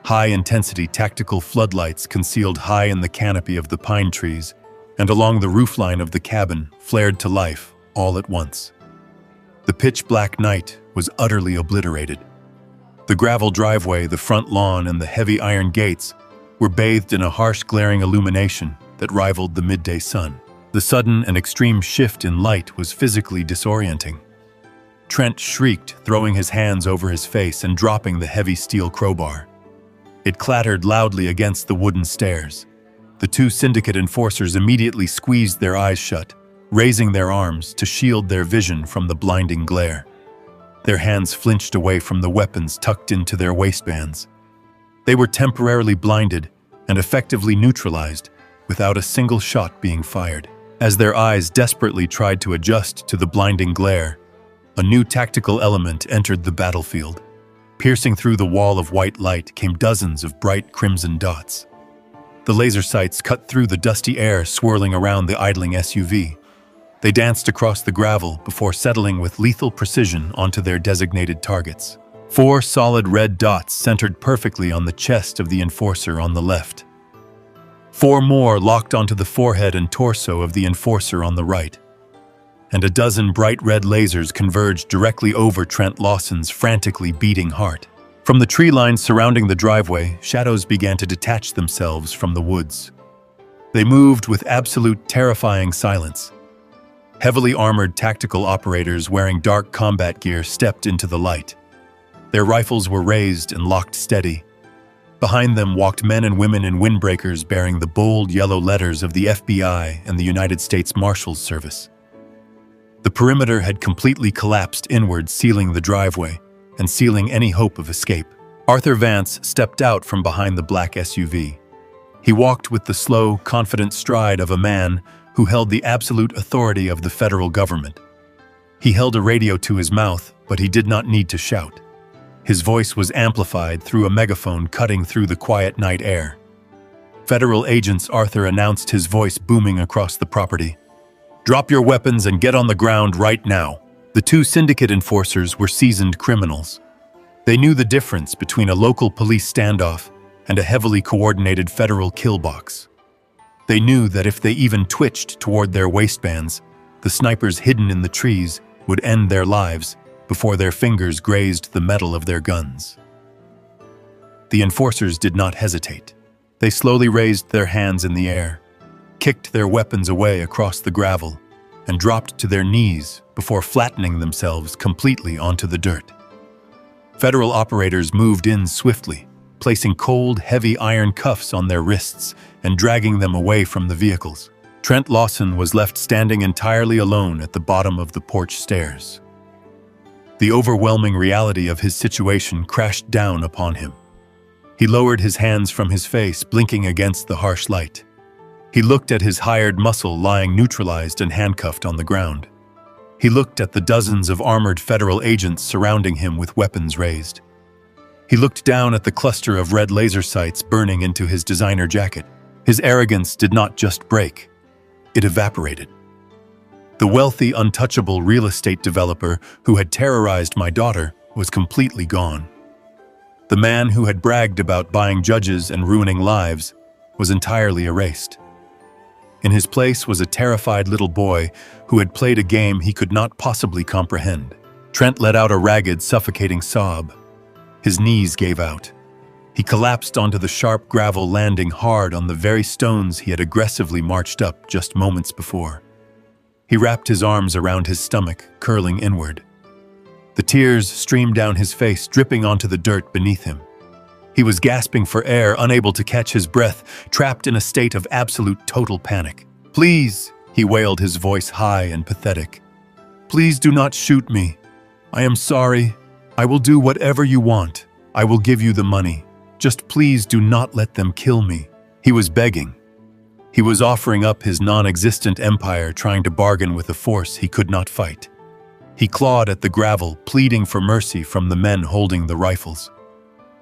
High-intensity tactical floodlights concealed high in the canopy of the pine trees and along the roofline of the cabin flared to life all at once. The pitch-black night was utterly obliterated. The gravel driveway, the front lawn, and the heavy iron gates were bathed in a harsh, glaring illumination that rivaled the midday sun. The sudden and extreme shift in light was physically disorienting. Trent shrieked, throwing his hands over his face and dropping the heavy steel crowbar. It clattered loudly against the wooden stairs. The two syndicate enforcers immediately squeezed their eyes shut, raising their arms to shield their vision from the blinding glare. Their hands flinched away from the weapons tucked into their waistbands. They were temporarily blinded and effectively neutralized without a single shot being fired. As their eyes desperately tried to adjust to the blinding glare, a new tactical element entered the battlefield. Piercing through the wall of white light came dozens of bright crimson dots. The laser sights cut through the dusty air swirling around the idling SUV. They danced across the gravel before settling with lethal precision onto their designated targets. 4 solid red dots centered perfectly on the chest of the enforcer on the left. 4 more locked onto the forehead and torso of the enforcer on the right. And a dozen bright red lasers converged directly over Trent Lawson's frantically beating heart. From the tree lines surrounding the driveway, shadows began to detach themselves from the woods. They moved with absolute terrifying silence. Heavily armored tactical operators wearing dark combat gear stepped into the light. Their rifles were raised and locked steady. Behind them walked men and women in windbreakers bearing the bold yellow letters of the FBI and the United States Marshal's Service. The perimeter had completely collapsed inward, sealing the driveway and sealing any hope of escape. Arthur Vance stepped out from behind the black SUV. He walked with the slow, confident stride of a man who held the absolute authority of the federal government. He held a radio to his mouth, but he did not need to shout. His voice was amplified through a megaphone cutting through the quiet night air. Federal agents, Arthur announced, his voice booming across the property. "Drop your weapons and get on the ground right now." The two syndicate enforcers were seasoned criminals. They knew the difference between a local police standoff and a heavily coordinated federal kill box. They knew that if they even twitched toward their waistbands, the snipers hidden in the trees would end their lives before their fingers grazed the metal of their guns. The enforcers did not hesitate. They slowly raised their hands in the air, kicked their weapons away across the gravel, and dropped to their knees before flattening themselves completely onto the dirt. Federal operators moved in swiftly, placing cold, heavy iron cuffs on their wrists and dragging them away from the vehicles. Trent Lawson was left standing entirely alone at the bottom of the porch stairs. The overwhelming reality of his situation crashed down upon him. He lowered his hands from his face, blinking against the harsh light. He looked at his hired muscle lying neutralized and handcuffed on the ground. He looked at the dozens of armored federal agents surrounding him with weapons raised. He looked down at the cluster of red laser sights burning into his designer jacket. His arrogance did not just break, it evaporated. The wealthy, untouchable real estate developer who had terrorized my daughter was completely gone. The man who had bragged about buying judges and ruining lives was entirely erased. In his place was a terrified little boy who had played a game he could not possibly comprehend. Trent let out a ragged, suffocating sob. His knees gave out. He collapsed onto the sharp gravel, landing hard on the very stones he had aggressively marched up just moments before. He wrapped his arms around his stomach, curling inward. The tears streamed down his face, dripping onto the dirt beneath him. He was gasping for air, unable to catch his breath, trapped in a state of absolute total panic. "Please," he wailed, his voice high and pathetic. "Please do not shoot me. I am sorry. I will do whatever you want. I will give you the money. Just please do not let them kill me." He was begging. He was offering up his non-existent empire, trying to bargain with a force he could not fight. He clawed at the gravel, pleading for mercy from the men holding the rifles.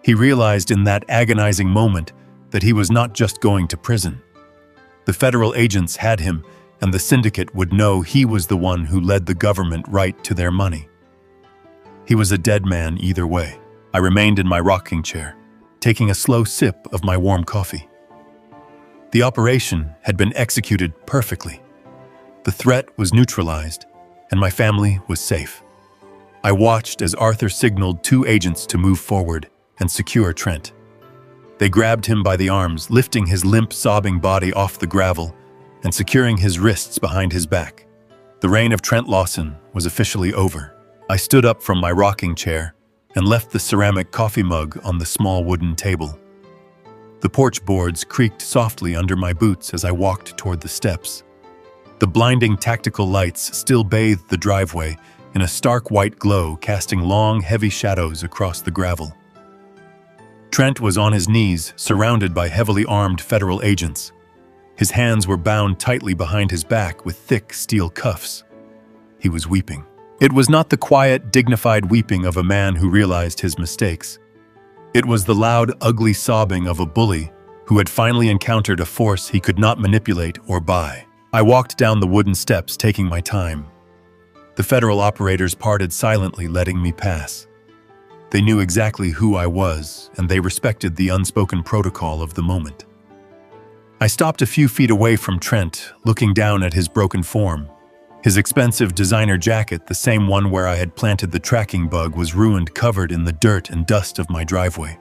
He realized in that agonizing moment that he was not just going to prison. The federal agents had him, and the syndicate would know he was the one who led the government right to their money. He was a dead man either way. I remained in my rocking chair, taking a slow sip of my warm coffee. The operation had been executed perfectly. The threat was neutralized, and my family was safe. I watched as Arthur signaled 2 agents to move forward and secure Trent. They grabbed him by the arms, lifting his limp, sobbing body off the gravel and securing his wrists behind his back. The reign of Trent Lawson was officially over. I stood up from my rocking chair and left the ceramic coffee mug on the small wooden table. The porch boards creaked softly under my boots as I walked toward the steps. The blinding tactical lights still bathed the driveway in a stark white glow, casting long, heavy shadows across the gravel. Trent was on his knees, surrounded by heavily armed federal agents. His hands were bound tightly behind his back with thick steel cuffs. He was weeping. It was not the quiet, dignified weeping of a man who realized his mistakes. It was the loud, ugly sobbing of a bully who had finally encountered a force he could not manipulate or buy. I walked down the wooden steps, taking my time. The federal operators parted silently, letting me pass. They knew exactly who I was, and they respected the unspoken protocol of the moment. I stopped a few feet away from Trent, looking down at his broken form. His expensive designer jacket, the same one where I had planted the tracking bug, was ruined, covered in the dirt and dust of my driveway.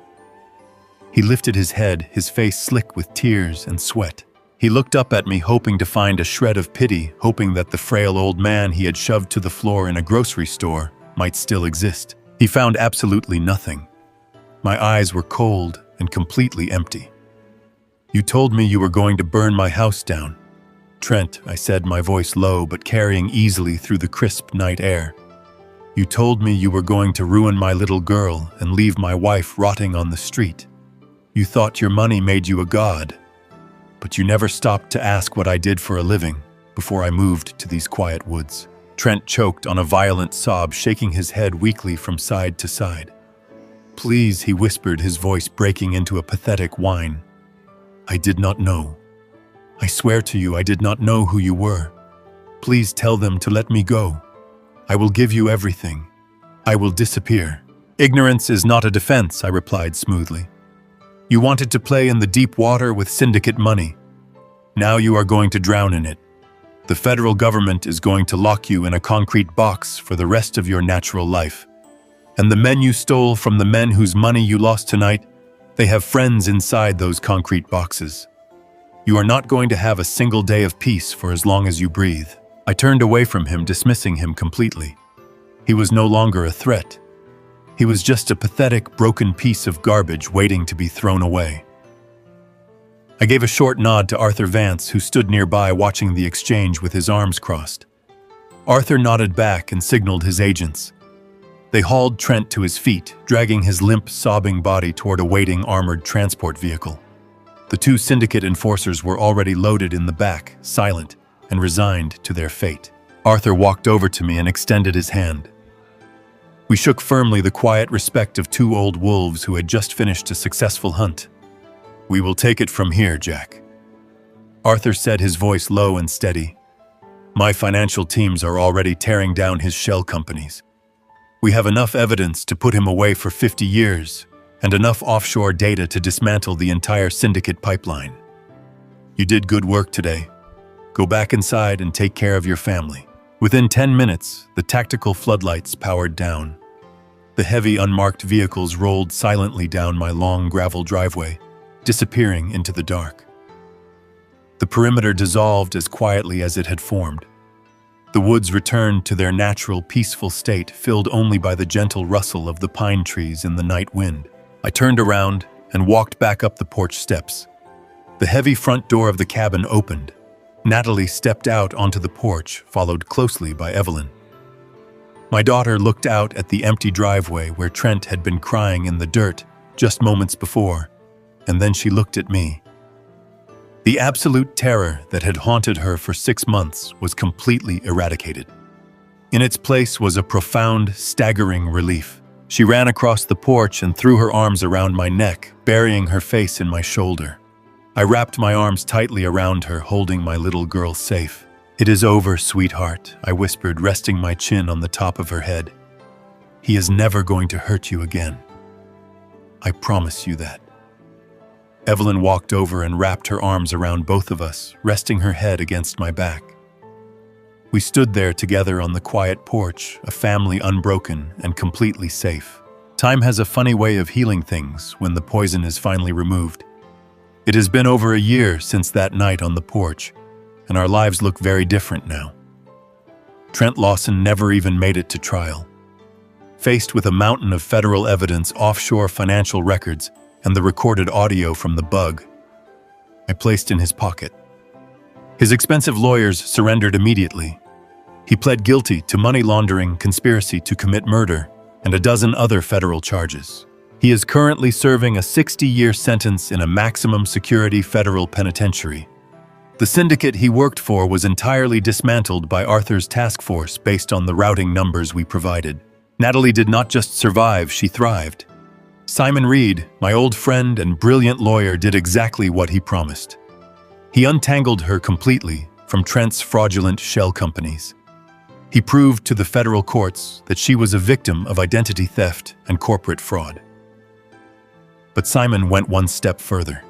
He lifted his head, his face slick with tears and sweat. He looked up at me, hoping to find a shred of pity, hoping that the frail old man he had shoved to the floor in a grocery store might still exist. He found absolutely nothing. My eyes were cold and completely empty. "You told me you were going to burn my house down." "Trent," I said, my voice low but carrying easily through the crisp night air. "You told me you were going to ruin my little girl and leave my wife rotting on the street. You thought your money made you a god. But you never stopped to ask what I did for a living before I moved to these quiet woods." Trent choked on a violent sob, shaking his head weakly from side to side. "Please," he whispered, his voice breaking into a pathetic whine. "I did not know. I swear to you, I did not know who you were. Please tell them to let me go. I will give you everything. I will disappear." "Ignorance is not a defense," I replied smoothly. "You wanted to play in the deep water with syndicate money. Now you are going to drown in it. The federal government is going to lock you in a concrete box for the rest of your natural life. And the men you stole from the men whose money you lost tonight, they have friends inside those concrete boxes. You are not going to have a single day of peace for as long as you breathe." I turned away from him, dismissing him completely. He was no longer a threat. He was just a pathetic, broken piece of garbage waiting to be thrown away. I gave a short nod to Arthur Vance, who stood nearby watching the exchange with his arms crossed. Arthur nodded back and signaled his agents. They hauled Trent to his feet, dragging his limp, sobbing body toward a waiting armored transport vehicle. The 2 syndicate enforcers were already loaded in the back, silent and resigned to their fate. Arthur walked over to me and extended his hand. We shook firmly, the quiet respect of 2 old wolves who had just finished a successful hunt. "We will take it from here, Jack." Arthur said, his voice low and steady. My financial teams are already tearing down his shell companies. We have enough evidence to put him away for 50 years and enough offshore data to dismantle the entire syndicate pipeline. You did good work today. Go back inside and take care of your family. Within 10 minutes, the tactical floodlights powered down. The heavy, unmarked vehicles rolled silently down my long gravel driveway, disappearing into the dark. The perimeter dissolved as quietly as it had formed. The woods returned to their natural, peaceful state, filled only by the gentle rustle of the pine trees in the night wind. I turned around and walked back up the porch steps. The heavy front door of the cabin opened. Natalie stepped out onto the porch, followed closely by Evelyn. My daughter looked out at the empty driveway where Trent had been crying in the dirt just moments before, and then she looked at me. The absolute terror that had haunted her for 6 months was completely eradicated. In its place was a profound, staggering relief. She ran across the porch and threw her arms around my neck, burying her face in my shoulder. I wrapped my arms tightly around her, holding my little girl safe. "It is over, sweetheart," I whispered, resting my chin on the top of her head. "He is never going to hurt you again. I promise you that." Evelyn walked over and wrapped her arms around both of us, resting her head against my back. We stood there together on the quiet porch, a family unbroken and completely safe. Time has a funny way of healing things when the poison is finally removed. It has been over a year since that night on the porch, and our lives look very different now. Trent Lawson never even made it to trial. Faced with a mountain of federal evidence, offshore financial records, and the recorded audio from the bug, I placed in his pocket. His expensive lawyers surrendered immediately. He pled guilty to money laundering, conspiracy to commit murder, and a dozen other federal charges. He is currently serving a 60-year sentence in a maximum security federal penitentiary. The syndicate he worked for was entirely dismantled by Arthur's task force based on the routing numbers we provided. Natalie did not just survive, she thrived. Simon Reed, my old friend and brilliant lawyer, did exactly what he promised. He untangled her completely from Trent's fraudulent shell companies. He proved to the federal courts that she was a victim of identity theft and corporate fraud. But Simon went one step further.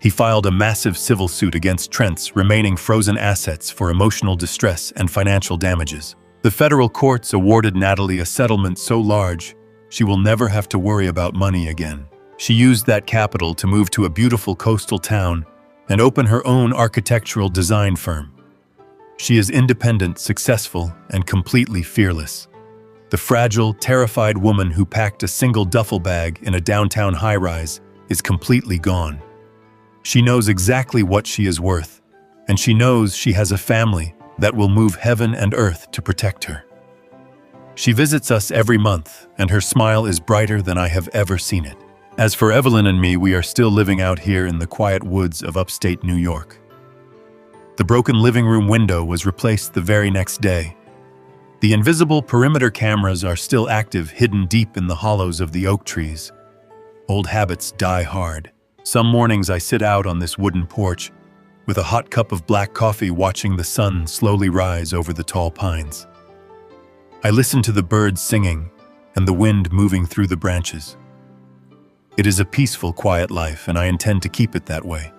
He filed a massive civil suit against Trent's remaining frozen assets for emotional distress and financial damages. The federal courts awarded Natalie a settlement so large she will never have to worry about money again. She used that capital to move to a beautiful coastal town and open her own architectural design firm. She is independent, successful, and completely fearless. The fragile, terrified woman who packed a single duffel bag in a downtown high-rise is completely gone. She knows exactly what she is worth, and she knows she has a family that will move heaven and earth to protect her. She visits us every month, and her smile is brighter than I have ever seen it. As for Evelyn and me, we are still living out here in the quiet woods of upstate New York. The broken living room window was replaced the very next day. The invisible perimeter cameras are still active, hidden deep in the hollows of the oak trees. Old habits die hard. Some mornings I sit out on this wooden porch with a hot cup of black coffee, watching the sun slowly rise over the tall pines. I listen to the birds singing and the wind moving through the branches. It is a peaceful, quiet life, and I intend to keep it that way.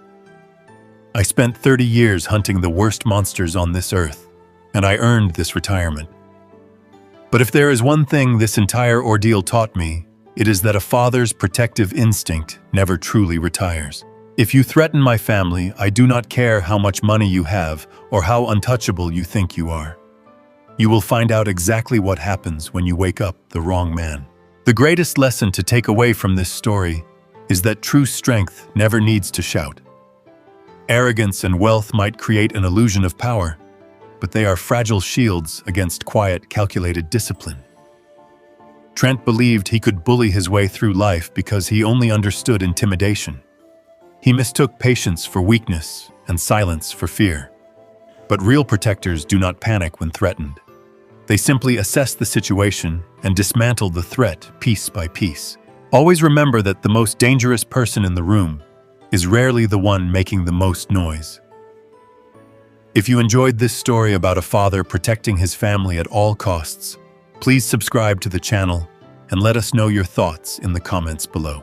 I spent 30 years hunting the worst monsters on this earth, and I earned this retirement. But if there is one thing this entire ordeal taught me, it is that a father's protective instinct never truly retires. If you threaten my family, I do not care how much money you have or how untouchable you think you are. You will find out exactly what happens when you wake up the wrong man. The greatest lesson to take away from this story is that true strength never needs to shout. Arrogance and wealth might create an illusion of power, but they are fragile shields against quiet, calculated discipline. Trent believed he could bully his way through life because he only understood intimidation. He mistook patience for weakness and silence for fear. But real protectors do not panic when threatened. They simply assess the situation and dismantle the threat piece by piece. Always remember that the most dangerous person in the room is rarely the one making the most noise. If you enjoyed this story about a father protecting his family at all costs, please subscribe to the channel and let us know your thoughts in the comments below.